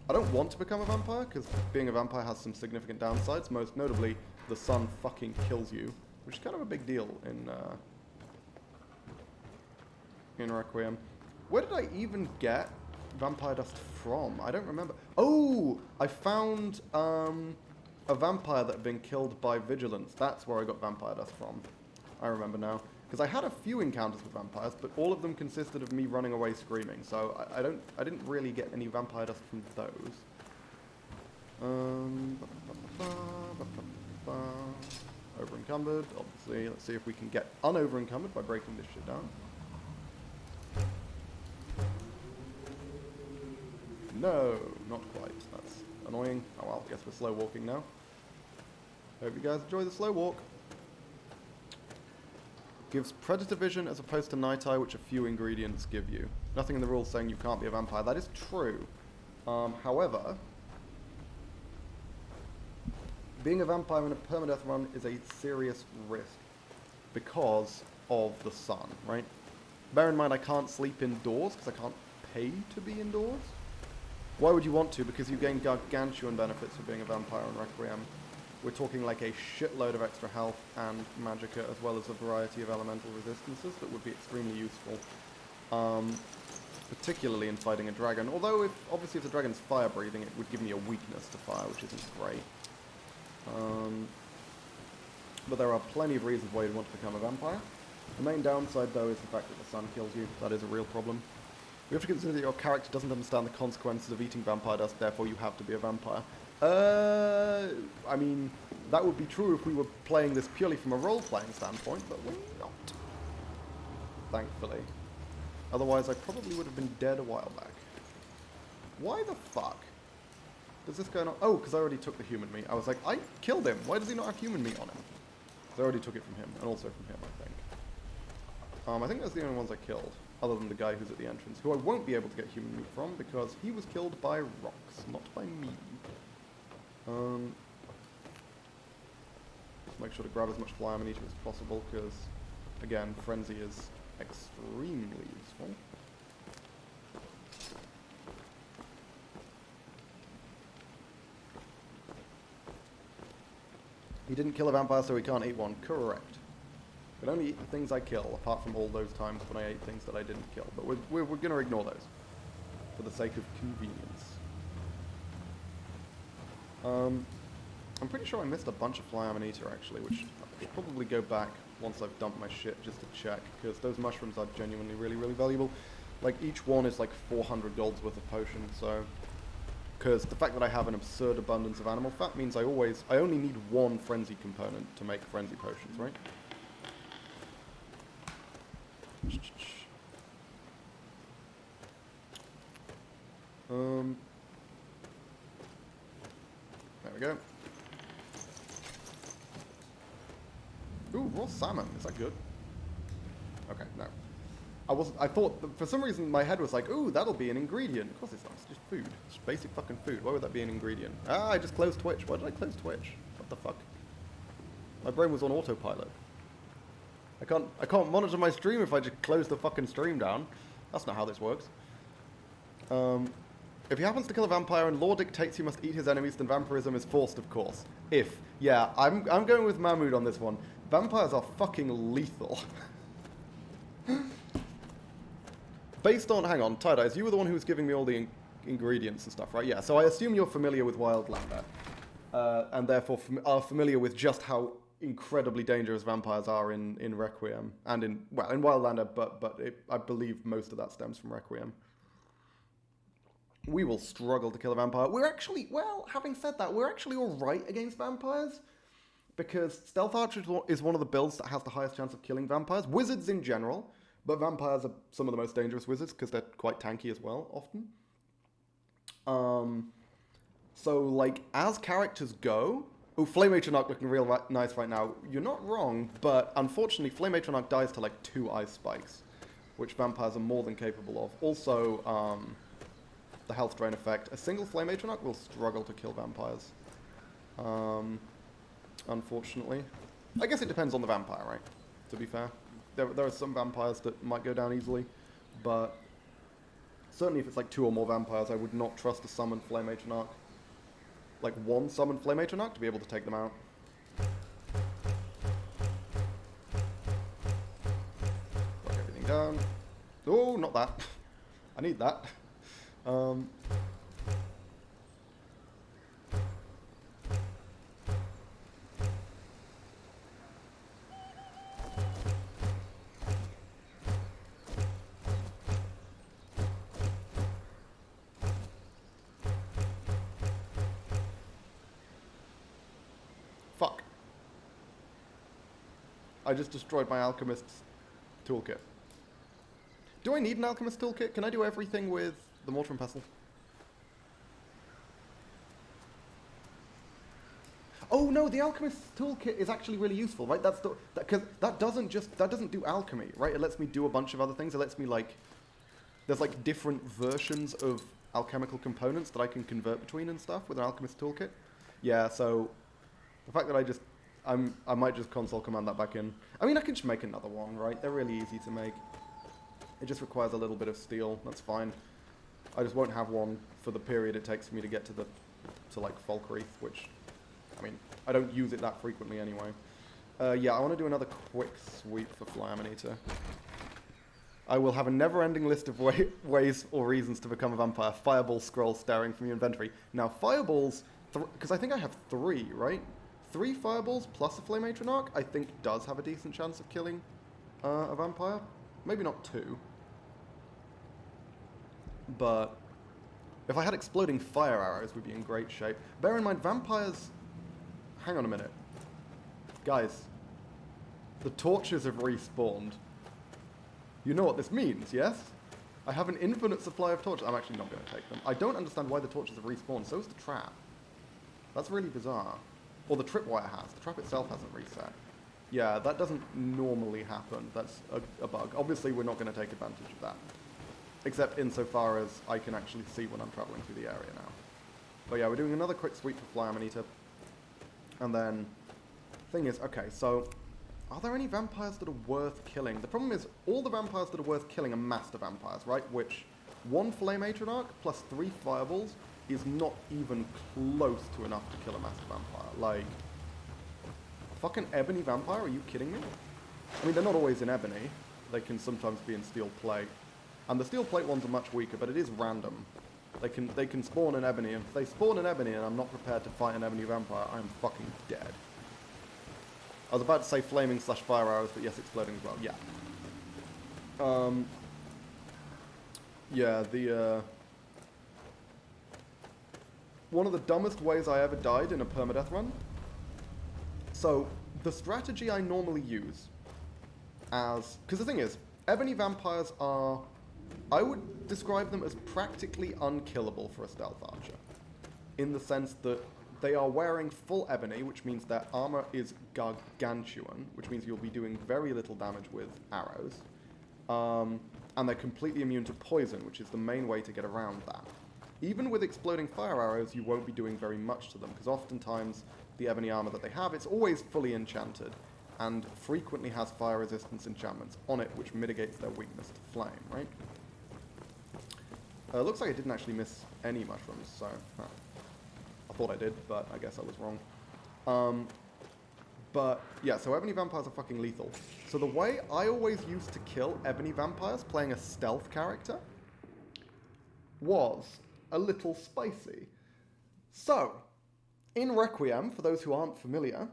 don't want to become a vampire because being a vampire has some significant downsides. Most notably, the sun fucking kills you, which is kind of a big deal in Requiem. Where did I even get vampire dust from? I don't remember. Oh, I found a vampire that had been killed by vigilance. That's where I got vampire dust from. I remember now. Because I had a few encounters with vampires, but all of them consisted of me running away screaming. So I didn't really get any vampire dust from those. Over encumbered, obviously. Let's see if we can get unover encumbered by breaking this shit down. No, not quite. That's annoying. Oh well, I guess we're slow walking now. Hope you guys enjoy the slow walk. Gives predator vision as opposed to night eye, which a few ingredients give you. Nothing in the rules saying you can't be a vampire. That is true. However, being a vampire in a permadeath run is a serious risk because of the sun, right? Bear in mind I can't sleep indoors because I can't pay to be indoors. Why would you want to? Because you gain gargantuan benefits for being a vampire on Requiem. We're talking like a shitload of extra health and magicka, as well as a variety of elemental resistances that would be extremely useful. Particularly in fighting a dragon. Although, obviously if the dragon's fire-breathing, it would give me a weakness to fire, which isn't great. But there are plenty of reasons why you'd want to become a vampire. The main downside, though, is the fact that the sun kills you. That is a real problem. We have to consider that your character doesn't understand the consequences of eating vampire dust, therefore you have to be a vampire. I mean, that would be true if we were playing this purely from a role-playing standpoint, but we're not. Thankfully. Otherwise, I probably would have been dead a while back. Why the fuck does this guy not... Oh, because I already took the human meat. I was like, I killed him. Why does he not have human meat on him? Because I already took it from him, and also from him, I think. I think that's the only ones I killed. other than the guy who's at the entrance, who I won't be able to get human meat from because he was killed by rocks, not by me. Just make sure to grab as much fly ammunition as possible because, again, frenzy is extremely useful. He didn't kill a vampire, so he can't eat one. Correct. Can only eat the things I kill, apart from all those times when I ate things that I didn't kill. But we're going to ignore those for the sake of convenience. I'm pretty sure I missed a bunch of fly amanita actually, which I should probably go back once I've dumped my shit just to check, because those mushrooms are genuinely really, really valuable. Like, each one is like 400 golds worth of potion, so... Because the fact that I have an absurd abundance of animal fat means I only need one frenzy component to make frenzy potions, right? There we go. Ooh, raw salmon. Is that good? Okay, no. I thought, for some reason my head was like, ooh, that'll be an ingredient. Of course it's not, it's just food. It's just basic fucking food. Why would that be an ingredient? Ah, I just closed Twitch. Why did I close Twitch? What the fuck? My brain was on autopilot. I can't monitor my stream if I just close the fucking stream down. That's not how this works. If he happens to kill a vampire and law dictates he must eat his enemies, then vampirism is forced, of course. If. Yeah, I'm going with Mahmood on this one. Vampires are fucking lethal. Based on, hang on, Tie-Dyes, you were the one who was giving me all the ingredients and stuff, right? Yeah, so I assume you're familiar with Wildlander, and therefore are familiar with just how incredibly dangerous vampires are in Requiem, and in Wildlander, but I believe most of that stems from Requiem. We will struggle to kill a vampire. We're actually, well, having said that, we're actually alright against vampires, because Stealth Archer is one of the builds that has the highest chance of killing vampires. Wizards in general. But vampires are some of the most dangerous wizards because they're quite tanky as well, often. So, like, as characters go... Oh, Flame Atronach looking real nice right now. You're not wrong, but unfortunately, Flame Atronach dies to, like, 2 ice spikes, which vampires are more than capable of. Also, the health drain effect. A single Flame Atronach will struggle to kill vampires. Unfortunately. I guess it depends on the vampire, right? To be fair. There are some vampires that might go down easily, but certainly if it's like 2 or more vampires, I would not trust a summoned Flame Atronach. Like one summoned Flame Atronach to be able to take them out. Break everything down. Oh, not that. I need that. Fuck. I just destroyed my alchemist's toolkit. Do I need an alchemist toolkit? Can I do everything with the mortar and pestle? Oh no, the alchemist's toolkit is actually really useful, right? Because that doesn't do alchemy, right? It lets me do a bunch of other things. It lets me there's like different versions of alchemical components that I can convert between and stuff with an alchemist toolkit. Yeah, so the fact that I might just console command that back in. I mean, I can just make another one, right? They're really easy to make. It just requires a little bit of steel. That's fine. I just won't have one for the period it takes for me to get to like Falkreath, which, I mean, I don't use it that frequently anyway. Yeah, I want to do another quick sweep for Fly Amanita. I will have a never-ending list of ways or reasons to become a vampire. Fireball scroll staring from your inventory. Now, fireballs, because I think I have 3, right? 3 fireballs plus a Flame Atronach, I think does have a decent chance of killing a vampire. Maybe not 2. But if I had exploding fire arrows, we'd be in great shape. Bear in mind, vampires... Hang on a minute. Guys, the torches have respawned. You know what this means, yes? I have an infinite supply of torches. I'm actually not going to take them. I don't understand why the torches have respawned. So is the trap. That's really bizarre. Or the tripwire has. The trap itself hasn't reset. Yeah, that doesn't normally happen. That's a bug. Obviously, we're not going to take advantage of that. Except insofar as I can actually see when I'm traveling through the area now. But yeah, we're doing another quick sweep for Fly Amanita. And then, thing is, okay, so are there any vampires that are worth killing? The problem is, all the vampires that are worth killing are master vampires, right? Which, 1 Flame Atronach plus 3 Fireballs is not even close to enough to kill a master vampire. Like, fucking Ebony Vampire, are you kidding me? I mean, they're not always in Ebony. They can sometimes be in Steel Plate. And the Steel Plate ones are much weaker, but it is random. They can spawn in Ebony, and if they spawn in Ebony and I'm not prepared to fight an Ebony Vampire, I'm fucking dead. I was about to say flaming / fire arrows, but yes, exploding as well, yeah. Yeah, one of the dumbest ways I ever died in a permadeath run. So, the strategy I normally use because the thing is, Ebony Vampires are, I would describe them as practically unkillable for a stealth archer. In the sense that they are wearing full ebony, which means their armor is gargantuan, which means you'll be doing very little damage with arrows. And they're completely immune to poison, which is the main way to get around that. Even with exploding fire arrows, you won't be doing very much to them, because oftentimes the ebony armor that they have, it's always fully enchanted, and frequently has fire resistance enchantments on it, which mitigates their weakness to flame, right? Looks like I didn't actually miss any mushrooms, so I thought I did, but I guess I was wrong. But yeah, so ebony vampires are fucking lethal. So the way I always used to kill ebony vampires playing a stealth character was a little spicy. So, in Requiem, for those who aren't familiar,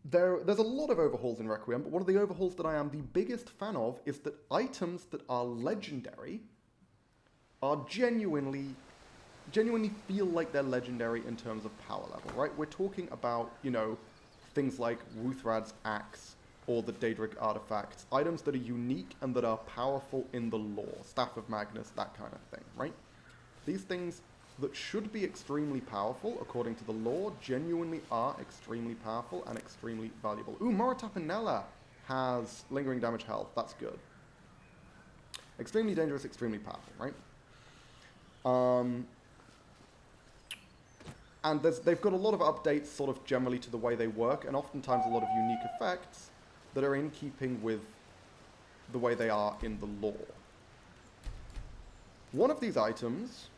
there's a lot of overhauls in Requiem, but one of the overhauls that I am the biggest fan of is that items that are legendary are genuinely feel like they're legendary in terms of power level, right? We're talking about, you know, things like Wuthrad's Axe or the Daedric Artifacts, items that are unique and that are powerful in the lore, Staff of Magnus, that kind of thing, right? These things that should be extremely powerful, according to the lore, genuinely are extremely powerful and extremely valuable. Ooh, Moritapinella has lingering damage health, that's good. Extremely dangerous, extremely powerful, right? And they've got a lot of updates sort of generally to the way they work, and oftentimes a lot of unique effects that are in keeping with the way they are in the lore. One of these items,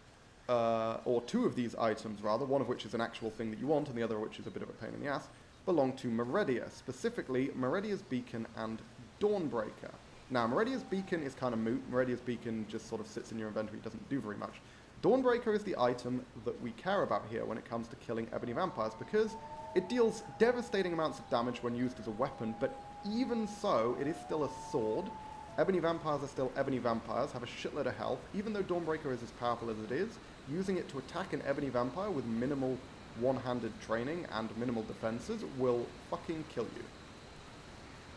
or two of these items rather, one of which is an actual thing that you want and the other of which is a bit of a pain in the ass, belong to Meredia, specifically Meredia's Beacon and Dawnbreaker. Now, Meredia's Beacon is kind of moot. Meredia's Beacon just sort of sits in your inventory, doesn't do very much. Dawnbreaker is the item that we care about here when it comes to killing ebony vampires, because it deals devastating amounts of damage when used as a weapon, but even so, it is still a sword. Ebony vampires are still ebony vampires, have a shitload of health. Even though Dawnbreaker is as powerful as it is, using it to attack an ebony vampire with minimal one-handed training and minimal defenses will fucking kill you.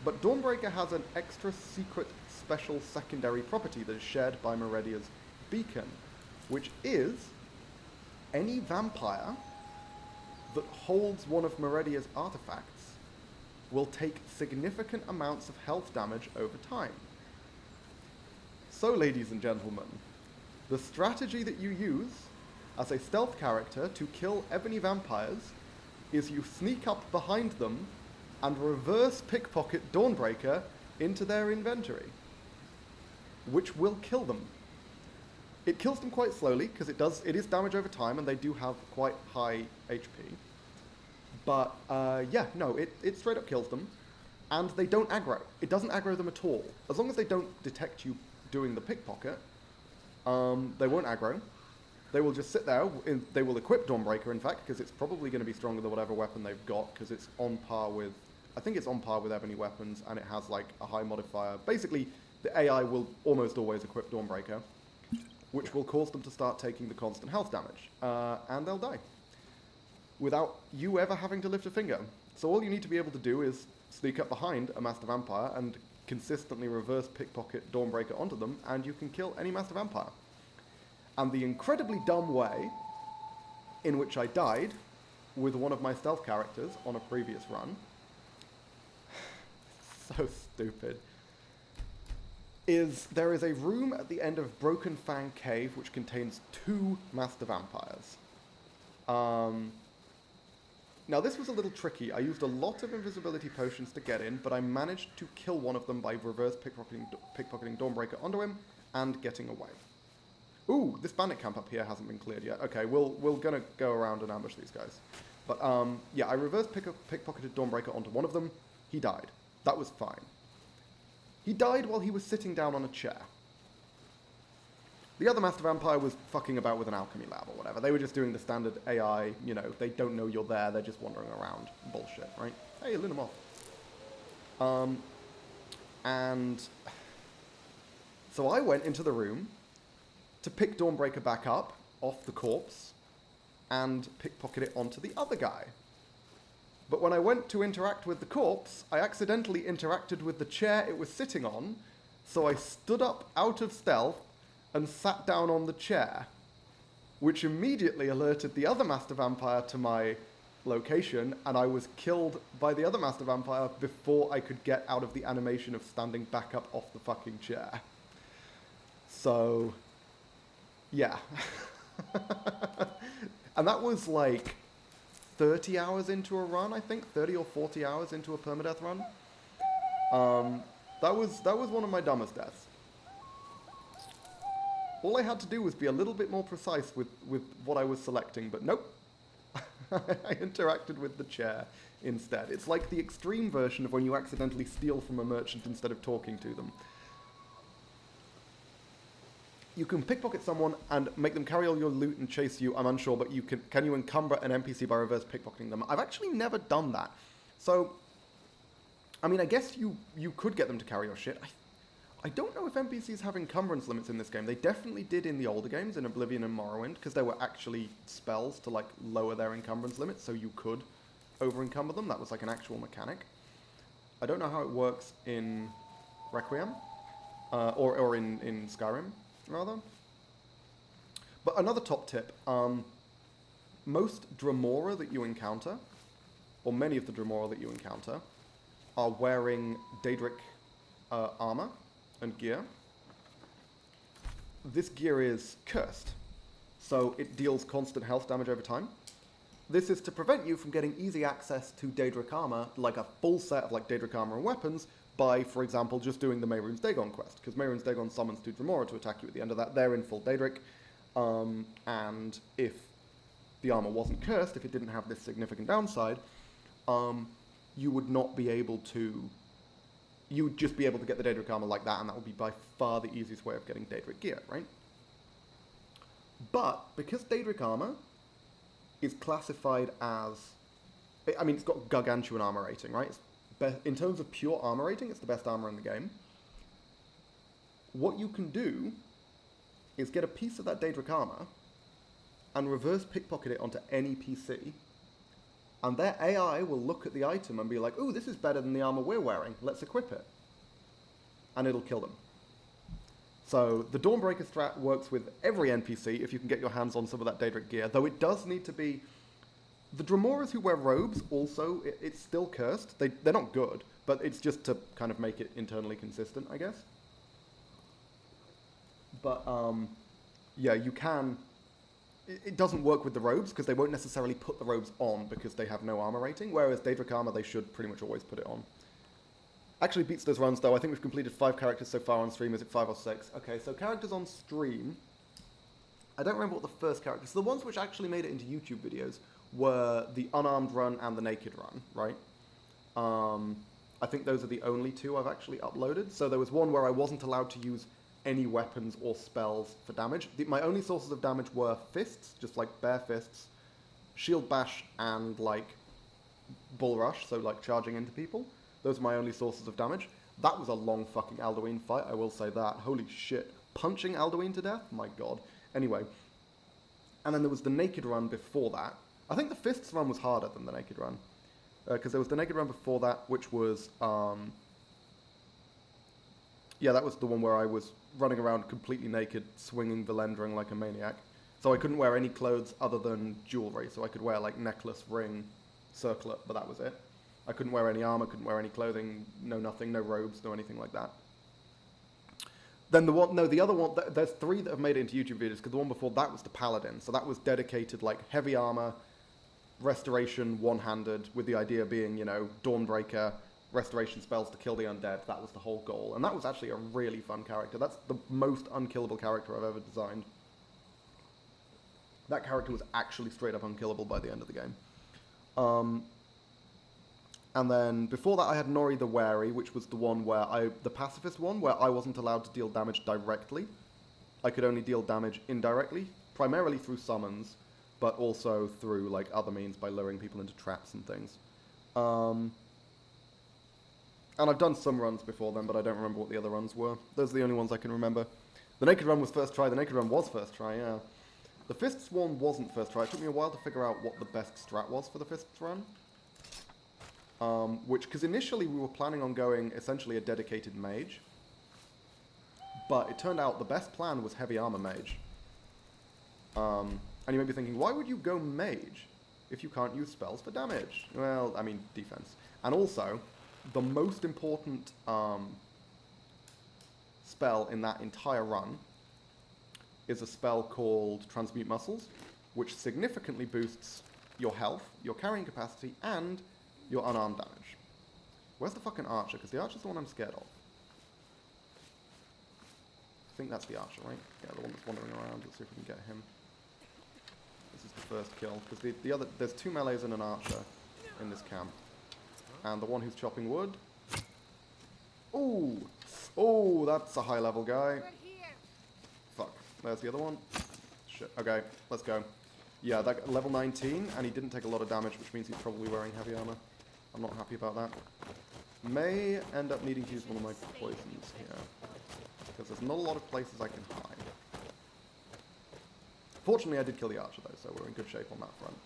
But Dawnbreaker has an extra secret special secondary property that is shared by Meredia's Beacon, which is any vampire that holds one of Meredia's artifacts will take significant amounts of health damage over time. So, ladies and gentlemen, the strategy that you use as a stealth character to kill ebony vampires is you sneak up behind them and reverse pickpocket Dawnbreaker into their inventory, which will kill them. It kills them quite slowly, because it is damage over time, and they do have quite high HP. But, yeah, no, it straight up kills them, and they don't aggro. It doesn't aggro them at all. As long as they don't detect you doing the pickpocket, they won't aggro. They will just sit there. They will equip Dawnbreaker, in fact, because it's probably going to be stronger than whatever weapon they've got, because it's on par with, I think it's on par with ebony weapons, and it has, like, a high modifier. Basically, the AI will almost always equip Dawnbreaker, which will cause them to start taking the constant health damage, and they'll die, without you ever having to lift a finger. So all you need to be able to do is sneak up behind a Master Vampire and consistently reverse pickpocket Dawnbreaker onto them, and you can kill any Master Vampire. And the incredibly dumb way in which I died with one of my stealth characters on a previous run so stupid, is there is a room at the end of Broken Fang Cave which contains 2 Master Vampires. Now this was a little tricky. I used a lot of invisibility potions to get in, but I managed to kill one of them by reverse pickpocketing Dawnbreaker onto him and getting away. Ooh, this bandit camp up here hasn't been cleared yet. Okay, we're gonna go around and ambush these guys. But yeah, I reverse pickpocketed Dawnbreaker onto one of them. He died. That was fine. He died while he was sitting down on a chair. The other Master Vampire was fucking about with an alchemy lab or whatever. They were just doing the standard AI, you know, they don't know you're there, they're just wandering around bullshit, right? Hey, lit him off. And so I went into the room to pick Dawnbreaker back up off the corpse and pickpocket it onto the other guy. But when I went to interact with the corpse, I accidentally interacted with the chair it was sitting on, so I stood up out of stealth and sat down on the chair, which immediately alerted the other Master Vampire to my location, and I was killed by the other Master Vampire before I could get out of the animation of standing back up off the fucking chair. So, yeah. And that was like 30 hours into a run, I think, 30 or 40 hours into a permadeath run. That was one of my dumbest deaths. All I had to do was be a little bit more precise with what I was selecting, but nope. I interacted with the chair instead. It's like the extreme version of when you accidentally steal from a merchant instead of talking to them. You can pickpocket someone and make them carry all your loot and chase you, I'm unsure, but can you encumber an NPC by reverse pickpocketing them? I've actually never done that. So, I mean, I guess you could get them to carry your shit. I don't know if NPCs have encumbrance limits in this game. They definitely did in the older games, in Oblivion and Morrowind, because there were actually spells to, like, lower their encumbrance limits, so you could over-encumber them. That was, like, an actual mechanic. I don't know how it works in Requiem, or in Skyrim, rather. But another top tip, most Dremora that you encounter, or many of the Dremora that you encounter, are wearing Daedric armor and gear. This gear is cursed, so it deals constant health damage over time. This is to prevent you from getting easy access to Daedric armor, like a full set of like Daedric armor and weapons, by, for example, just doing the Mehrunes Dagon quest, because Mehrunes Dagon summons 2 Dremora to attack you at the end of that. They're in full Daedric, and if the armor wasn't cursed, if it didn't have this significant downside, you would not be able to... You would just be able to get the Daedric armor like that, and that would be by far the easiest way of getting Daedric gear, right? But, because Daedric armor is classified as... I mean, it's got gargantuan armor rating, right? In terms of pure armor rating, it's the best armor in the game. What you can do is get a piece of that Daedric armor and reverse pickpocket it onto any PC, and their AI will look at the item and be like, ooh, this is better than the armor we're wearing, let's equip it. And it'll kill them. So the Dawnbreaker strat works with every NPC if you can get your hands on some of that Daedric gear, though it does need to be... The Dremoras who wear robes also, it's still cursed. They're not good, but it's just to kind of make it internally consistent, I guess. But, yeah, you can... It doesn't work with the robes, because they won't necessarily put the robes on because they have no armor rating, whereas Daedric armor, they should pretty much always put it on. Actually beats those runs, though. I think we've completed 5 characters so far on stream. Is it 5 or 6? Okay, so characters on stream. I don't remember what the first characters... So the ones which actually made it into YouTube videos were the unarmed run and the naked run, right? I think those are the only 2 I've actually uploaded. So there was one where I wasn't allowed to use any weapons or spells for damage. My only sources of damage were fists, just like bare fists, shield bash, and like bull rush, so like charging into people. Those are my only sources of damage. That was a long fucking Alduin fight, I will say that. Holy shit. Punching Alduin to death? My god. Anyway. And then there was the naked run before that. I think the fists run was harder than the naked run. Because there was the naked run before that, which was... yeah, that was the one where I was running around completely naked, swinging Wildlandering like a maniac. So I couldn't wear any clothes other than jewelry. So I could wear like necklace, ring, circlet, but that was it. I couldn't wear any armor, couldn't wear any clothing, no nothing, no robes, no anything like that. Then the other one, there's 3 that have made it into YouTube videos, because the one before that was the Paladin. So that was dedicated, like, heavy armor, restoration, one-handed, with the idea being, you know, Dawnbreaker, restoration spells to kill the undead. That was the whole goal. And that was actually a really fun character. That's the most unkillable character I've ever designed. That character was actually straight up unkillable by the end of the game. And then before that I had Nori the Wary, which was the one where the pacifist one, where I wasn't allowed to deal damage directly. I could only deal damage indirectly, primarily through summons, but also through like other means by luring people into traps and things. And I've done some runs before then, but I don't remember what the other runs were. Those are the only ones I can remember. The Naked Run was first try. The Naked Run was first try, yeah. The Fists one wasn't first try. It took me a while to figure out what the best strat was for the Fists run. Because initially we were planning on going essentially a dedicated mage. But it turned out the best plan was heavy armor mage. And you may be thinking, why would you go mage if you can't use spells for damage? Well, I mean, defense. And also, the most important spell in that entire run is a spell called Transmute Muscles, which significantly boosts your health, your carrying capacity, and your unarmed damage. Where's the fucking archer? Because the archer's the one I'm scared of. I think that's the archer, right? Yeah, the one that's wandering around. Let's see if we can get him. This is the first kill. Because the other, there's 2 melees and an archer in this camp. And the one who's chopping wood. Ooh! Oh, that's a high level guy. Fuck. There's the other one. Shit. Okay, let's go. Yeah, that level 19, and he didn't take a lot of damage, which means he's probably wearing heavy armor. I'm not happy about that. May end up needing to use one of my poisons here, because there's not a lot of places I can hide. Fortunately, I did kill the archer, though, so we're in good shape on that front.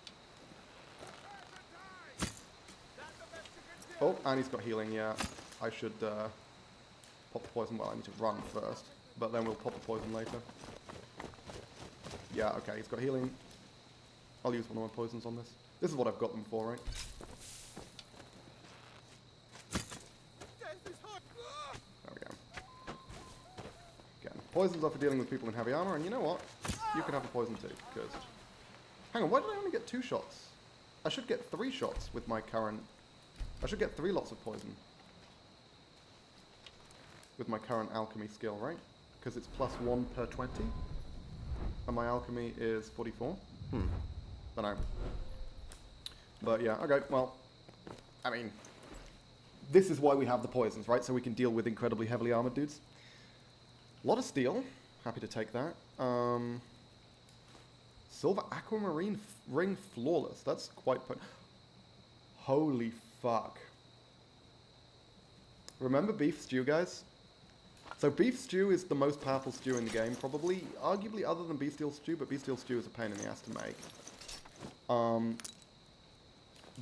Oh, and he's got healing, yeah. I should pop the poison. Well, I need to run first, but then we'll pop the poison later. Yeah, okay, he's got healing. I'll use one of my poisons on this. This is what I've got them for, right? There we go. Again, poisons are for dealing with people in heavy armor, and you know what? You can have a poison too, because... Hang on, why did I only get 2 shots? I should get 3 shots with my current... I should get 3 lots of poison. With my current alchemy skill, right? Because it's +1 per 20. And my alchemy is 44. Don't know. But yeah, okay, well, I mean, this is why we have the poisons, right? So we can deal with incredibly heavily armored dudes. A lot of steel. Happy to take that. Silver aquamarine ring flawless. That's quite... Holy fuck. Remember beef stew, guys? So beef stew is the most powerful stew in the game, probably, arguably other than bestial stew, but bestial stew is a pain in the ass to make.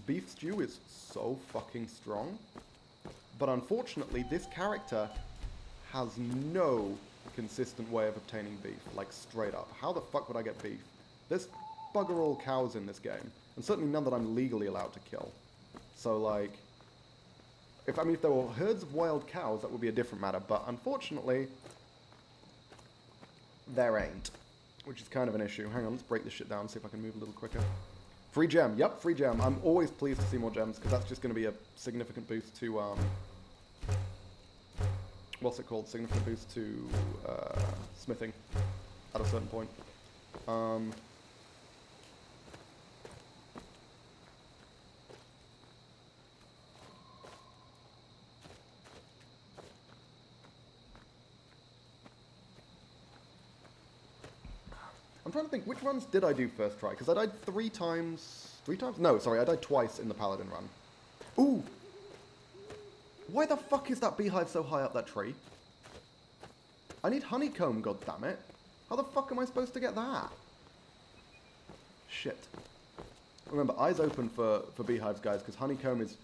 Beef stew is so fucking strong, but unfortunately this character has no consistent way of obtaining beef, like straight up. How the fuck would I get beef? There's bugger all cows in this game, and certainly none that I'm legally allowed to kill. So like, if there were herds of wild cows, that would be a different matter, but unfortunately, there ain't. Which is kind of an issue. Hang on, let's break this shit down and see if I can move a little quicker. Free gem, yep, free gem. I'm always pleased to see more gems, because that's just going to be a significant boost to, what's it called? Significant boost to, smithing, at a certain point. I'm trying to think, which runs did I do first try? Because I died 3 times... 3 times? No, sorry, I died twice in the Paladin run. Ooh! Why the fuck is that beehive so high up that tree? I need honeycomb, goddammit. How the fuck am I supposed to get that? Shit. Remember, eyes open for beehives, guys, because honeycomb is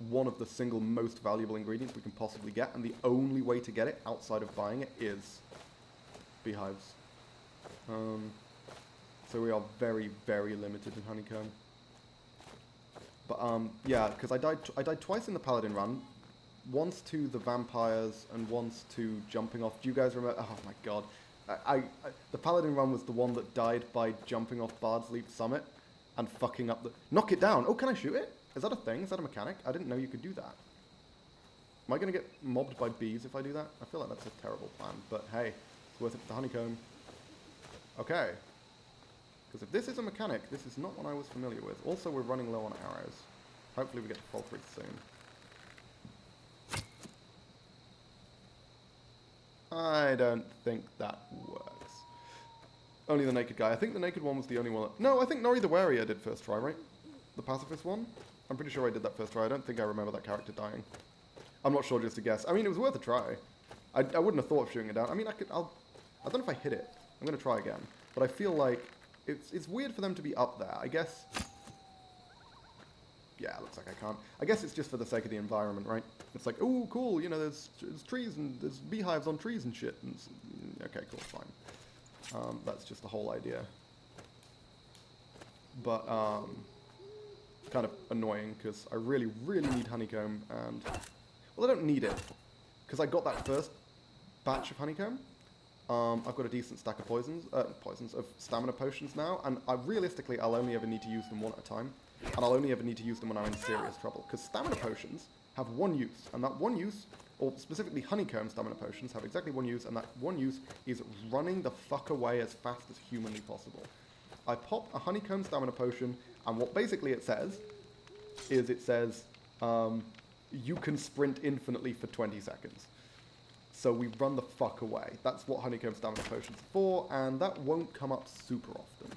one of the single most valuable ingredients we can possibly get, and the only way to get it outside of buying it is beehives. So we are very, very limited in honeycomb. But yeah, because I died twice in the Paladin run. Once to the vampires and once to jumping off. Do you guys remember? Oh my god. The Paladin run was the one that died by jumping off Bard's Leap Summit and fucking up the... Knock it down! Oh, can I shoot it? Is that a thing? Is that a mechanic? I didn't know you could do that. Am I going to get mobbed by bees if I do that? I feel like that's a terrible plan, but hey, it's worth it for the honeycomb. Okay. Because if this is a mechanic, this is not one I was familiar with. Also, we're running low on arrows. Hopefully we get to fall through soon. I don't think that works. Only the naked guy. I think the naked one was the only one that... No, I think Nori the Warrior did first try, right? The pacifist one? I'm pretty sure I did that first try. I don't think I remember that character dying. I'm not sure, just a guess. I mean, it was worth a try. I wouldn't have thought of shooting it down. I mean, I don't know if I hit it. I'm going to try again. But I feel like it's weird for them to be up there. I guess... Yeah, it looks like I can't. I guess it's just for the sake of the environment, right? It's like, oh, cool, you know, there's trees and there's beehives on trees and shit. And okay, cool, fine. That's just the whole idea. But, kind of annoying, because I really, really need honeycomb, and... Well, I don't need it, because I got that first batch of honeycomb. I've got a decent stack of of stamina potions now, and realistically, I'll only ever need to use them one at a time. And I'll only ever need to use them when I'm in serious trouble. Because stamina potions have one use. And that one use, or specifically honeycomb stamina potions, have exactly one use. And that one use is running the fuck away as fast as humanly possible. I pop a honeycomb stamina potion. And what basically it says is you can sprint infinitely for 20 seconds. So we run the fuck away. That's what honeycomb stamina potions are for. And that won't come up super often.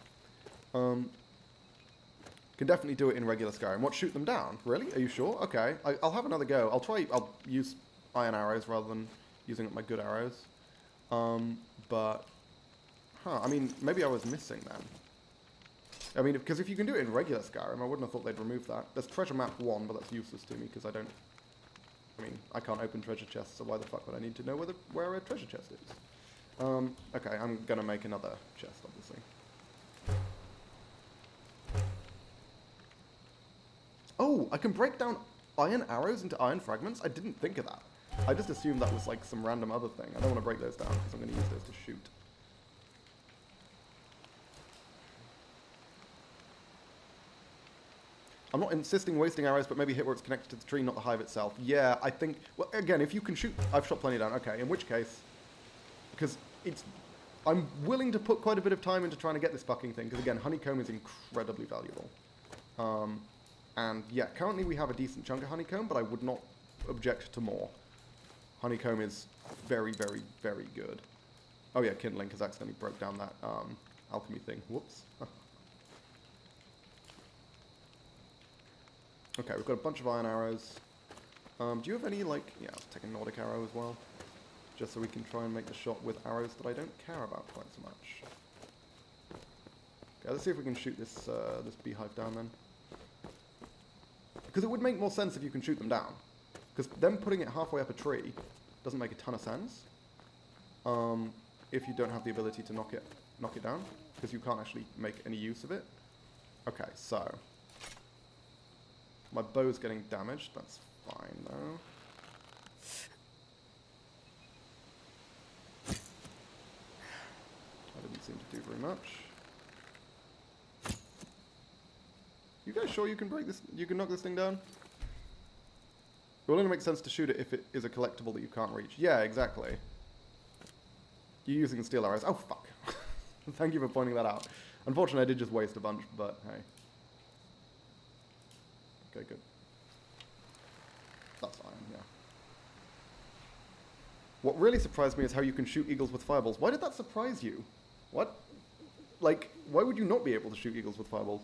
Can definitely do it in regular Skyrim. What, shoot them down? Really? Are you sure? Okay. I'll have another go. I'll use iron arrows rather than using up my good arrows. But... Huh, I mean, maybe I was missing then. I mean, because if you can do it in regular Skyrim, I wouldn't have thought they'd remove that. There's treasure map 1, but that's useless to me because I don't... I mean, I can't open treasure chests, so why the fuck would I need to know where a treasure chest is? Okay, I'm gonna make another chest, obviously. Oh, I can break down iron arrows into iron fragments? I didn't think of that. I just assumed that was like some random other thing. I don't want to break those down because I'm going to use those to shoot. I'm not insisting wasting arrows, but maybe hit where it's connected to the tree, not the hive itself. Yeah, I think... Well, again, if you can shoot... I've shot plenty down. Okay, in which case... Because it's... I'm willing to put quite a bit of time into trying to get this fucking thing, because again, honeycomb is incredibly valuable. And yeah, currently we have a decent chunk of honeycomb, but I would not object to more. Honeycomb is very, very, very good. Oh yeah, kindling, because I accidentally broke down that alchemy thing. Whoops. Okay, we've got a bunch of iron arrows. Do you have any, like... Yeah, I'll take a Nordic arrow as well. Just so we can try and make the shot with arrows that I don't care about quite so much. Okay, let's see if we can shoot this this beehive down then. Because it would make more sense if you can shoot them down. Because them putting it halfway up a tree doesn't make a ton of sense. If you don't have the ability to knock it down. Because you can't actually make any use of it. Okay, so... My bow's getting damaged. That's fine, though. That didn't seem to do very much. You guys sure you can break this? You can knock this thing down? It will only make sense to shoot it if it is a collectible that you can't reach. Yeah, exactly. You're using steel arrows. Oh, fuck. Thank you for pointing that out. Unfortunately, I did just waste a bunch, but hey. Okay, good. That's fine, yeah. What really surprised me is how you can shoot eagles with fireballs. Why did that surprise you? What? Like, why would you not be able to shoot eagles with fireballs?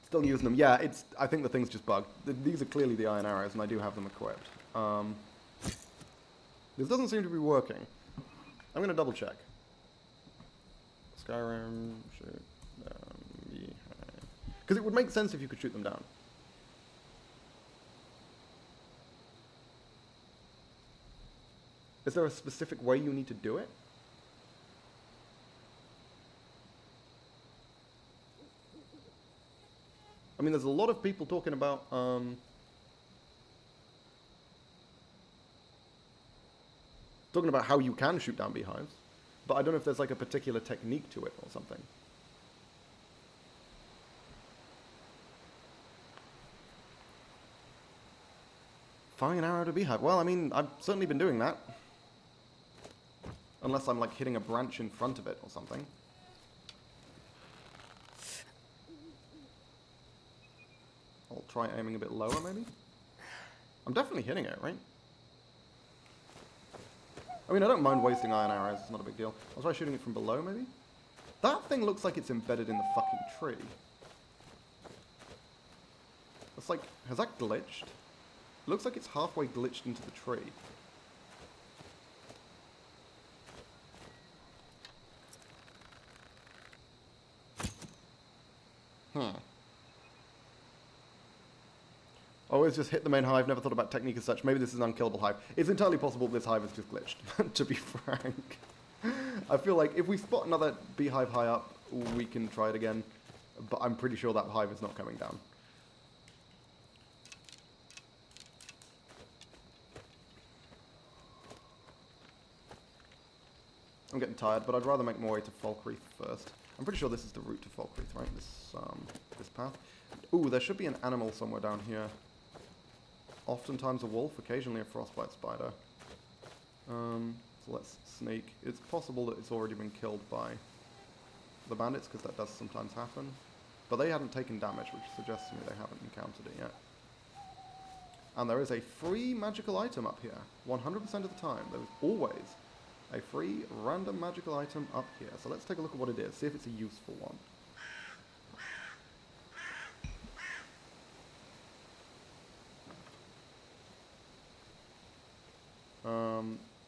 Still using them. Yeah, I think the thing's just bugged. These are clearly the iron arrows, and I do have them equipped. This doesn't seem to be working. I'm going to double check. Skyrim, shoot them. Because it would make sense if you could shoot them down. Is there a specific way you need to do it? I mean, there's a lot of people talking about, how you can shoot down beehives, but I don't know if there's like a particular technique to it or something. Firing an arrow at a beehive. Well, I mean, I've certainly been doing that. Unless I'm like hitting a branch in front of it or something. I'll try aiming a bit lower, maybe? I'm definitely hitting it, right? I mean, I don't mind wasting iron arrows. It's not a big deal. I'll try shooting it from below, maybe? That thing looks like it's embedded in the fucking tree. It's like... Has that glitched? It looks like it's halfway glitched into the tree. Always just hit the main hive, never thought about technique as such. Maybe this is an unkillable hive. It's entirely possible this hive is just glitched, to be frank. I feel like if we spot another beehive high up, we can try it again. But I'm pretty sure that hive is not coming down. I'm getting tired, but I'd rather make my way to Falkreath first. I'm pretty sure this is the route to Falkreath, right? This path. Ooh, there should be an animal somewhere down here. Oftentimes a wolf, occasionally a frostbite spider. So let's sneak. It's possible that it's already been killed by the bandits, because that does sometimes happen. But they hadn't taken damage, which suggests to me they haven't encountered it yet. And there is a free magical item up here. 100% of the time. There is always a free random magical item up here. So let's take a look at what it is. See if it's a useful one.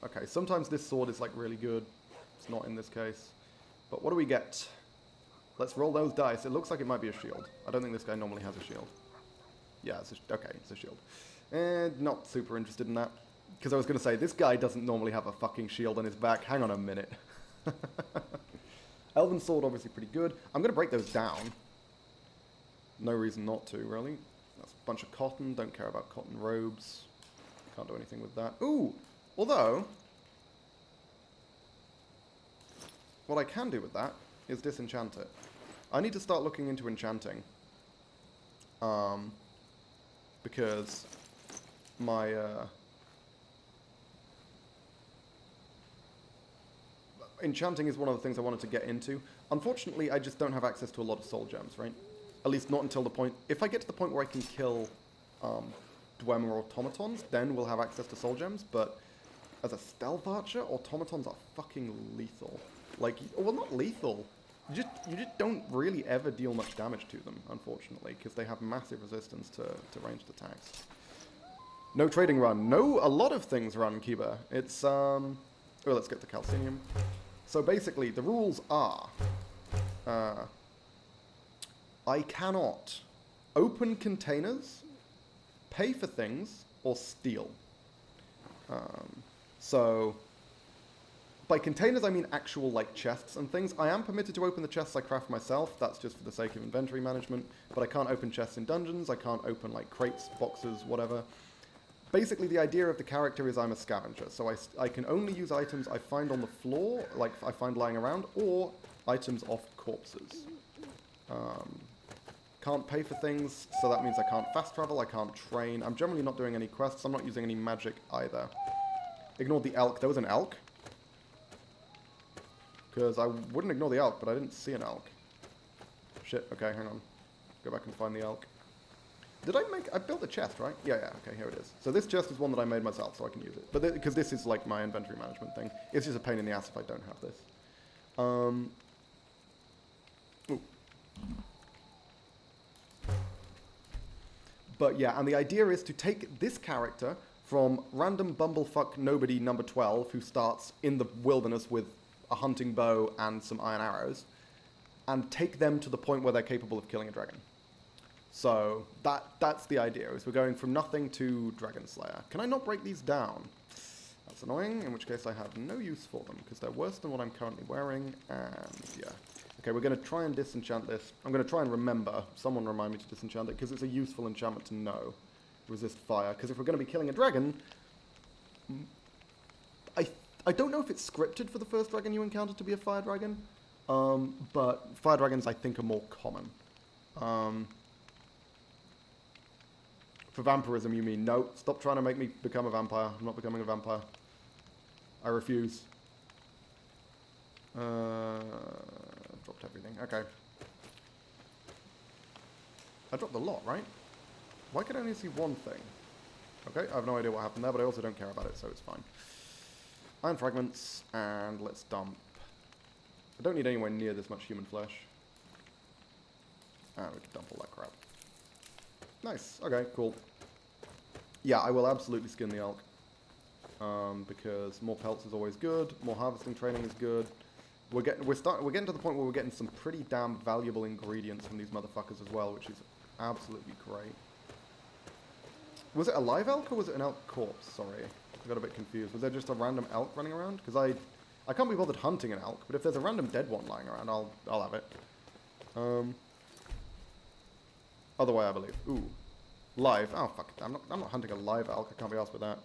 Okay, sometimes this sword is like really good. It's not in this case. But what do we get? Let's roll those dice. It looks like it might be a shield. I don't think this guy normally has a shield. Yeah, okay, it's a shield. And not super interested in that. Because I was going to say, this guy doesn't normally have a fucking shield on his back. Hang on a minute. Elven sword, obviously pretty good. I'm going to break those down. No reason not to, really. That's a bunch of cotton. Don't care about cotton robes. Can't do anything with that. Ooh! Although, what I can do with that is disenchant it. I need to start looking into enchanting. Because my... enchanting is one of the things I wanted to get into. Unfortunately, I just don't have access to a lot of soul gems, right? At least not until the point... If I get to the point where I can kill Dwemer automatons, then we'll have access to soul gems, but as a stealth archer, automatons are fucking lethal. Like, well, not lethal. You just don't really ever deal much damage to them, unfortunately, because they have massive resistance to ranged attacks. No trading run. No, a lot of things run, Kiba. It's, oh, let's get the calcinium. So basically, the rules are, I cannot open containers, pay for things, or steal. So, by containers I mean actual, like, chests and things. I am permitted to open the chests I craft myself, that's just for the sake of inventory management, but I can't open chests in dungeons, I can't open, like, crates, boxes, whatever. Basically, the idea of the character is I'm a scavenger, so I can only use items I find on the floor, like I find lying around, or items off corpses. Can't pay for things, so that means I can't fast travel, I can't train. I'm generally not doing any quests, I'm not using any magic either. Ignore the elk. There was an elk. Because I wouldn't ignore the elk, but I didn't see an elk. Shit, okay, hang on. Go back and find the elk. Did I built a chest, right? Yeah, okay, here it is. So this chest is one that I made myself, so I can use it. But because this is like my inventory management thing. It's just a pain in the ass if I don't have this. Ooh. But yeah, and the idea is to take this character from random bumblefuck nobody number 12 who starts in the wilderness with a hunting bow and some iron arrows, and take them to the point where they're capable of killing a dragon. So that's the idea, is we're going from nothing to Dragon Slayer. Can I not break these down? That's annoying, in which case I have no use for them, because they're worse than what I'm currently wearing, and yeah. Okay, we're going to try and disenchant this. I'm going to try and remember. Someone remind me to disenchant it, because it's a useful enchantment to know. Resist fire. Because if we're going to be killing a dragon... I don't know if it's scripted for the first dragon you encounter to be a fire dragon. But fire dragons, I think, are more common. For vampirism, you mean? No, stop trying to make me become a vampire. I'm not becoming a vampire. I refuse. Dropped everything. Okay. I dropped a lot, right? Why could I only see one thing? Okay, I have no idea what happened there, but I also don't care about it, so it's fine. Iron fragments, and let's dump. I don't need anywhere near this much human flesh. And we can dump all that crap. Nice. Okay, cool. Yeah, I will absolutely skin the elk. Because more pelts is always good. More harvesting training is good. We're getting to the point where we're getting some pretty damn valuable ingredients from these motherfuckers as well, which is absolutely great. Was it a live elk or was it an elk corpse? Sorry, I got a bit confused. Was there just a random elk running around? Because I can't be bothered hunting an elk, but if there's a random dead one lying around, I'll have it. Other way, I believe. Ooh, live. Oh fuck! I'm not hunting a live elk. I can't be asked with that.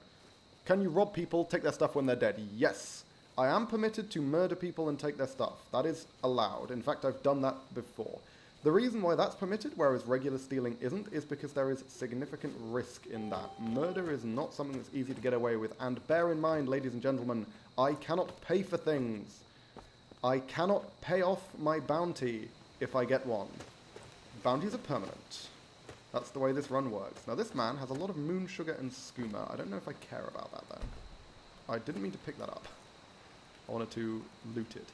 Can you rob people, take their stuff when they're dead? Yes. I am permitted to murder people and take their stuff. That is allowed. In fact, I've done that before. The reason why that's permitted, whereas regular stealing isn't, is because there is significant risk in that. Murder is not something that's easy to get away with. And bear in mind, ladies and gentlemen, I cannot pay for things. I cannot pay off my bounty if I get one. Bounties are permanent. That's the way this run works. Now, this man has a lot of moon sugar and skooma. I don't know if I care about that, though. I didn't mean to pick that up. I wanted to loot it.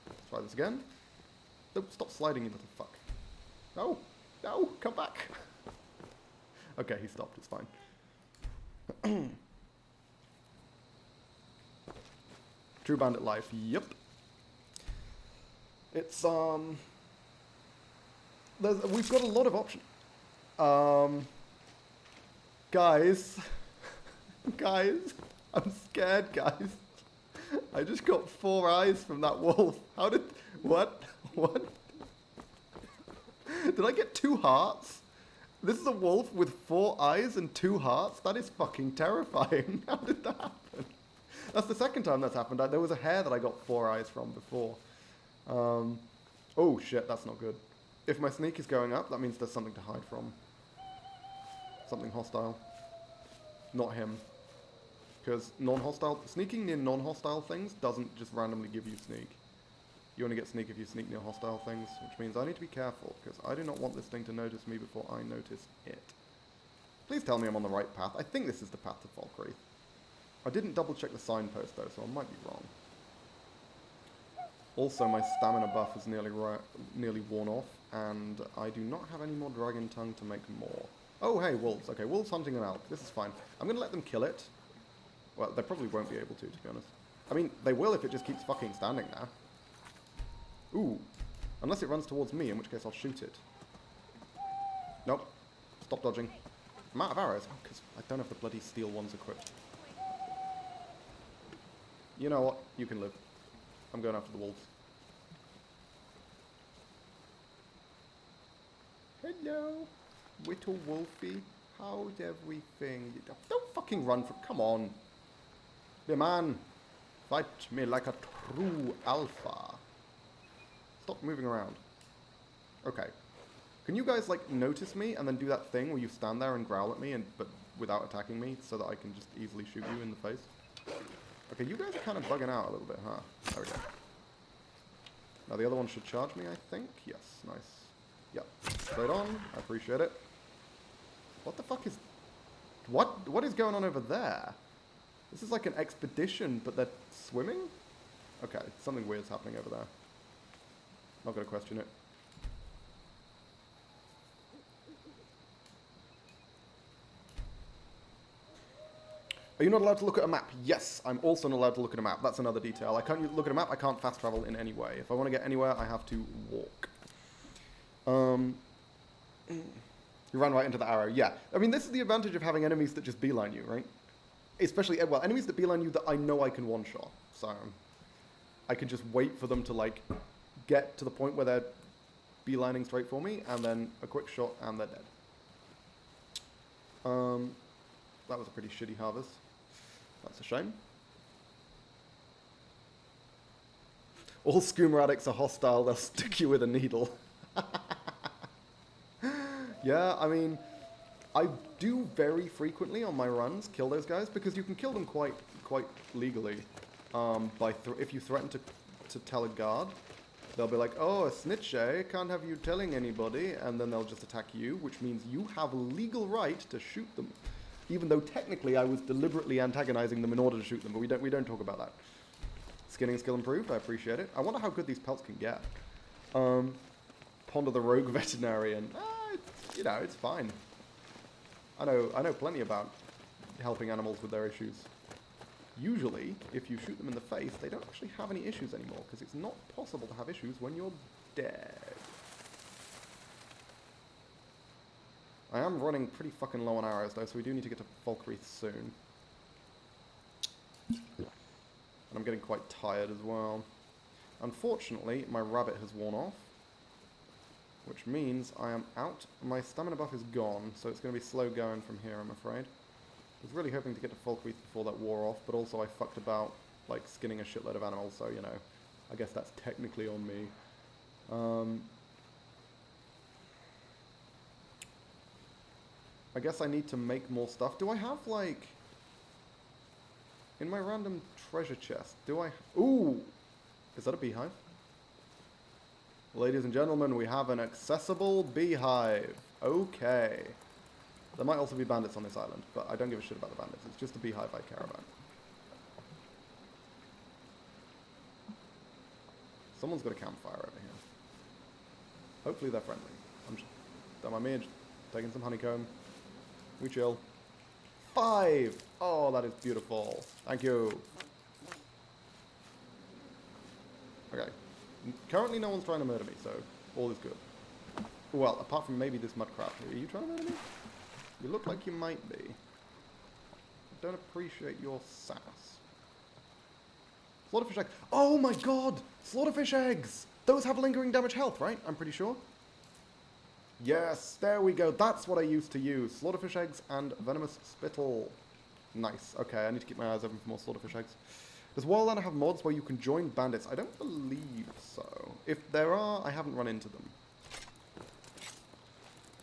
Let's try this again. No, stop sliding, you little fuck. No, no, come back. Okay, he stopped, it's fine. True bandit life, yep. It's, we've got a lot of options. Guys. Guys, I'm scared, guys. I just got 4 eyes from that wolf. How did... What? What? Did I get 2 hearts? This is a wolf with 4 eyes and 2 hearts? That is fucking terrifying. How did that happen? That's the second time that's happened. There was a hare that I got 4 eyes from before. Oh shit, that's not good. If my sneak is going up, that means there's something to hide from. Something hostile. Not him. Because non-hostile... Sneaking near non-hostile things doesn't just randomly give you sneak. You only get sneak if you sneak near hostile things, which means I need to be careful, because I do not want this thing to notice me before I notice it. Please tell me I'm on the right path. I think this is the path to Falkreath. I didn't double check the signpost though, so I might be wrong. Also, my stamina buff is nearly worn off, and I do not have any more dragon tongue to make more. Oh, hey, wolves. Okay, wolves hunting an elk. This is fine. I'm going to let them kill it. Well, they probably won't be able to be honest. I mean, they will if it just keeps fucking standing there. Ooh. Unless it runs towards me, in which case I'll shoot it. Nope. Stop dodging. I'm out of arrows. Oh, because I don't have the bloody steel ones equipped. You know what? You can live. I'm going after the wolves. Hello, little wolfie. How's everything? Don't fucking run for... Come on. Be a man. Fight me like a true alpha. Stop moving around. Okay. Can you guys, like, notice me and then do that thing where you stand there and growl at me, but without attacking me, so that I can just easily shoot you in the face? Okay, you guys are kind of bugging out a little bit, huh? There we go. Now the other one should charge me, I think. Yes, nice. Yep. Straight on. I appreciate it. What the fuck is... What is going on over there? This is like an expedition, but they're swimming? Okay, something weird's happening over there. Not gonna question it. Are you not allowed to look at a map? Yes, I'm also not allowed to look at a map. That's another detail. I can't look at a map, I can't fast travel in any way. If I want to get anywhere, I have to walk. You ran right into the arrow. Yeah. I mean, this is the advantage of having enemies that just beeline you, right? Especially, well, enemies that beeline you that I know I can one-shot. So, I can just wait for them to, like, get to the point where they're beelining straight for me, and then a quick shot, and they're dead. That was a pretty shitty harvest. That's a shame. All Scoomer addicts are hostile, they'll stick you with a needle. Yeah, I mean, I do very frequently on my runs kill those guys, because you can kill them quite legally. If you threaten to tell a guard, they'll be like, oh, a snitch, eh? Can't have you telling anybody, and then they'll just attack you, which means you have a legal right to shoot them. Even though technically I was deliberately antagonizing them in order to shoot them, but we don't talk about that. Skinning skill improved, I appreciate it. I wonder how good these pelts can get. Ponder the Rogue Veterinarian. You know, it's fine. I know plenty about helping animals with their issues. Usually, if you shoot them in the face, they don't actually have any issues anymore, because it's not possible to have issues when you're dead. I am running pretty fucking low on arrows, though, so we do need to get to Falkreath soon. And I'm getting quite tired as well. Unfortunately, my rabbit has worn off, which means I am out. My stamina buff is gone, so it's going to be slow going from here, I'm afraid. I was really hoping to get to Falkreath before that wore off, but also I fucked about, like, skinning a shitload of animals, so, you know, I guess that's technically on me. I guess I need to make more stuff. Do I have, like... In my random treasure chest, do I... Ooh! Is that a beehive? Ladies and gentlemen, we have an accessible beehive. Okay. There might also be bandits on this island, but I don't give a shit about the bandits. It's just the beehive I care about. Someone's got a campfire over here. Hopefully they're friendly. I'm just... Don't mind me, just taking some honeycomb. We chill. 5! Oh, that is beautiful. Thank you. Okay. Currently no one's trying to murder me, so all is good. Well, apart from maybe this mudcrab. Are you trying to murder me? You look like you might be. I don't appreciate your sass. Slaughterfish eggs. Oh my god! Slaughterfish eggs! Those have lingering damage health, right? I'm pretty sure. Yes, there we go. That's what I used to use. Slaughterfish eggs and venomous spittle. Nice. Okay, I need to keep my eyes open for more slaughterfish eggs. Does Wildlander have mods where you can join bandits? I don't believe so. If there are, I haven't run into them.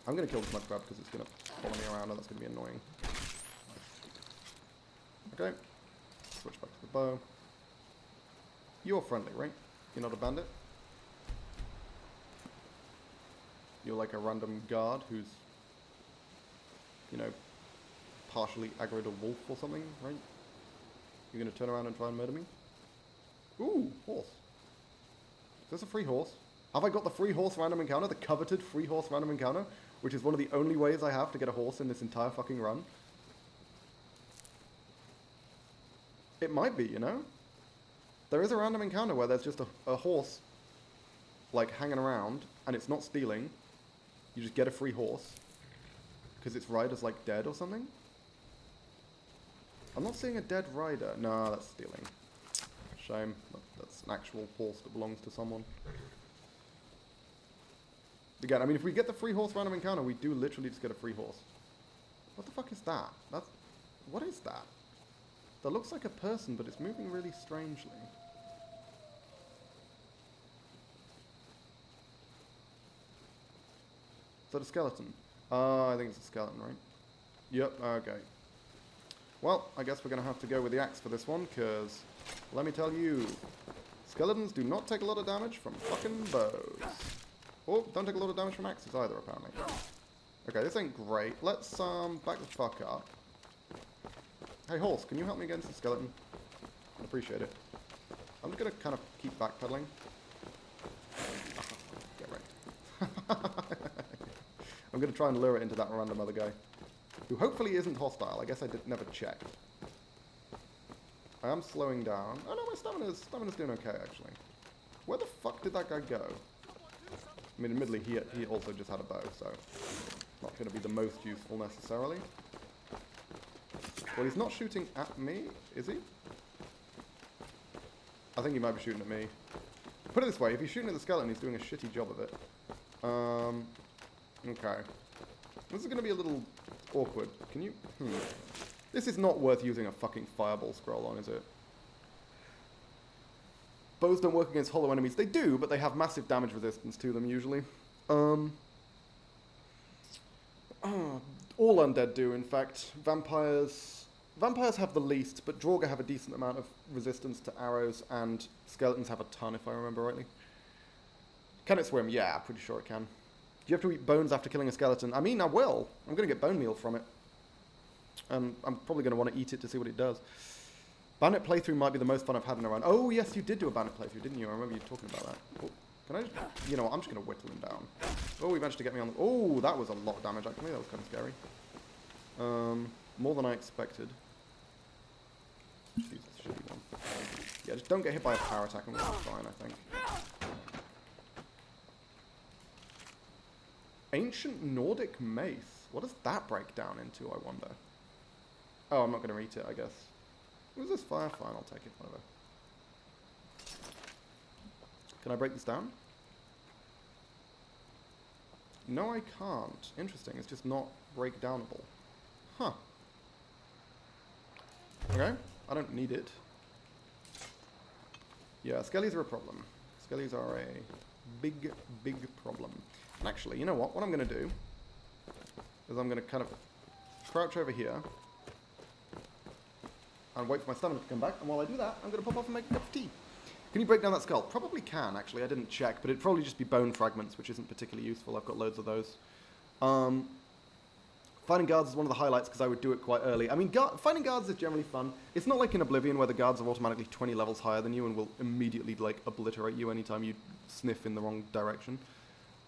I'm going to kill this mudcrab because it's going to follow me around and that's going to be annoying. Okay. Switch back to the bow. You're friendly, right? You're not a bandit? You're like a random guard who's, you know, partially aggroed a wolf or something, right? You're going to turn around and try and murder me? Ooh, horse. Is this a free horse? Have I got the free horse random encounter? The coveted free horse random encounter? Which is one of the only ways I have to get a horse in this entire fucking run. It might be, you know? There is a random encounter where there's just a horse, like, hanging around, and it's not stealing. You just get a free horse. Because its rider's, like, dead or something? I'm not seeing a dead rider. No, that's stealing. Shame. That's an actual horse that belongs to someone. Again, I mean, if we get the free horse random encounter, we do literally just get a free horse. What the fuck is that? What is that? That looks like a person, but it's moving really strangely. Is that a skeleton? I think it's a skeleton, right? Yep, okay. Well, I guess we're going to have to go with the axe for this one, because, let me tell you, skeletons do not take a lot of damage from fucking bows. Oh, don't take a lot of damage from axes either, apparently. Okay, this ain't great. Let's, back the fuck up. Hey, horse, can you help me against the skeleton? I'd appreciate it. I'm just going to kind of keep backpedaling. Get wrecked. I'm going to try and lure it into that random other guy. Who hopefully isn't hostile. I guess I never checked. I am slowing down. Oh no, my stamina's doing okay, actually. Where the fuck did that guy go? I mean, admittedly, he also just had a bow, so not going to be the most useful necessarily. Well, he's not shooting at me, is he? I think he might be shooting at me. Put it this way, if he's shooting at the skeleton, he's doing a shitty job of it. Okay. This is going to be a little awkward. Can you... This is not worth using a fucking fireball scroll on, is it? Bows don't work against hollow enemies. They do, but they have massive damage resistance to them, usually. All undead do, in fact. Vampires have the least, but Draugr have a decent amount of resistance to arrows, and skeletons have a ton, if I remember rightly. Can it swim? Yeah, pretty sure it can. Do you have to eat bones after killing a skeleton? I mean, I will. I'm going to get bone meal from it. And I'm probably going to want to eat it to see what it does. Bandit playthrough might be the most fun I've had in a run. Oh, yes, you did do a bandit playthrough, didn't you? I remember you talking about that. Oh, can I just... You know what? I'm just going to whittle him down. Oh, he managed to get me on the... Oh, that was a lot of damage, actually. That was kind of scary. More than I expected. Jesus, shitty one. Yeah, just don't get hit by a power attack and we'll be fine, I think. Ancient Nordic mace. What does that break down into, I wonder? Oh, I'm not going to eat it, I guess. Was this fire? Fine, I'll take it, whatever. Can I break this down? No, I can't. Interesting, it's just not breakdownable. Huh. Okay, I don't need it. Yeah, skellies are a problem. Skellies are a big, big problem. And actually, you know what? What I'm going to do is I'm going to kind of crouch over here and wait for my stamina to come back. And while I do that, I'm going to pop off and make a cup of tea. Can you break down that skull? Probably can, actually. I didn't check, but it'd probably just be bone fragments, which isn't particularly useful. I've got loads of those. Fighting guards is one of the highlights because I would do it quite early. I mean, fighting guards is generally fun. It's not like in Oblivion where the guards are automatically 20 levels higher than you and will immediately, like, obliterate you anytime you sniff in the wrong direction.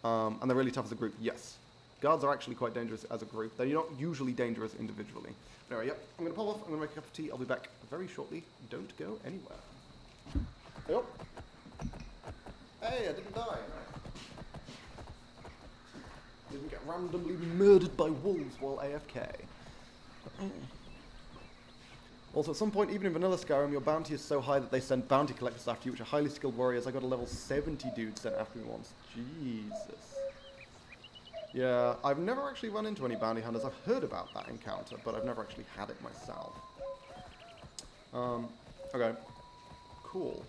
And they're really tough as a group, yes. Guards are actually quite dangerous as a group. They're not usually dangerous individually. Anyway, yep, I'm going to pop off. I'm going to make a cup of tea. I'll be back very shortly. Don't go anywhere. Yep. Hey, I didn't die. Didn't get randomly murdered by wolves while AFK. Also, at some point, even in vanilla Skyrim, your bounty is so high that they send bounty collectors after you, which are highly skilled warriors. I got a level 70 dude sent after me once. Jesus. Yeah, I've never actually run into any bounty hunters. I've heard about that encounter, but I've never actually had it myself. Okay. Cool.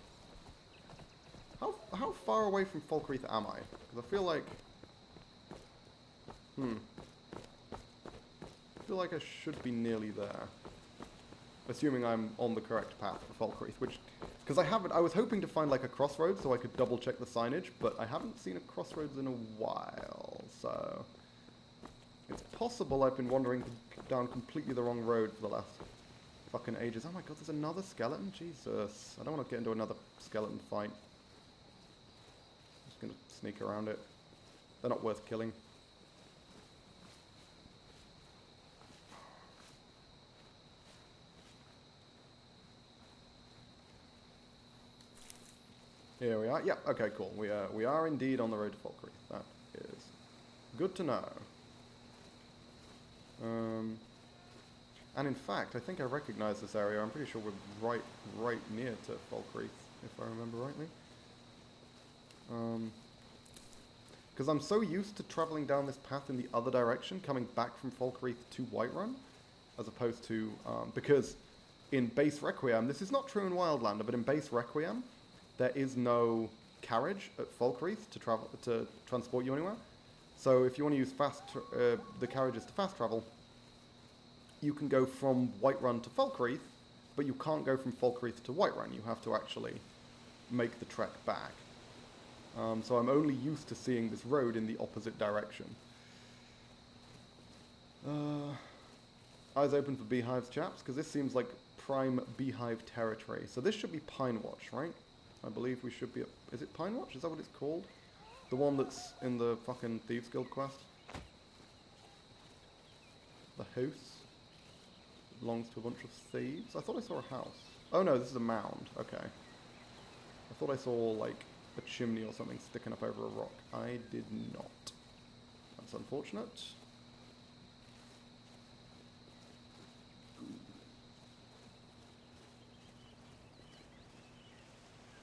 How far away from Falkreath am I? Because I feel like... I feel like I should be nearly there. Assuming I'm on the correct path for Falkreath, which... Because I was hoping to find like a crossroads so I could double check the signage, but I haven't seen a crossroads in a while, so... It's possible I've been wandering down completely the wrong road for the last fucking ages. Oh my god, there's another skeleton? Jesus. I don't want to get into another skeleton fight. I'm just gonna sneak around it. They're not worth killing. Here we are. Yep, okay, cool. We are indeed on the road to Falkreath. That is good to know. And in fact, I think I recognize this area. I'm pretty sure we're right near to Falkreath, if I remember rightly. Because I'm so used to traveling down this path in the other direction, coming back from Falkreath to Whiterun, as opposed to, because in base Requiem, this is not true in Wildlander, but in base Requiem, there is no carriage at Falkreath to transport you anywhere. So if you want to use the carriages to fast travel, you can go from Whiterun to Falkreath, but you can't go from Falkreath to Whiterun. You have to actually make the trek back. So I'm only used to seeing this road in the opposite direction. Eyes open for beehives, chaps, because this seems like prime beehive territory. So this should be Pine Watch, right? I believe we should be... Is it Pine Watch? Is that what it's called? The one that's in the fucking Thieves Guild quest? The house? Belongs to a bunch of thieves? I thought I saw a house. Oh no, this is a mound. Okay. I thought I saw, like, a chimney or something sticking up over a rock. I did not. That's unfortunate.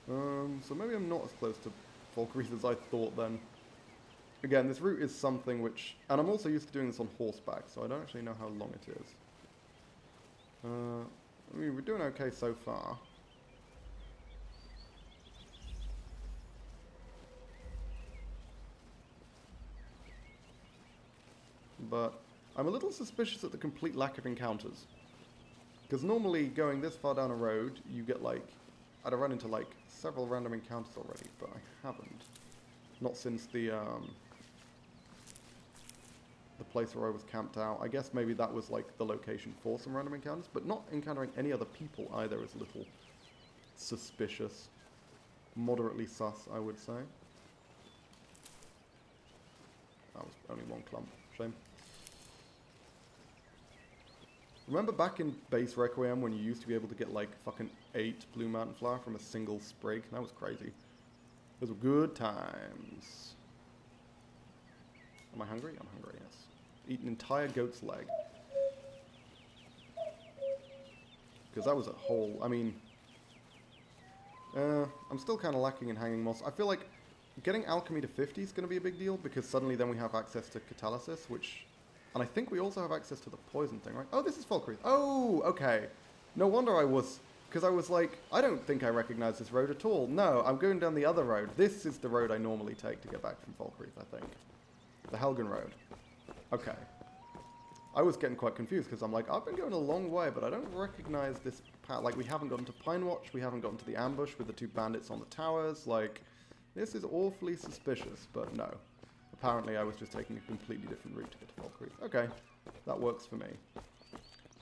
So maybe I'm not as close to Falkreath as I thought then. Again, this route is something which... And I'm also used to doing this on horseback, so I don't actually know how long it is. I mean, we're doing okay so far. But I'm a little suspicious at the complete lack of encounters. Because normally going this far down a road, you get like... I'd have run into like several random encounters already, but I haven't. Not since the place where I was camped out. I guess maybe that was like the location for some random encounters, but not encountering any other people either is a little suspicious. Moderately sus, I would say. That was only one clump. Shame. Remember back in base Requiem when you used to be able to get like fucking 8 blue mountain flower from a single sprig? That was crazy. Those were good times. Am I hungry? I'm hungry, yes. Eat an entire goat's leg. Because that was a whole... I mean... I'm still kind of lacking in hanging moss. I feel like getting alchemy to 50 is going to be a big deal, because suddenly then we have access to catalysis, which... And I think we also have access to the poison thing, right? Oh, this is Falkreath. Oh, okay. No wonder I was... Because I was like, I don't think I recognize this road at all. No, I'm going down the other road. This is the road I normally take to get back from Falkreath, I think. The Helgen Road. Okay. I was getting quite confused because I'm like, I've been going a long way, but I don't recognize this path. Like, we haven't gotten to Pine Watch. We haven't gotten to the ambush with the 2 bandits on the towers. Like, this is awfully suspicious, but no. Apparently, I was just taking a completely different route to get to Falkreath. Okay, that works for me.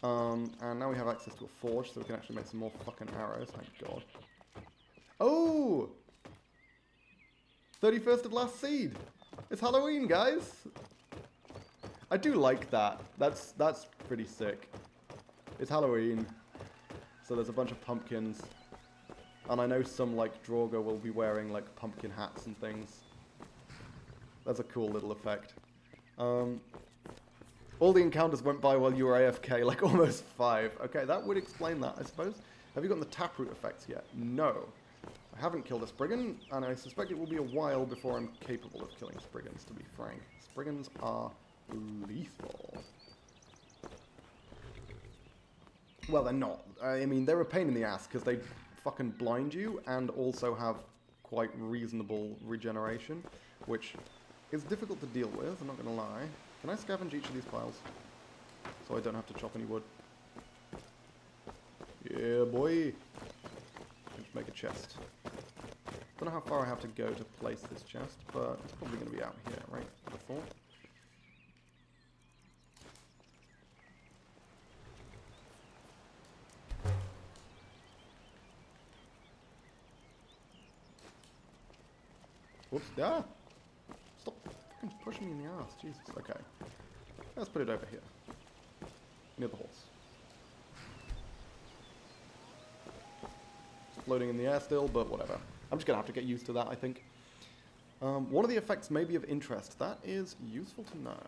And now we have access to a forge, so we can actually make some more fucking arrows. Thank God. Oh! 31st of last seed! It's Halloween, guys! I do like that. That's pretty sick. It's Halloween. So there's a bunch of pumpkins. And I know some, like, Draugr will be wearing, like, pumpkin hats and things. That's a cool little effect. All the encounters went by while you were AFK, like almost 5. Okay, that would explain that, I suppose. Have you gotten the taproot effects yet? No. I haven't killed a Spriggan, and I suspect it will be a while before I'm capable of killing Spriggans, to be frank. Spriggans are lethal. Well, they're not. I mean, they're a pain in the ass, because they fucking blind you, and also have quite reasonable regeneration, which is difficult to deal with, I'm not going to lie. Can I scavenge each of these piles? So I don't have to chop any wood. Yeah, boy. Let's make a chest. Don't know how far I have to go to place this chest, but it's probably going to be out here, right? I thought. Whoops. Ah! Stop fucking pushing me in the ass. Jesus. Okay. Let's put it over here. Near the horse. It's floating in the air still, but whatever. I'm just going to have to get used to that, I think. One of the effects may be of interest. That is useful to know.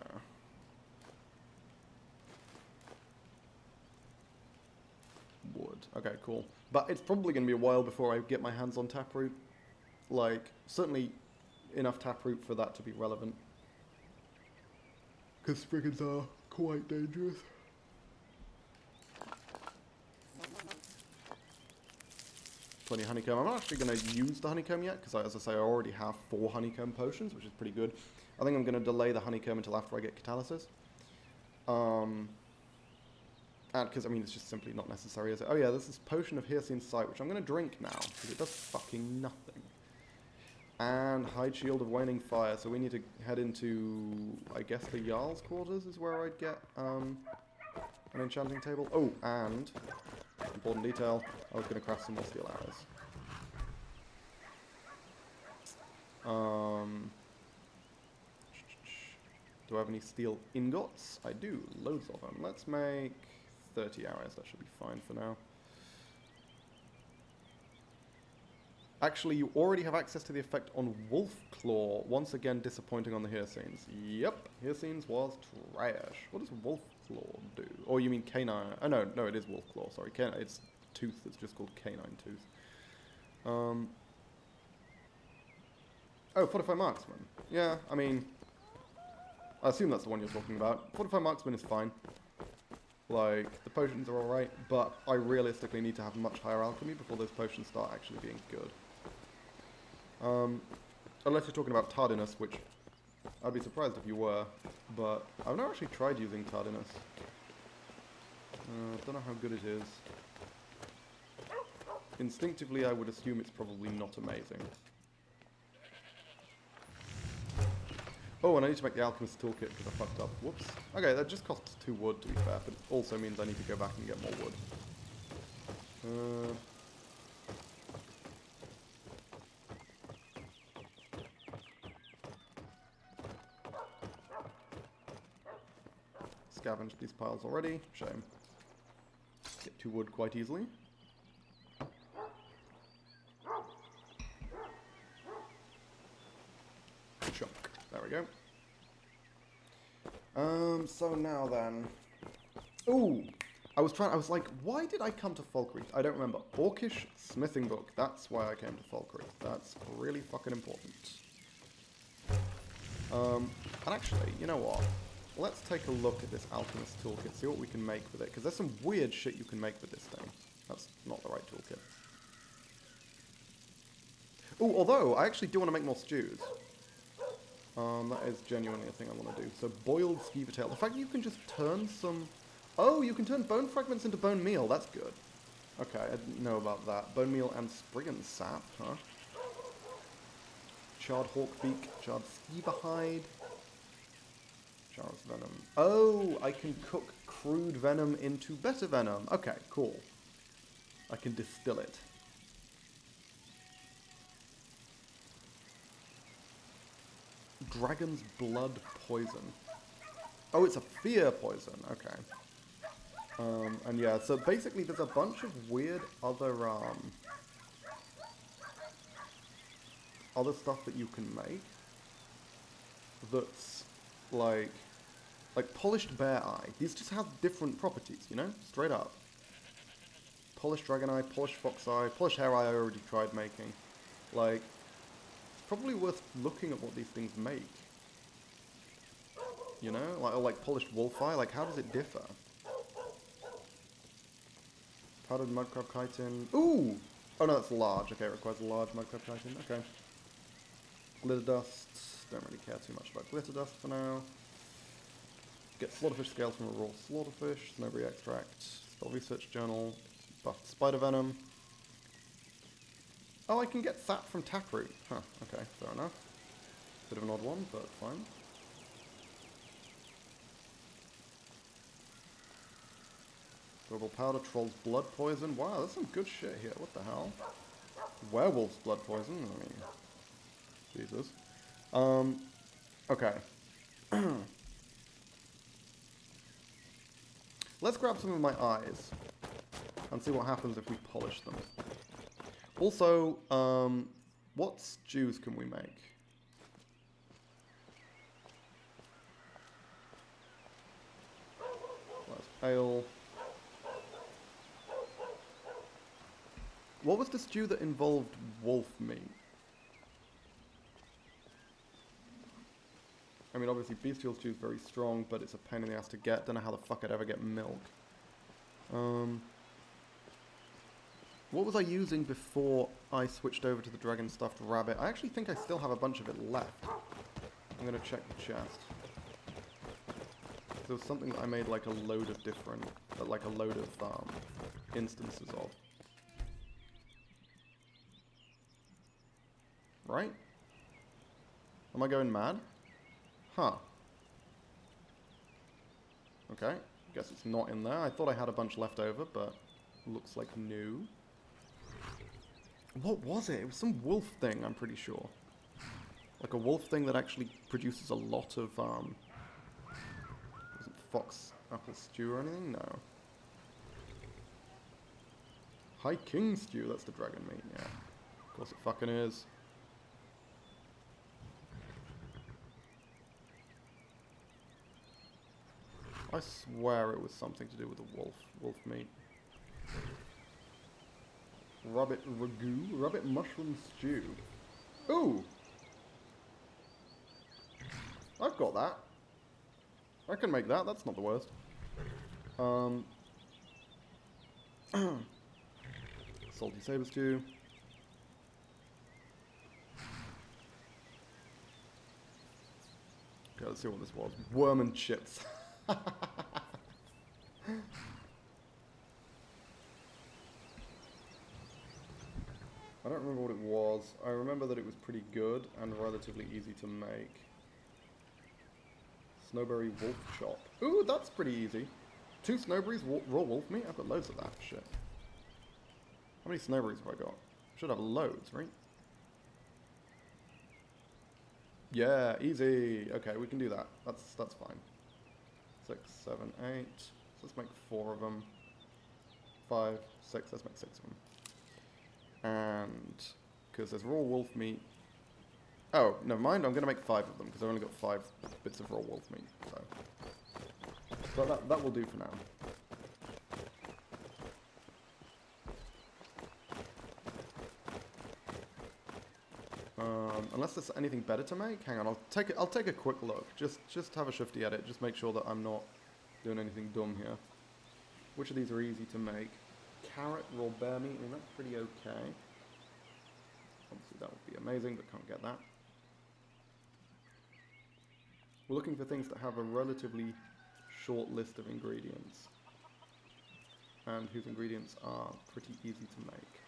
Wood. Okay, cool. But it's probably going to be a while before I get my hands on taproot. Like, certainly enough taproot for that to be relevant. Because Spriggans are quite dangerous. Plenty of honeycomb. I'm not actually going to use the honeycomb yet, because as I say, I already have 4 honeycomb potions, which is pretty good. I think I'm going to delay the honeycomb until after I get catalysis. And because, I mean, it's just simply not necessary, is it? Oh yeah, there's this potion of Hircine's Sight, which I'm going to drink now, because it does fucking nothing. And Hide Shield of Waning Fire, so we need to head into, I guess, the Jarl's quarters is where I'd get an enchanting table. Oh, and, important detail, I was going to craft some more steel arrows. Do I have any steel ingots? I do, loads of them. Let's make 30 arrows, that should be fine for now. Actually, you already have access to the effect on Wolf Claw. Once again, disappointing on the Hircines. Yep, Hircines was trash. What does Wolf Claw do? Oh, you mean Canine? Oh, no, it is Wolf Claw, sorry. It's Tooth, it's just called Canine Tooth. Oh, Fortify Marksman. Yeah, I mean, I assume that's the one you're talking about. Fortify Marksman is fine. Like, the potions are alright, but I realistically need to have much higher alchemy before those potions start actually being good. Unless you're talking about tardiness, which I'd be surprised if you were, but I've never actually tried using tardiness. Don't know how good it is. Instinctively, I would assume it's probably not amazing. Oh, and I need to make the Alchemist's Toolkit because I fucked up. Whoops. Okay, that just costs 2 wood, to be fair, but it also means I need to go back and get more wood. Scavenged these piles already. Shame. Get 2 wood quite easily. Chunk. There we go. So now then. Ooh! I was like, why did I come to Falkreath? I don't remember. Orcish Smithing Book. That's why I came to Falkreath. That's really fucking important. And actually, you know what? Let's take a look at this Alchemist Toolkit, see what we can make with it, because there's some weird shit you can make with this thing. That's not the right toolkit. Ooh, although, I actually do want to make more stews. That is genuinely a thing I want to do. So, boiled skeever tail. The fact that you can just turn some... Oh, you can turn bone fragments into bone meal. That's good. Okay, I didn't know about that. Bone meal and spriggan sap, huh? Charred hawk beak, charred skeever hide. Charred venom. Oh, I can cook crude venom into better venom. Okay, cool. I can distill it. Dragon's blood poison. Oh, it's a fear poison. Okay. And yeah, so basically there's a bunch of weird other stuff that you can make that's like polished bear eye. These just have different properties, you know? Straight up. Polished dragon eye, polished fox eye, polished hare eye I already tried making. Like, it's probably worth looking at what these things make. You know? Like polished wolf eye, like how does it differ? Powdered mudcrab chitin. Ooh! Oh no, that's large. Okay, it requires a large mudcrab chitin. Okay. Glitter dust. Don't really care too much about glitter dust for now. Get slaughterfish scales from a raw slaughterfish. Snowberry extract. Spell research journal. Buffed spider venom. Oh, I can get sap from taproot. Huh, okay, fair enough. Bit of an odd one, but fine. Herbal powder, troll's blood poison. Wow, there's some good shit here. What the hell? Werewolf's blood poison. I mean, Jesus. Okay. Let's grab some of my eyes and see what happens if we polish them. Also, what stews can we make? That's ale. What was the stew that involved wolf meat? I mean, obviously, bestial stew is very strong, but it's a pain in the ass to get. Don't know how the fuck I'd ever get milk. What was I using before I switched over to the dragon stuffed rabbit? I actually think I still have a bunch of it left. I'm gonna check the chest. There was something that I made like a load of different, like a load of instances of. Right? Am I going mad? Huh. Okay. Guess it's not in there. I thought I had a bunch left over, but looks like new. What was it? It was some wolf thing, I'm pretty sure. Like a wolf thing that actually produces a lot of, wasn't fox apple stew or anything? No. High King stew, that's the dragon meat, yeah. Of course it fucking is. I swear it was something to do with the wolf meat. Rabbit ragout, rabbit mushroom stew. Ooh! I've got that. I can make that. That's not the worst. Salty saber stew. Okay, let's see what this was. Worm and chips. I don't remember what it was. I remember that it was pretty good and relatively easy to make. Snowberry wolf chop. Ooh, that's pretty easy. 2 snowberries, raw wolf meat? I've got loads of that shit. How many snowberries have I got? Should have loads, right? Yeah, easy. Okay, we can do that. That's fine. 6, 7, 8. So let's make 4 of them. 5, 6. Let's make 6 of them. And because there's raw wolf meat. Oh, never mind. I'm going to make 5 of them because I've only got 5 bits of raw wolf meat. So that will do for now. Unless there's anything better to make, hang on. I'll take a quick look. Just have a shifty at it. Just make sure that I'm not doing anything dumb here. Which of these are easy to make? Carrot, raw bear meat. I mean, that's pretty okay. Obviously, that would be amazing, but can't get that. We're looking for things that have a relatively short list of ingredients, and whose ingredients are pretty easy to make.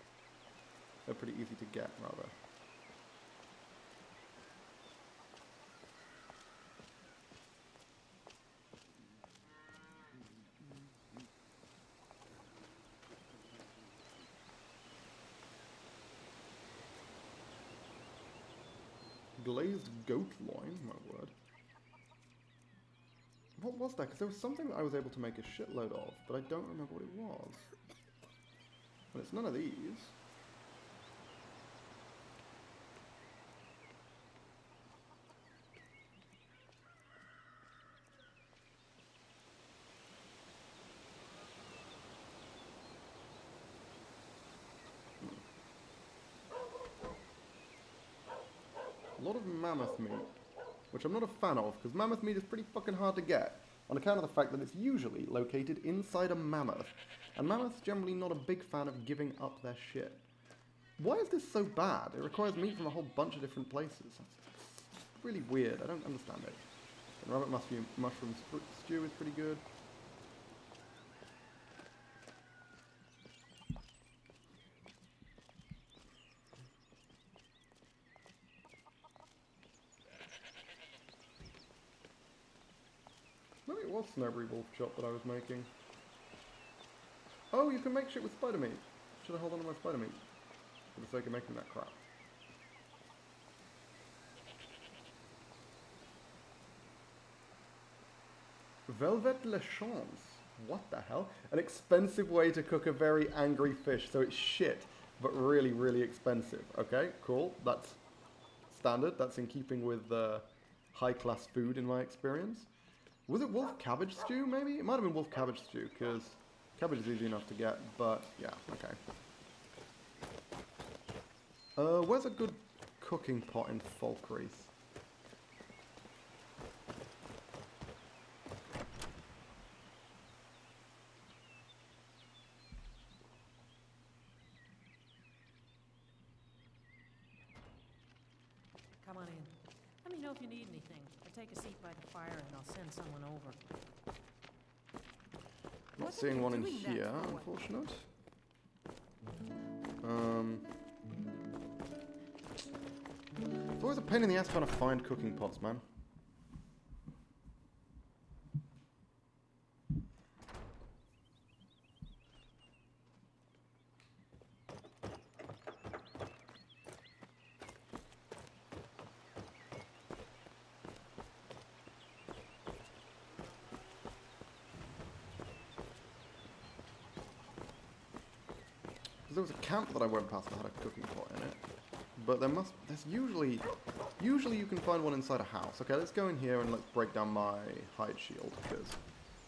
They're pretty easy to get, rather. Glazed goat loin, my word. What was that? Because there was something that I was able to make a shitload of, but I don't remember what it was. And it's none of these. A lot of mammoth meat, which I'm not a fan of, because mammoth meat is pretty fucking hard to get, on account of the fact that it's usually located inside a mammoth, and mammoths generally not a big fan of giving up their shit. Why is this so bad? It requires meat from a whole bunch of different places. It's really weird, I don't understand it. And rabbit mushroom stew is pretty good. Maybe it was snowberry wolf chop that I was making. Oh, you can make shit with spider meat. Should I hold on to my spider meat? For the sake of making that crap. Velvet Le Chance. What the hell? An expensive way to cook a very angry fish. So it's shit, but really, really expensive. Okay, cool. That's standard. That's in keeping with high-class food in my experience. Was it wolf cabbage stew, maybe? It might have been wolf cabbage stew, because cabbage is easy enough to get, but yeah, okay. Where's a good cooking pot in Falkreath? Come on in. Let me know if you need anything. I'll take a seat by the fire and I'll send someone over. Not seeing one in here, unfortunate. It's always a pain in the ass trying to find cooking pots, man. There was a camp that I went past that had a cooking pot in it, but there's usually you can find one inside a house. Okay, let's go in here and let's break down my hide shield, because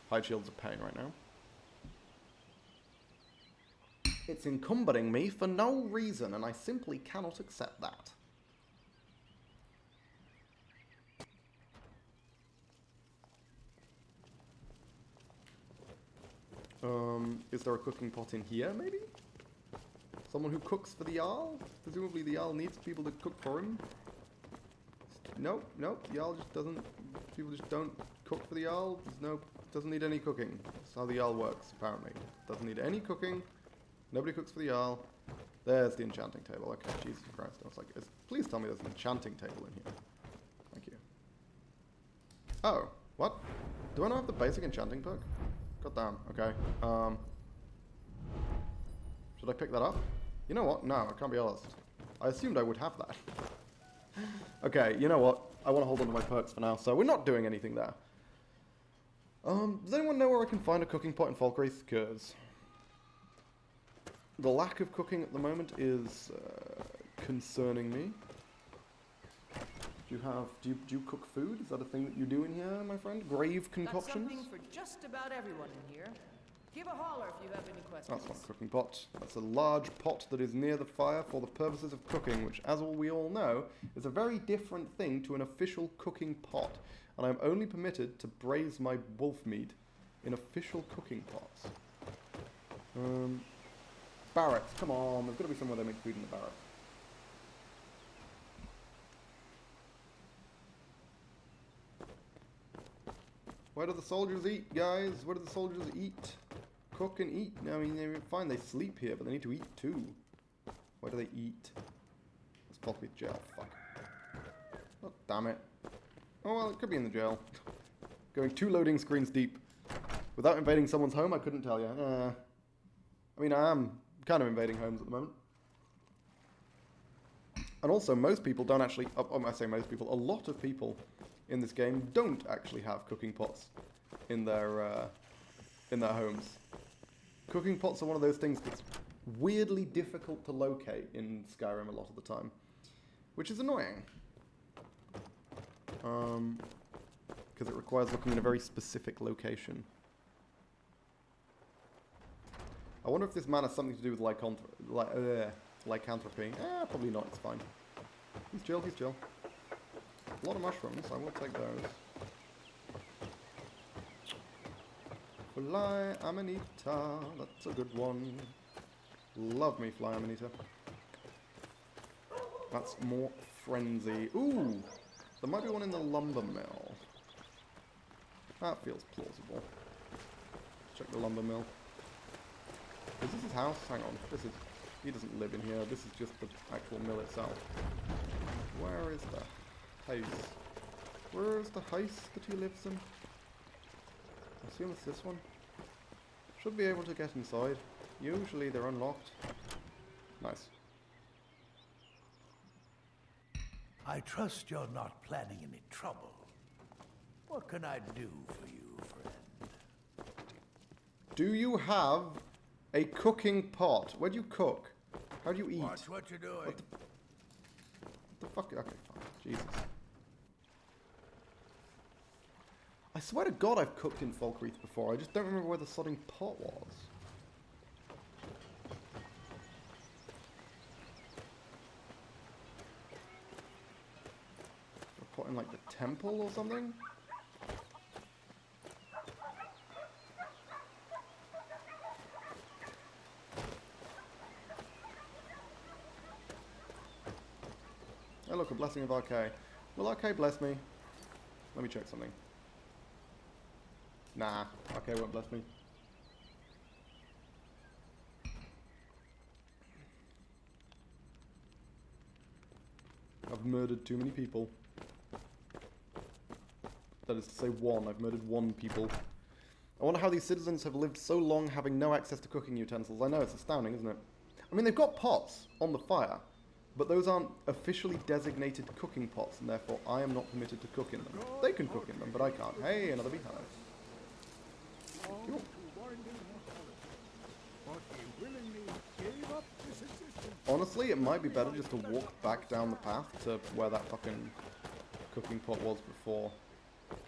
hide shield's a pain right now. It's encumbering me for no reason, and I simply cannot accept that. Is there a cooking pot in here, maybe? Someone who cooks for the Jarl? Presumably the Jarl needs people to cook for him. Nope, nope, Jarl just doesn't... People just don't cook for the Jarl. Doesn't need any cooking. That's how the Jarl works, apparently. Doesn't need any cooking. Nobody cooks for the Jarl. There's the enchanting table. Okay, Jesus Christ. I was like, please tell me there's an enchanting table in here. Thank you. Oh, what? Do I not have the basic enchanting perk? God damn, okay. Should I pick that up? You know what? No, I can't be asked. I assumed I would have that. Okay, you know what? I want to hold on to my perks for now, so we're not doing anything there. Does anyone know where I can find a cooking pot in Falkreath? Because the lack of cooking at the moment is concerning me. Do you cook food? Is that a thing that you do in here, my friend? Grave concoctions? Got something for just about everyone in here. Give a holler if you have any questions. That's not a cooking pot. That's a large pot that is near the fire for the purposes of cooking, which, as we all know, is a very different thing to an official cooking pot. And I'm only permitted to braise my wolf meat in official cooking pots. Barracks, come on. There's got to be somewhere they make food in the barracks. Where do the soldiers eat, guys? Where do the soldiers eat? Cook and eat. I mean, they're fine, they sleep here, but they need to eat too. Where do they eat? It's probably jail. Fuck. Oh, damn it. Oh, well, it could be in the jail. Going 2 loading screens deep. Without invading someone's home, I couldn't tell you. I mean, I am kind of invading homes at the moment. And also, most people don't actually... I say most people. A lot of people in this game don't actually have cooking pots in their homes. Cooking pots are one of those things that's weirdly difficult to locate in Skyrim a lot of the time, which is annoying. Because it requires looking in a very specific location. I wonder if this man has something to do with lycanthropy. Probably not, it's fine. He's chill, he's chill. A lot of mushrooms, I will take those. Fly Amanita, that's a good one. Love me, Fly Amanita. That's more frenzy. Ooh! There might be one in the lumber mill. That feels plausible. Check the lumber mill. Is this his house? Hang on. He doesn't live in here. This is just the actual mill itself. Where is the house? Where is the house that he lives in? I assume it's this one. Should be able to get inside. Usually they're unlocked. Nice. I trust you're not planning any trouble. What can I do for you, friend? Do you have a cooking pot? Where do you cook? How do you eat? Watch what you're doing. What the fuck? Okay, fine. Jesus. I swear to God I've cooked in Falkreath before. I just don't remember where the sodding pot was. A pot in like the temple or something? Oh look, a blessing of RK. Will RK bless me? Let me check something. Nah, RK won't bless me. I've murdered too many people. That is to say one. I've murdered 1 people. I wonder how these citizens have lived so long having no access to cooking utensils. I know, it's astounding, isn't it? I mean, they've got pots on the fire, but those aren't officially designated cooking pots, and therefore I am not permitted to cook in them. They can cook in them, but I can't. Hey, another beehive. Cool. Honestly, it might be better just to walk back down the path to where that fucking cooking pot was before.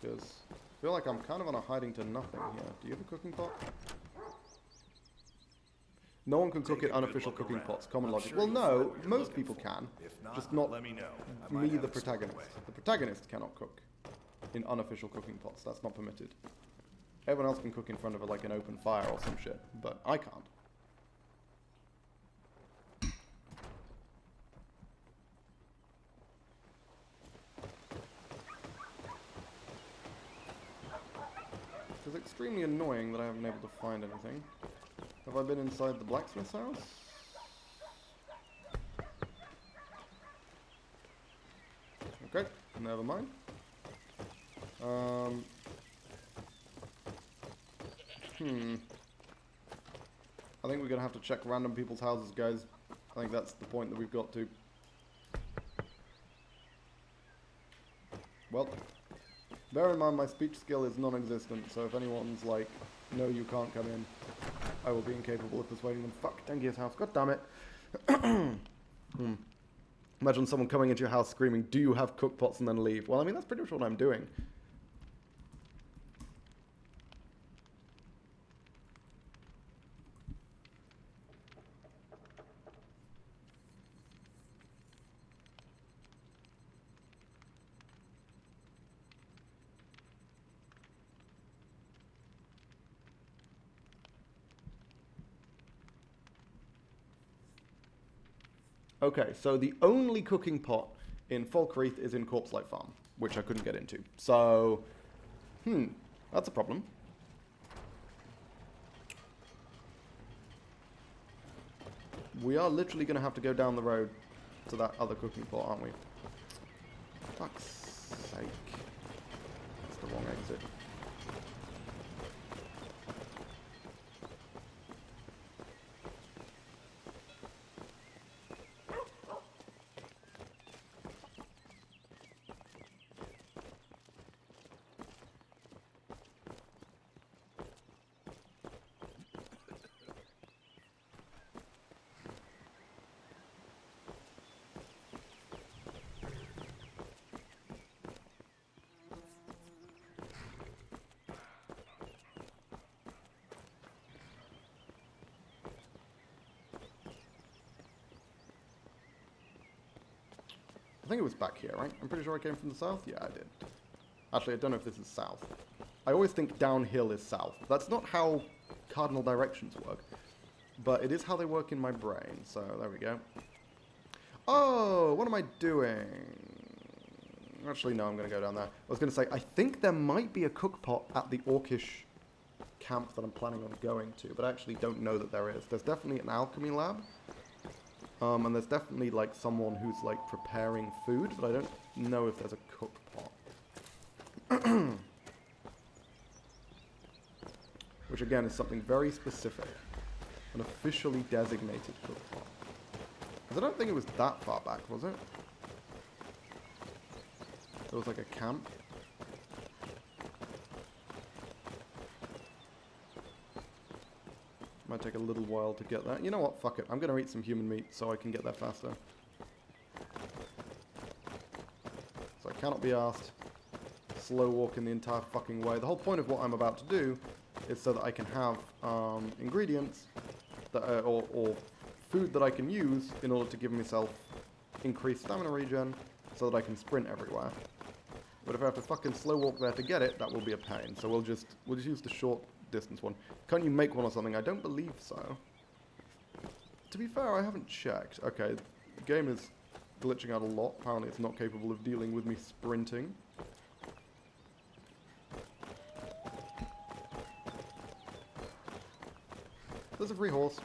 Because I feel like I'm kind of on a hiding to nothing here. Do you have a cooking pot? No one can cook in unofficial cooking pots. Common logic. Well, no, most people can. Just not me, the protagonist. The protagonist cannot cook in unofficial cooking pots. That's not permitted. Everyone else can cook in front of like an open fire or some shit, but I can't. It's extremely annoying that I haven't been able to find anything. Have I been inside the blacksmith's house? Okay, never mind. I think we're gonna have to check random people's houses, guys. I think that's the point that we've got to. Well, bear in mind my speech skill is non-existent, so if anyone's like, no, you can't come in, I will be incapable of persuading them. Fuck, Dengia's house, god damn it. Imagine someone coming into your house screaming, do you have cook pots, and then leave. Well, I mean, that's pretty much what I'm doing. Okay, so the only cooking pot in Falkreath is in Corpse Light Farm, which I couldn't get into. So, that's a problem. We are literally going to have to go down the road to that other cooking pot, aren't we? Fuck's sake. That's the wrong exit. I think it was back here, right? I'm pretty sure I came from the south. Yeah, I did. Actually, I don't know if this is south. I always think downhill is south. That's not how cardinal directions work. But it is how they work in my brain. So, there we go. Oh, what am I doing? Actually, no, I'm going to go down there. I was going to say, I think there might be a cookpot at the Orcish camp that I'm planning on going to. But I actually don't know that there is. There's definitely an alchemy lab. And there's definitely, like, someone who's, like, preparing food, but I don't know if there's a cook pot. Which, again, is something very specific. An officially designated cook pot. Because I don't think it was that far back, was it? There was, like, a camp. Might take a little while to get there. You know what? Fuck it. I'm going to eat some human meat so I can get there faster. So I cannot be asked slow walking the entire fucking way. The whole point of what I'm about to do is so that I can have ingredients that or food that I can use in order to give myself increased stamina regen so that I can sprint everywhere. But if I have to fucking slow walk there to get it, that will be a pain. So we'll just use the short distance one. Can't you make one or something? I don't believe so. To be fair, I haven't checked. Okay, the game is glitching out a lot. Apparently it's not capable of dealing with me sprinting. There's a free horse.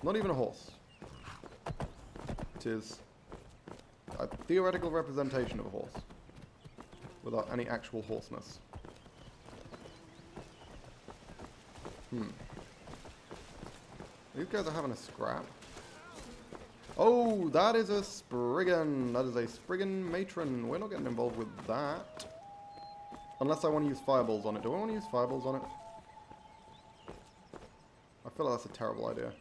Not even a horse. It is a theoretical representation of a horse. Without any actual hoarseness. These guys are having a scrap. Oh, that is a Spriggan. That is a Spriggan matron. We're not getting involved with that. Unless I want to use fireballs on it. Do I want to use fireballs on it? I feel like that's a terrible idea.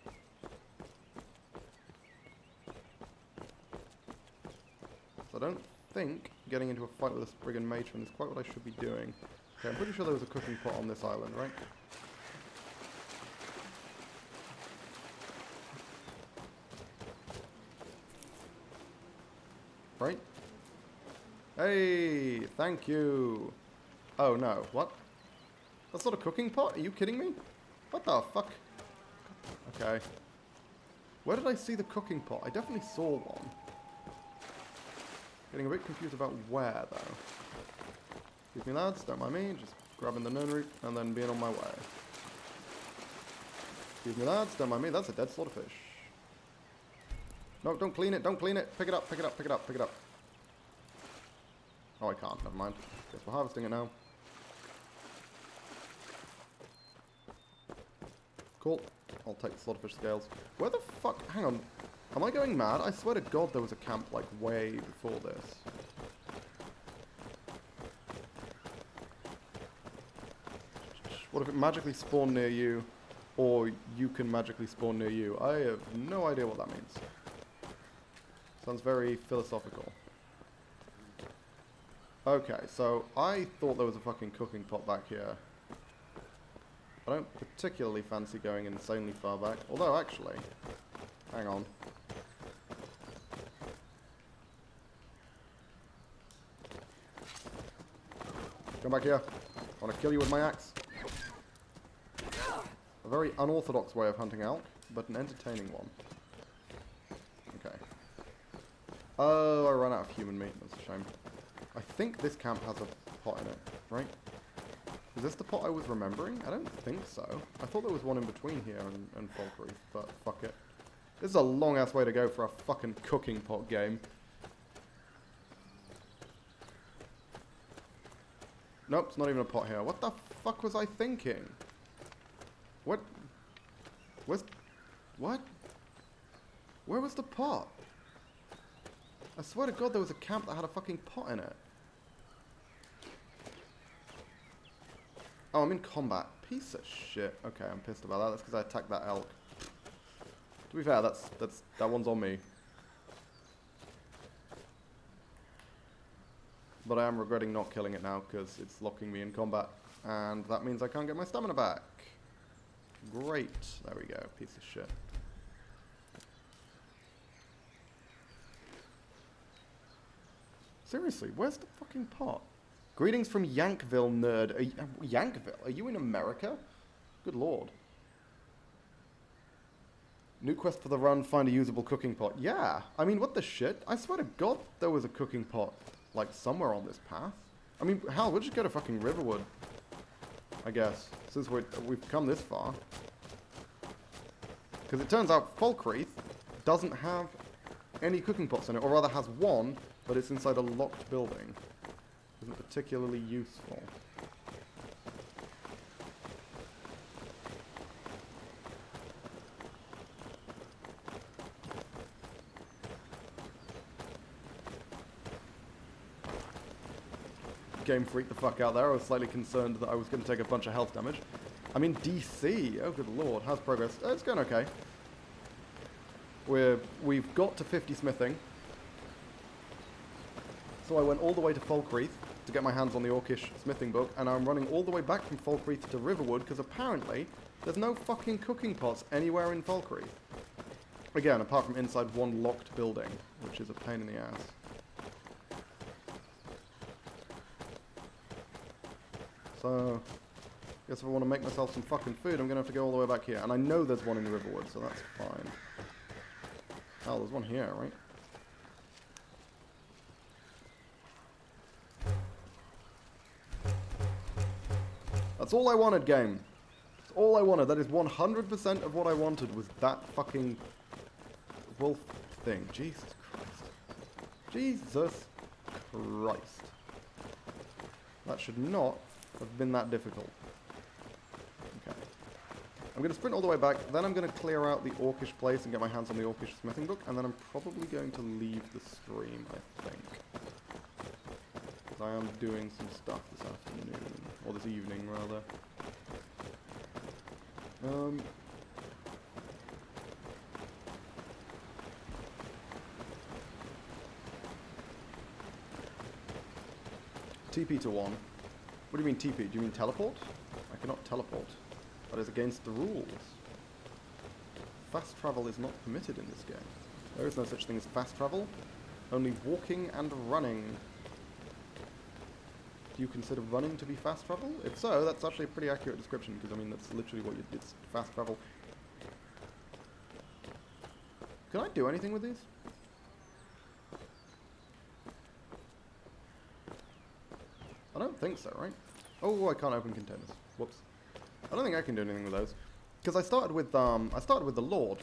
So I don't think getting into a fight with a Spriggan matron is quite what I should be doing. Okay, I'm pretty sure there was a cooking pot on this island, right? Right? Hey, thank you. Oh no, what? That's not a cooking pot? Are you kidding me? What the fuck? Okay. Where did I see the cooking pot? I definitely saw one. Getting a bit confused about where, though. Excuse me, lads. Don't mind me. Just grabbing the nunnery and then being on my way. Excuse me, lads. Don't mind me. That's a dead slaughterfish. No, don't clean it. Don't clean it. Pick it up. Pick it up. Pick it up. Pick it up. Oh, I can't. Never mind. Guess we're harvesting it now. Cool. I'll take the slaughterfish scales. Where the fuck? Hang on. Am I going mad? I swear to God there was a camp, like, way before this. What if it magically spawned near you, or you can magically spawn near you? I have no idea what that means. Sounds very philosophical. Okay, so I thought there was a fucking cooking pot back here. I don't particularly fancy going insanely far back. Although, actually, hang on. Come back here. I want to kill you with my axe. A very unorthodox way of hunting elk, but an entertaining one. Okay. Oh, I ran out of human meat. That's a shame. I think this camp has a pot in it, right? Is this the pot I was remembering? I don't think so. I thought there was one in between here and Falkreath, but fuck it. This is a long-ass way to go for a fucking cooking pot game. Nope, it's not even a pot here. What the fuck was I thinking? What? What? Where was the pot? I swear to God there was a camp that had a fucking pot in it. Oh, I'm in combat. Piece of shit. Okay, I'm pissed about that. That's because I attacked that elk. To be fair, that one's on me. But I am regretting not killing it now because it's locking me in combat. And that means I can't get my stamina back. Great. There we go. Piece of shit. Seriously, where's the fucking pot? Greetings from Yankville, nerd. Yankville? Are you in America? Good lord. New quest for the run, find a usable cooking pot. Yeah, I mean, what the shit? I swear to God there was a cooking pot, like, somewhere on this path. I mean, hell, we'll just go to fucking Riverwood, I guess, since we've come this far. Because it turns out Falkreath doesn't have any cooking pots in it, or rather has one, but it's inside a locked building. Isn't particularly useful. Game freaked the fuck out there. I was slightly concerned that I was going to take a bunch of health damage. I'm in DC. Oh, good lord. How's progress? It's going okay. We've got to 50 smithing. So I went all the way to Falkreath to get my hands on the Orcish smithing book, and I'm running all the way back from Falkreath to Riverwood because apparently there's no fucking cooking pots anywhere in Falkreath. Again, apart from inside one locked building, which is a pain in the ass. So, I guess if I want to make myself some fucking food, I'm going to have to go all the way back here. And I know there's one in Riverwood, so that's fine. Oh, there's one here, right? That's all I wanted, game. That's all I wanted. That is 100% of what I wanted was that fucking wolf thing. Jesus Christ. Jesus Christ. That should not have been that difficult. Okay. I'm going to sprint all the way back, then I'm going to clear out the Orcish place and get my hands on the Orcish smithing book, and then I'm probably going to leave the stream, I think. I am doing some stuff this afternoon, or this evening rather. TP to 1. What do you mean TP? Do you mean teleport? I cannot teleport. That is against the rules. Fast travel is not permitted in this game. There is no such thing as fast travel, only walking and running. Do you consider running to be fast travel? If so, that's actually a pretty accurate description, because I mean, that's literally what it's fast travel. Can I do anything with these? I don't think so, right? Oh, I can't open containers. Whoops. I don't think I can do anything with those. Because I started with the Lord,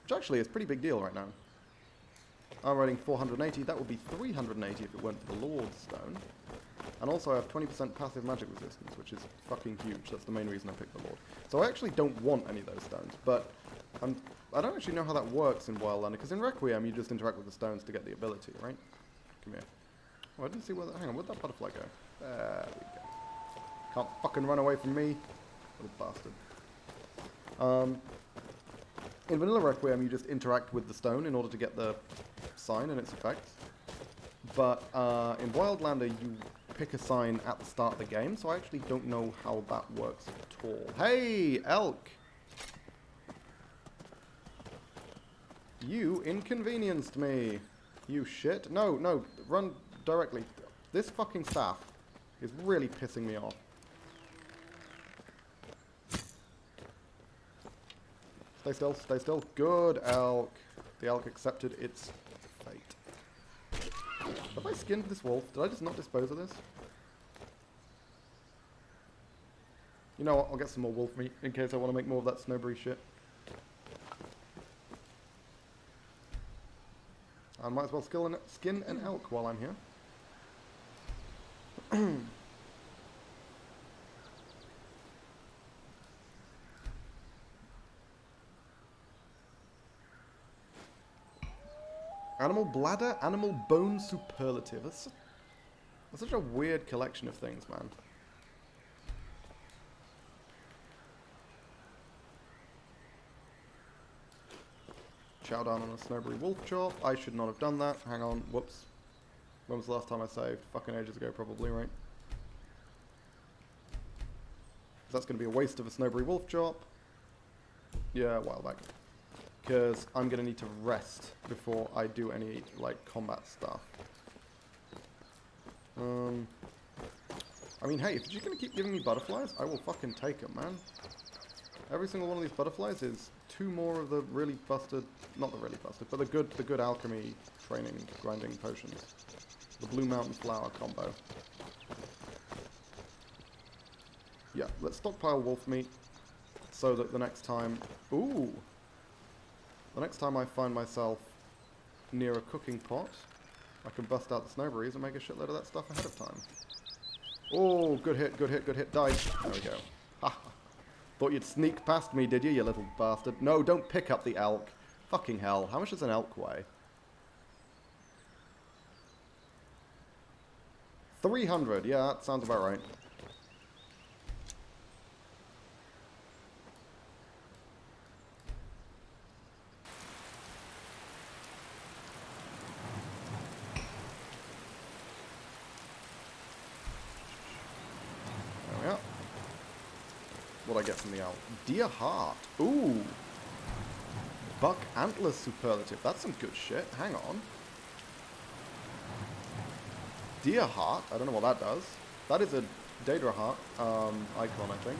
which actually is a pretty big deal right now. I'm rating 480, that would be 380 if it weren't for the Lord Stone. And also I have 20% passive magic resistance, which is fucking huge. That's the main reason I picked the Lord. So I actually don't want any of those stones, but I don't actually know how that works in Wildlander, because in Requiem you just interact with the stones to get the ability, right? Come here. Oh, I didn't see where that... Hang on, where'd that butterfly go? There we go. Can't fucking run away from me, little bastard. In Vanilla Requiem you just interact with the stone in order to get the sign and its effects. But in Wildlander you pick a sign at the start of the game, so I actually don't know how that works at all. Hey, elk! You inconvenienced me, you shit. No, no, run directly. This fucking staff is really pissing me off. Stay still, stay still. Good elk. The elk accepted its fate. Have I skinned this wolf? Did I just not dispose of this? You know what, I'll get some more wolf meat in case I want to make more of that snowberry shit. I might as well skin an elk while I'm here. Animal bladder, animal bone superlative. That's such a weird collection of things, man. Chow down on a snowberry wolf chop. I should not have done that. Hang on, whoops. When was the last time I saved? Fucking ages ago, probably, right? That's going to be a waste of a snowberry wolf chop. Yeah, a while back. Because I'm going to need to rest before I do any, like, combat stuff. I mean, hey, if you're going to keep giving me butterflies, I will fucking take them, man. Every single one of these butterflies is 2 more of the really busted, not the really busted, but the good alchemy training grinding potions. The Blue Mountain Flower combo. Yeah, let's stockpile wolf meat so that the next time... Ooh! The next time I find myself near a cooking pot, I can bust out the snowberries and make a shitload of that stuff ahead of time. Oh, good hit, good hit, good hit. Die. There we go. Ha! Thought you'd sneak past me, did you, you little bastard? No, don't pick up the elk. Fucking hell. How much does an elk weigh? 300. Yeah, that sounds about right. What I get from the owl? Deer heart. Ooh. Buck antlers superlative. That's some good shit. Hang on. Deer heart. I don't know what that does. That is a Daedra heart icon, I think.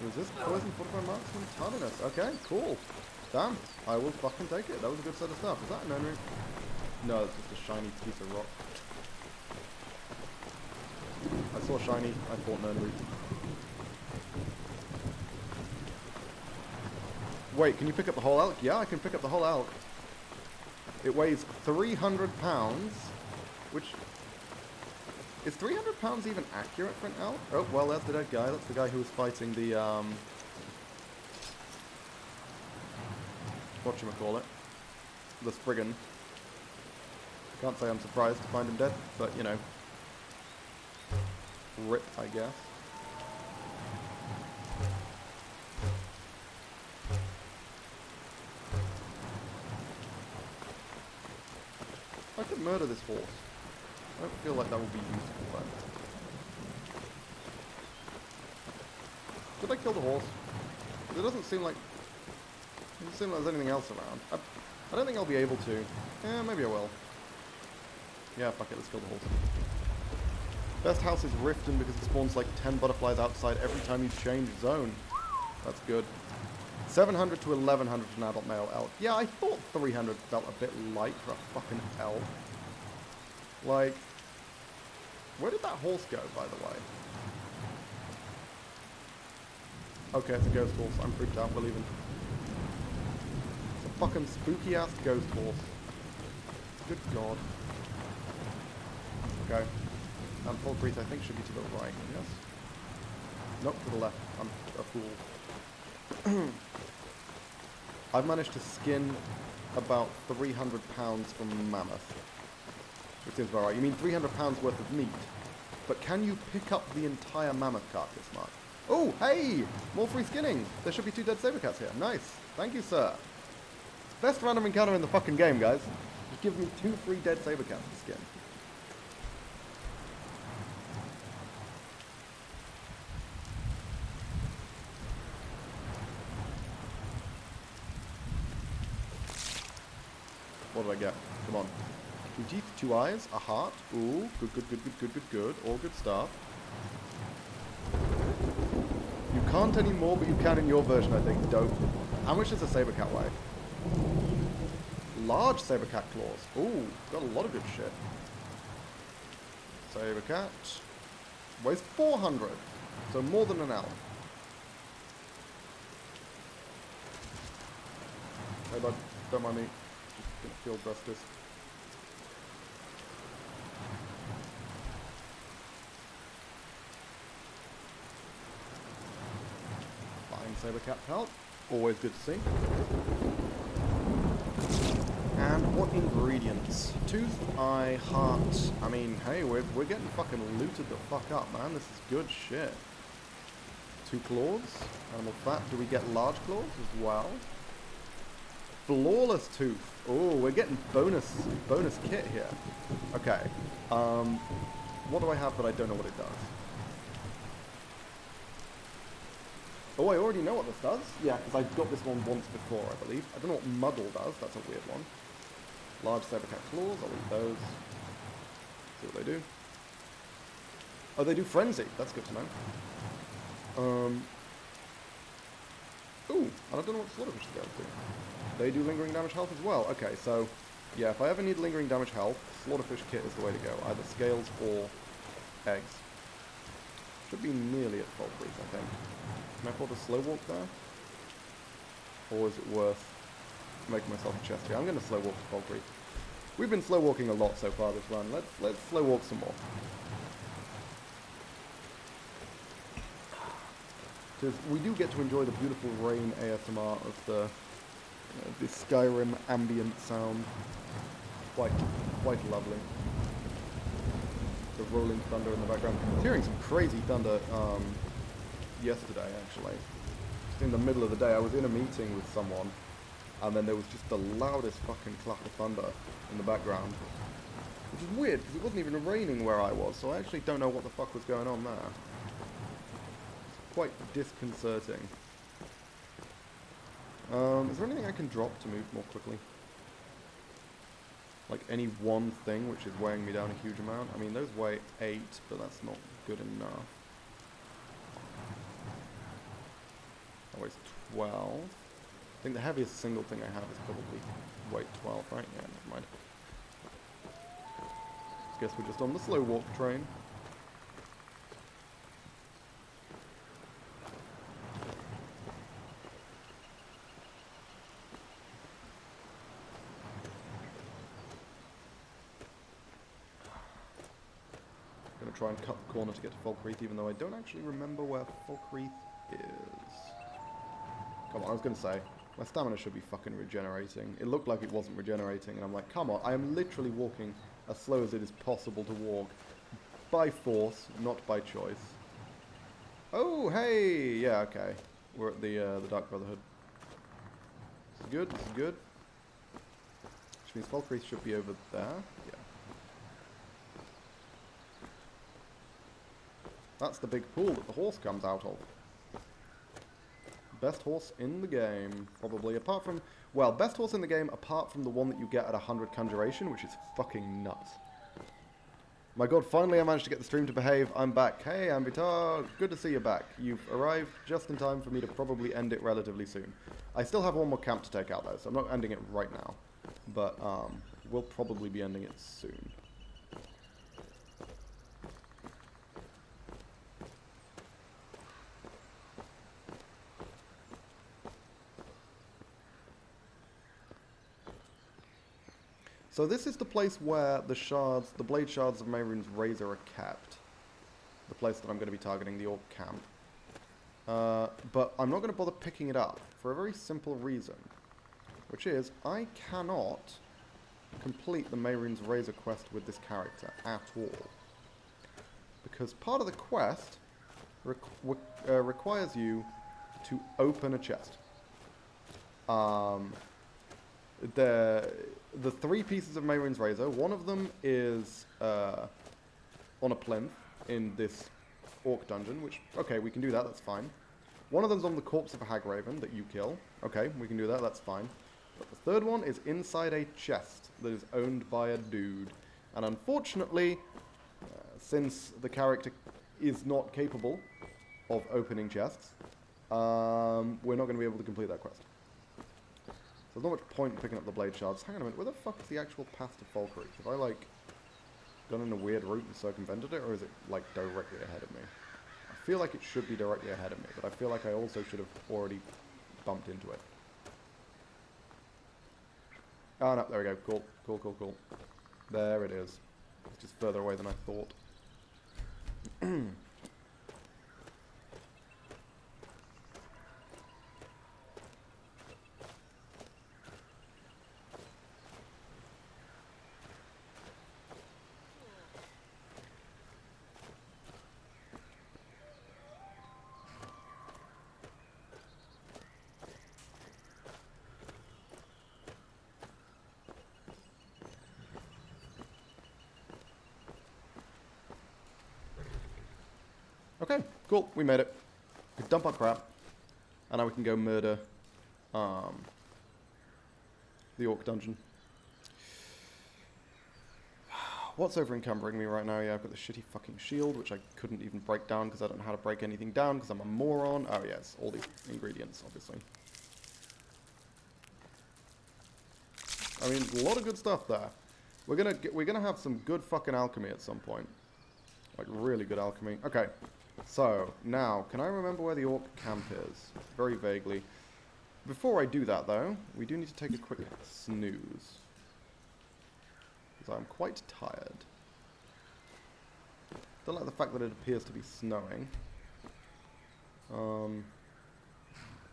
Resist poison, fortify marksman, tardiness. Okay, cool. Damn. I will fucking take it. That was a good set of stuff. Is that an enemy? No, it's just a shiny piece of rock. I saw shiny, I thought no. Wait, can you pick up the whole elk? Yeah, I can pick up the whole elk. It weighs 300 pounds, which... Is 300 pounds even accurate for an elk? Oh, well, that's the dead guy. That's the guy who was fighting the, whatchamacallit? The Spriggan. Can't say I'm surprised to find him dead, but, you know. Rip, I guess. I could murder this horse. I don't feel like that would be useful, though. Did I kill the horse? It doesn't seem like... It doesn't seem like there's anything else around. I don't think I'll be able to. Yeah, maybe I will. Yeah, fuck it, let's kill the horse. Best house is Riften because it spawns like 10 butterflies outside every time you change zone. That's good. 700 to 1100 for an adult male elk. Yeah, I thought 300 felt a bit light for a fucking elk. Like, where did that horse go, by the way? Okay, it's a ghost horse. I'm freaked out, we're leaving. It's a fucking spooky-ass ghost horse. Good god. Okay. And full breath, I think, should be to the right, yes? Nope, to the left. I'm a fool. I've managed to skin about 300 pounds from mammoth. Which seems about right. You mean 300 pounds worth of meat. But can you pick up the entire mammoth carcass, Mark? Oh, hey! More free skinning! There should be 2 dead saber cats here. Nice. Thank you, sir. Best random encounter in the fucking game, guys. Just give me 2 free dead saber cats to skin. What did I get? Come on. 2 teeth, 2 eyes, a heart. Ooh, good, good, good, good, good, good, good. All good stuff. You can't anymore, but you can in your version, I think. Dope. How much does a saber cat weigh? Large saber cat claws. Ooh, got a lot of good shit. Saber cat weighs 400, so more than an elk. Hey bud, don't mind me. Just gonna field dress this. Flying saber cat pelt, always good to see. And what ingredients? Tooth, eye, heart. I mean, hey, we're getting fucking looted the fuck up, man. This is good shit. 2 claws. Animal fat. Do we get large claws as well? Flawless tooth. Oh, we're getting bonus kit here. Okay. What do I have that I don't know what it does? Oh, I already know what this does. Yeah, because I've got this one once before, I believe. I don't know what muddle does. That's a weird one. Large saber cat claws. I'll eat those. See what they do. Oh, they do frenzy. That's good to know. Ooh, and I don't know what slaughterfish goes to. They do lingering damage health as well. Okay, so yeah, if I ever need lingering damage health, slaughterfish kit is the way to go. Either scales or eggs. Should be nearly at full freeze, I think. Can I afford a slow walk there? Or is it worth making myself a chest here? I'm going to slow walk to full freeze. We've been slow walking a lot so far this run. Let's slow walk some more. Because we do get to enjoy the beautiful rain ASMR of the Skyrim ambient sound. Quite lovely. The rolling thunder in the background. I was hearing some crazy thunder yesterday, actually. Just in the middle of the day, I was in a meeting with someone, and then there was just the loudest fucking clap of thunder in the background. Which is weird, because it wasn't even raining where I was, so I actually don't know what the fuck was going on there. It's quite disconcerting. Is there anything I can drop to move more quickly? Like any one thing which is weighing me down a huge amount? I mean, those weigh 8, but that's not good enough. That weighs 12. I think the heaviest single thing I have is probably weight 12, right? Yeah, never mind. Guess we're just on the slow walk train. Gonna try and cut the corner to get to Falkreath, even though I don't actually remember where Falkreath is. Come on, I was gonna say, my stamina should be fucking regenerating. It looked like it wasn't regenerating, and I'm like, come on, I am literally walking as slow as it is possible to walk. By force, not by choice. Oh, hey! Yeah, okay. We're at the Dark Brotherhood. This is good, this is good. Which means Falkreath should be over there. Yeah. That's the big pool that the horse comes out of. Best horse in the game, probably, apart from... Well, best horse in the game, apart from the one that you get at 100 conjuration, which is fucking nuts. My god, finally I managed to get the stream to behave. I'm back. Hey, Ambitar, good to see you back. You've arrived just in time for me to probably end it relatively soon. I still have one more camp to take out though, so I'm not ending it right now. But we'll probably be ending it soon. So this is the place where the shards, the blade shards of Mehrunes Razor are kept. The place that I'm going to be targeting, the Orc camp. But I'm not going to bother picking it up for a very simple reason. Which is, I cannot complete the Mehrunes Razor quest with this character at all. Because part of the quest requires you to open a chest. The 3 pieces of Mehrunes Razor, one of them is on a plinth in this Orc dungeon, which, okay, we can do that, that's fine. One of them's on the corpse of a Hagraven that you kill. Okay, we can do that, that's fine. But the third one is inside a chest that is owned by a dude. And unfortunately, since the character is not capable of opening chests, we're not going to be able to complete that quest. So there's not much point in picking up the blade shards. Hang on a minute, where the fuck is the actual path to Falkreath? Have I, like, gone in a weird route and circumvented it, or is it, like, directly ahead of me? I feel like it should be directly ahead of me, but I feel like I also should have already bumped into it. Oh, no, there we go. Cool, cool, cool, cool. There it is. It's just further away than I thought. Okay, cool, we made it. We dump our crap, and now we can go murder the Orc dungeon. What's over encumbering me right now? Yeah, I've got the shitty fucking shield, which I couldn't even break down because I don't know how to break anything down because I'm a moron. Oh yes, all these ingredients, obviously. I mean, a lot of good stuff there. We're gonna have some good fucking alchemy at some point, like really good alchemy. Okay. So, now, can I remember where the Orc camp is? Very vaguely. Before I do that, though, we do need to take a quick snooze. Because I'm quite tired. Don't like the fact that it appears to be snowing. Am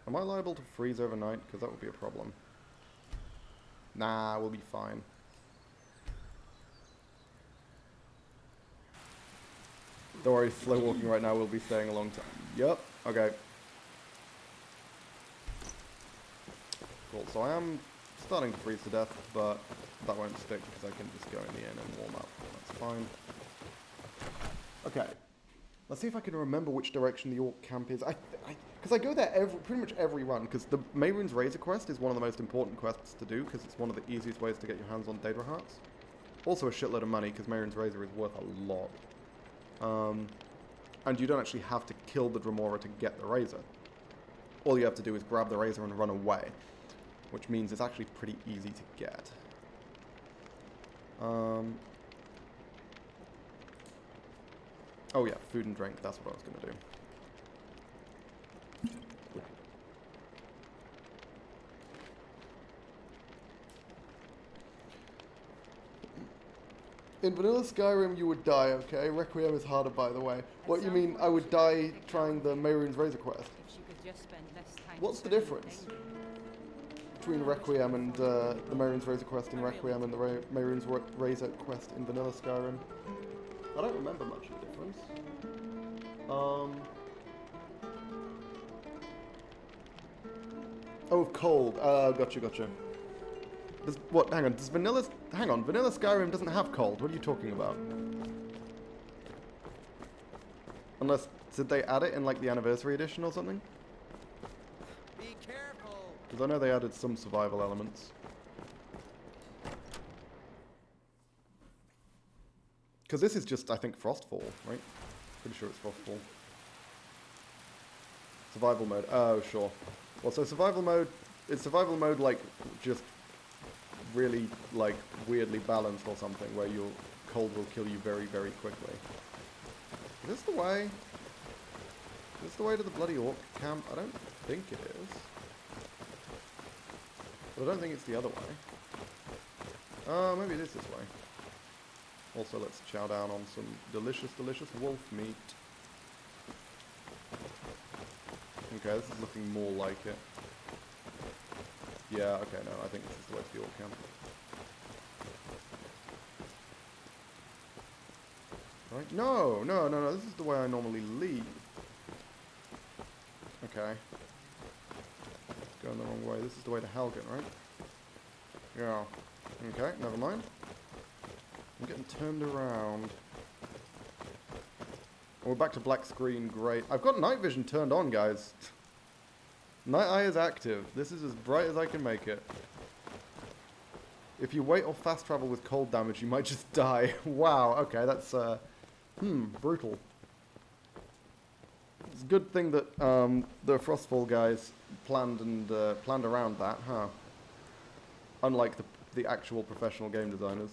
I liable to freeze overnight? Because that would be a problem. Nah, we'll be fine. Don't worry, slow walking right now, we'll be staying a long time. Yup, okay. Cool, so I am starting to freeze to death, but that won't stick because I can just go in the inn and warm up. That's fine. Okay. Let's see if I can remember which direction the Orc camp is. Because I go there pretty much every run, because the Mehrunes Razor quest is one of the most important quests to do, because it's one of the easiest ways to get your hands on Daedra Hearts. Also a shitload of money, because Mehrunes Razor is worth a lot. And you don't actually have to kill the Dremora to get the Razor. All you have to do is grab the Razor and run away, which means it's actually pretty easy to get. Oh yeah, food and drink, that's what I was going to do. In vanilla Skyrim, you would die, okay? Requiem is harder, by the way. What you mean, I would die trying the Mehrunes Razor quest? If she could just spend less time What's the studying difference danger. between Requiem and the Mehrunes Razor quest in Requiem and the Mehrunes Razor quest in vanilla Skyrim? I don't remember much of the difference. Oh, cold. Gotcha. Does, what? Hang on. Does vanilla? Hang on. Vanilla Skyrim doesn't have cold. What are you talking about? Unless did they add it in like the anniversary edition or something? Be careful. Because I know they added some survival elements. Because this is just, I think, Frostfall, right? Pretty sure it's Frostfall. Survival mode. Oh, sure. Well, so survival mode... Is survival mode, like, just really, like, weirdly balanced or something, where your cold will kill you very, very quickly? Is this the way? Is this the way to the bloody orc camp? I don't think it is. But I don't think it's the other way. Maybe it is this way. Also, let's chow down on some delicious, delicious wolf meat. Okay, this is looking more like it. Yeah, okay, no, I think this is the way to the orc camp. Right? No, no, no, no, this is the way I normally leave. Okay. Going the wrong way. This is the way to Helgen, right? Yeah. Okay, never mind. I'm getting turned around. We're back to black screen, great. I've got night vision turned on, guys. Night eye is active. This is as bright as I can make it. If you wait or fast travel with cold damage, you might just die. Wow, okay, that's, brutal. It's a good thing that, the Frostfall guys planned around that, huh? Unlike the actual professional game designers.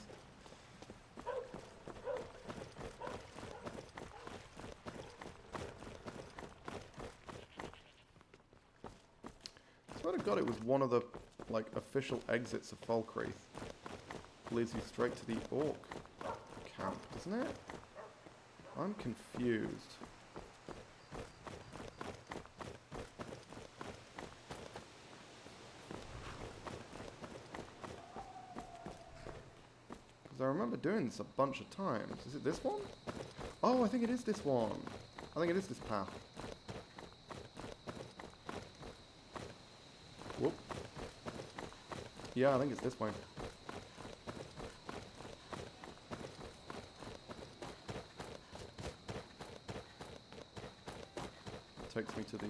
I swear to God, it was one of the, like, official exits of Falkreath. Leads you straight to the orc camp, doesn't it? I'm confused. Because I remember doing this a bunch of times. Is it this one? Oh, I think it is this one. I think it is this path. Whoop. Yeah, I think it's this way. Takes me to the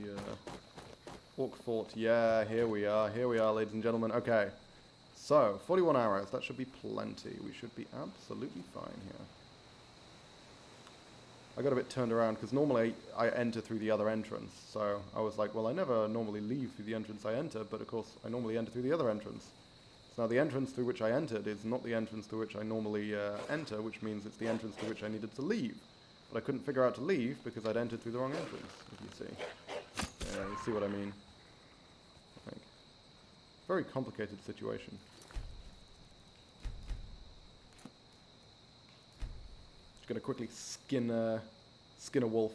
Orc Fort. Yeah, here we are, ladies and gentlemen. Okay, so 41 hours. That should be plenty. We should be absolutely fine here. I got a bit turned around because normally I enter through the other entrance. So I was like, well, I never normally leave through the entrance I enter, but of course I normally enter through the other entrance. So now the entrance through which I entered is not the entrance through which I normally enter, which means it's the entrance through which I needed to leave. But I couldn't figure out to leave because I'd entered through the wrong entrance, if you see. Yeah, you see what I mean. I think. Very complicated situation. Just gonna quickly skin a wolf.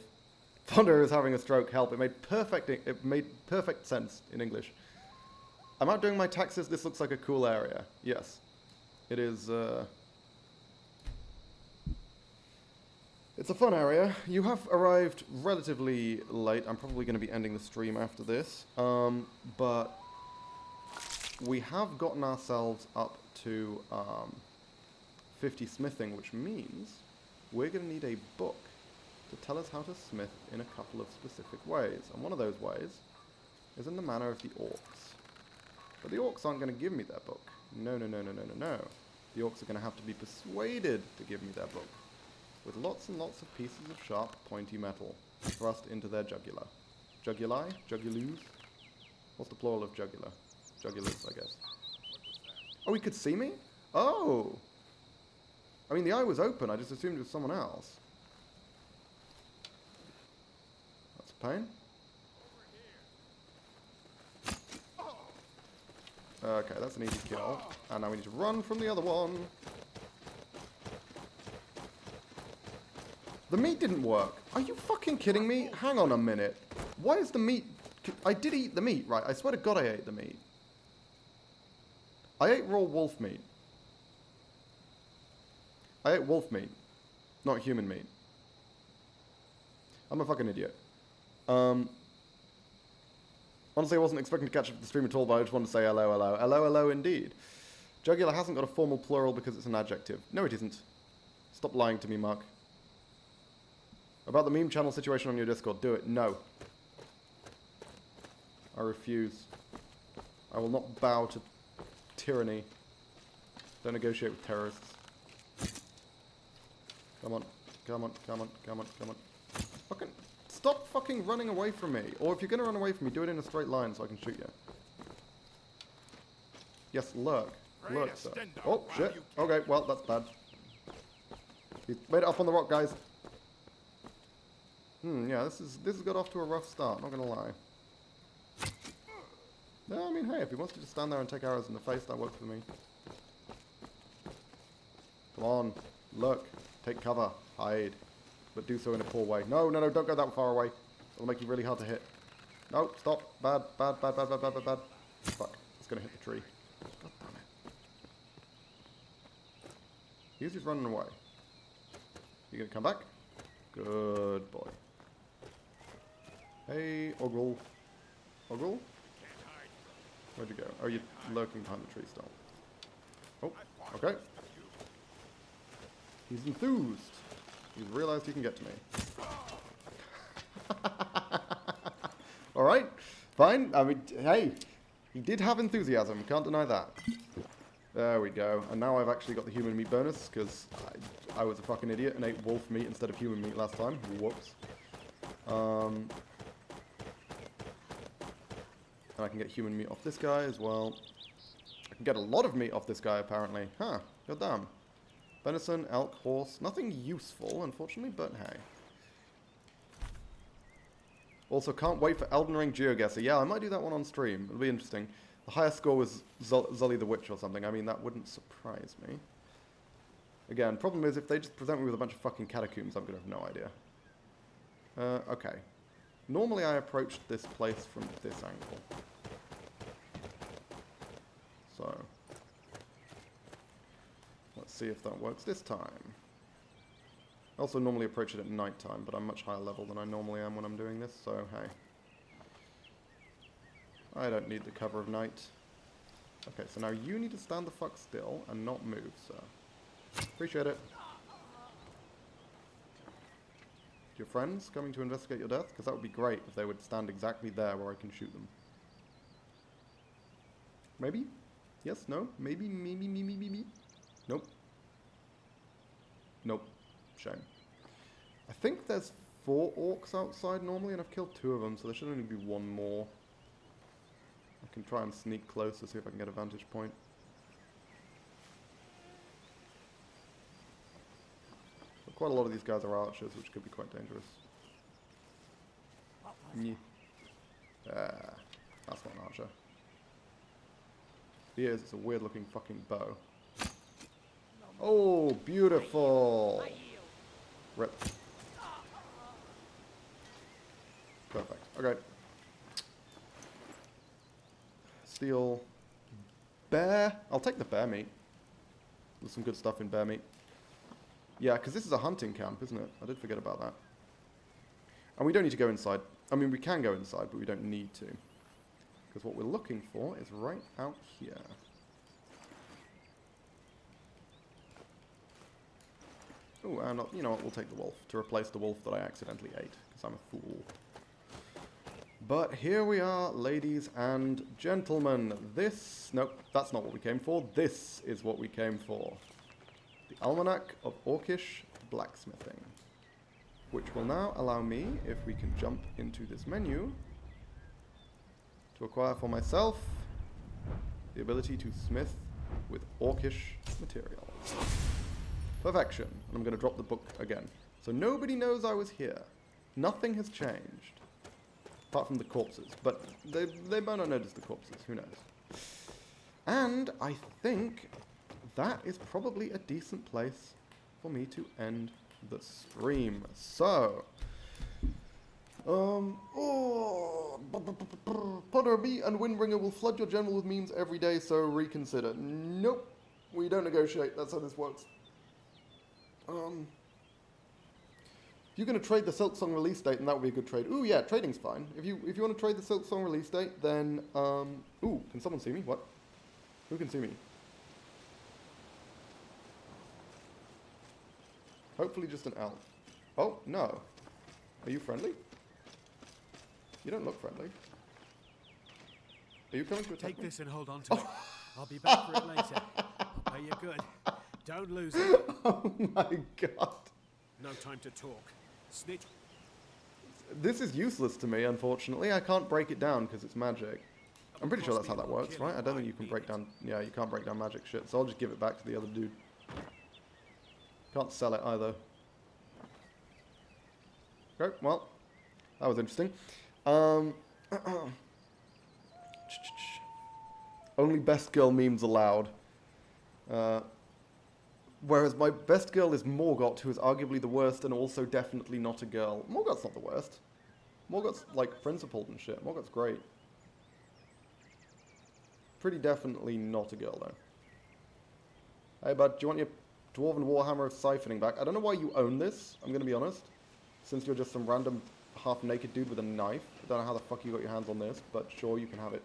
Thunder is having a stroke. Help! It made perfect sense in English. I'm out doing my taxes. This looks like a cool area. Yes, it is. It's a fun area. You have arrived relatively late. I'm probably going to be ending the stream after this. But we have gotten ourselves up to 50 smithing, which means we're going to need a book to tell us how to smith in a couple of specific ways. And one of those ways is in the manner of the orcs. But the orcs aren't going to give me their book. No, no, no, no, no, no, no. The orcs are going to have to be persuaded to give me their book. With lots and lots of pieces of sharp, pointy metal thrust into their jugular. Juguli? Jugulus? What's the plural of jugular? Jugulus, I guess. Oh, he could see me? Oh! I mean, the eye was open. I just assumed it was someone else. That's a pain. Okay, that's an easy kill. And now we need to run from the other one. The meat didn't work. Are you fucking kidding me? Hang on a minute. Why is the meat... I did eat the meat, right? I swear to God I ate the meat. I ate raw wolf meat. I ate wolf meat. Not human meat. I'm a fucking idiot. Honestly, I wasn't expecting to catch up with the stream at all, but I just wanted to say hello, hello. Hello, hello indeed. Jugular hasn't got a formal plural because it's an adjective. No, it isn't. Stop lying to me, Mark. About the meme channel situation on your Discord, do it. No. I refuse. I will not bow to tyranny. Don't negotiate with terrorists. Come on. Come on, come on, come on, come on. Fucking stop fucking running away from me. Or if you're gonna run away from me, do it in a straight line so I can shoot you. Yes, lurk. Lurk, sir. Oh, shit. Okay, well, that's bad. He's made it up on the rock, guys. Yeah, this has got off to a rough start, not gonna lie. No, I mean, hey, if he wants to just stand there and take arrows in the face, that works for me. Come on, look, take cover, hide, but do so in a poor way. No, no, no, don't go that far away. It'll make you really hard to hit. No, stop. Bad, bad, bad, bad, bad, bad, bad, bad. Fuck, it's gonna hit the tree. God damn it. He's just running away. You gonna come back? Good boy. Hey, Ogrel. Ogrel? Where'd you go? Oh, you're lurking behind the tree still. Oh, okay. He's enthused. He's realized he can get to me. Alright, fine. I mean, hey, he did have enthusiasm. Can't deny that. There we go. And now I've actually got the human meat bonus, because I was a fucking idiot and ate wolf meat instead of human meat last time. Whoops. And I can get human meat off this guy as well. I can get a lot of meat off this guy, apparently. Huh, goddamn. Venison, elk, horse. Nothing useful, unfortunately, but hey. Also, can't wait for Elden Ring GeoGuessr. Yeah, I might do that one on stream. It'll be interesting. The highest score was Zully the Witch or something. I mean, that wouldn't surprise me. Again, problem is, if they just present me with a bunch of fucking catacombs, I'm going to have no idea. Okay. Normally I approached this place from this angle. So, let's see if that works this time. I also normally approach it at night time, but I'm much higher level than I normally am when I'm doing this, so hey. I don't need the cover of night. Okay, so now you need to stand the fuck still and not move, sir. Appreciate it. Your friends coming to investigate your death? Because that would be great if they would stand exactly there where I can shoot them. Maybe? Yes? No? Maybe? Me? Nope. Nope. Shame. I think there's 4 orcs outside normally, and I've killed 2 of them, so there should only be 1 more. I can try and sneak closer, see if I can get a vantage point. But quite a lot of these guys are archers, which could be quite dangerous. That's not an archer. He is, it's a weird looking fucking bow. Oh, beautiful! Rip. Perfect. Okay. Steel. Bear. I'll take the bear meat. There's some good stuff in bear meat. Yeah, because this is a hunting camp, isn't it? I did forget about that. And we don't need to go inside. I mean, we can go inside, but we don't need to. Because what we're looking for is right out here. Oh, and you know what? We'll take the wolf to replace the wolf that I accidentally ate, because I'm a fool. But here we are, ladies and gentlemen. This... Nope, that's not what we came for. This is what we came for. The Almanac of Orcish Blacksmithing. Which will now allow me, if we can jump into this menu, to acquire for myself the ability to smith with Orcish materials. Perfection. And I'm going to drop the book again. So nobody knows I was here. Nothing has changed. Apart from the corpses. But they might not notice the corpses. Who knows? And I think that is probably a decent place for me to end the stream. So... Potter B and Windbringer will flood your general with memes every day, so reconsider. Nope. We don't negotiate. That's how this works. If you're going to trade the Silksong release date, then that would be a good trade. Ooh, yeah, trading's fine. If you want to trade the Silksong release date, then... Ooh, can someone see me? What? Who can see me? Hopefully just an elf. Oh, no. Are you friendly? You don't look friendly. Are you coming to attack Take me? this and hold on to it. I'll be back for it later. I'll pay you good. Don't lose it. Oh my god. No time to talk. Snitch. This is useless to me, unfortunately. I can't break it down because it's magic. I'm pretty sure that's how that works, right? I don't think you can break down... Yeah, you can't break down magic shit, so I'll just give it back to the other dude. Can't sell it either. Okay, well, that was interesting. Only best girl memes allowed. Whereas my best girl is Morgott, who is arguably the worst and also definitely not a girl. Morgott's not the worst. Morgott's, like, principled and shit. Morgott's great. Pretty definitely not a girl, though. Hey, bud, do you want your Dwarven Warhammer of Siphoning back? I don't know why you own this, I'm going to be honest. Since you're just some random half-naked dude with a knife. I don't know how the fuck you got your hands on this, but sure, you can have it.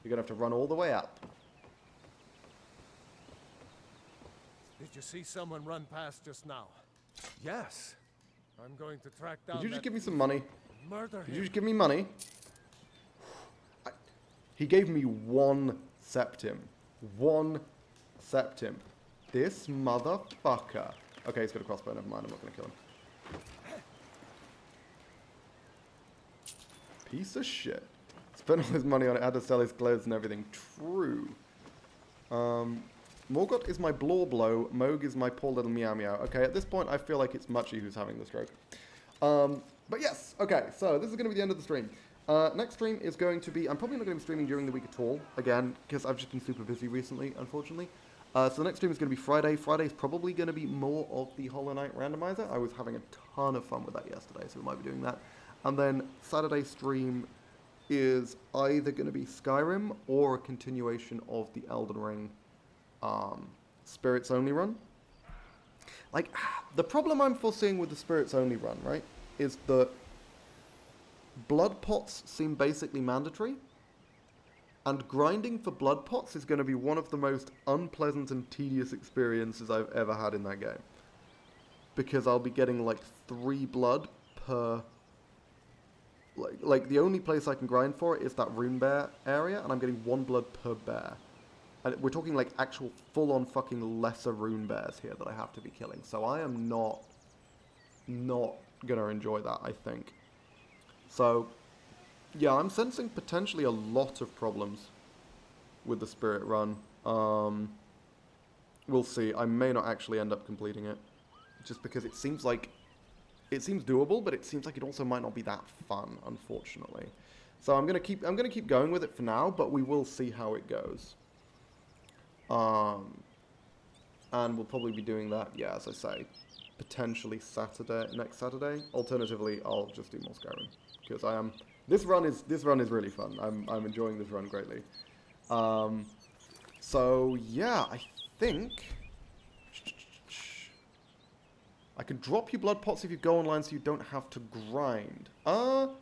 You're going to have to run all the way up. Did you see someone run past just now? Yes. I'm going to track down. Did you just that give me some money? murder Did him. you just give me money? He gave me 1 septim. 1 septim. This motherfucker. Okay, he's got a crossbow. Never mind. I'm not going to kill him. Piece of shit. Spent all his money on it. Had to sell his clothes and everything. True. Morgott is my Blow. Moog is my poor little Meow Meow. Okay, at this point, I feel like it's Muchie who's having the stroke. But yes, okay, so this is going to be the end of the stream. Next stream is going to be... I'm probably not going to be streaming during the week at all, again, because I've just been super busy recently, unfortunately. So the next stream is going to be Friday. Friday's probably going to be more of the Hollow Knight randomizer. I was having a ton of fun with that yesterday, so we might be doing that. And then Saturday stream is either going to be Skyrim or a continuation of the Elden Ring Spirits Only run. Like, the problem I'm foreseeing with the Spirits Only run, right, is that blood pots seem basically mandatory, and grinding for blood pots is going to be one of the most unpleasant and tedious experiences I've ever had in that game. Because I'll be getting like 3 blood per... Like the only place I can grind for it is that rune bear area, and I'm getting 1 blood per bear. And we're talking like actual full-on fucking lesser rune bears here that I have to be killing. So I am not gonna enjoy that, I think. So, yeah, I'm sensing potentially a lot of problems with the Spirit run. We'll see. I may not actually end up completing it, just because it seems like it seems doable, but it seems like it also might not be that fun, unfortunately. So I'm gonna keep going with it for now, but we will see how it goes. And we'll probably be doing that, yeah, as I say, potentially next Saturday. Alternatively, I'll just do more Skyrim, because I am. This run is really fun. I'm enjoying this run greatly. So yeah, I think I can drop you blood pots if you go online, so you don't have to grind. That's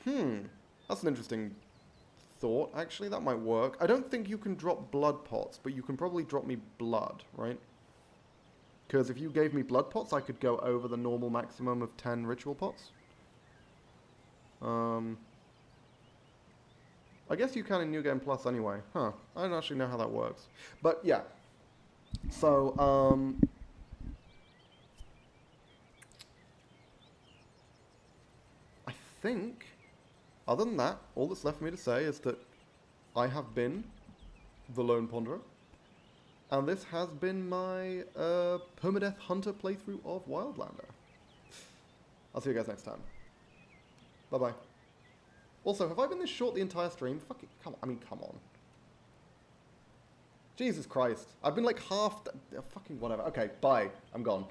an interesting thought. Actually, that might work. I don't think you can drop blood pots, but you can probably drop me blood, right? Because if you gave me blood pots, I could go over the normal maximum of 10 ritual pots. I guess you can in New Game Plus anyway. Huh. I don't actually know how that works. But yeah. So, I think, other than that, all that's left for me to say is that I have been the Lone Ponderer, and this has been my Permadeath Hunter playthrough of Wildlander. I'll see you guys next time. Bye-bye. Also, have I been this short the entire stream? Fucking, come on. Jesus Christ. I've been like half... fucking whatever. Okay, bye. I'm gone.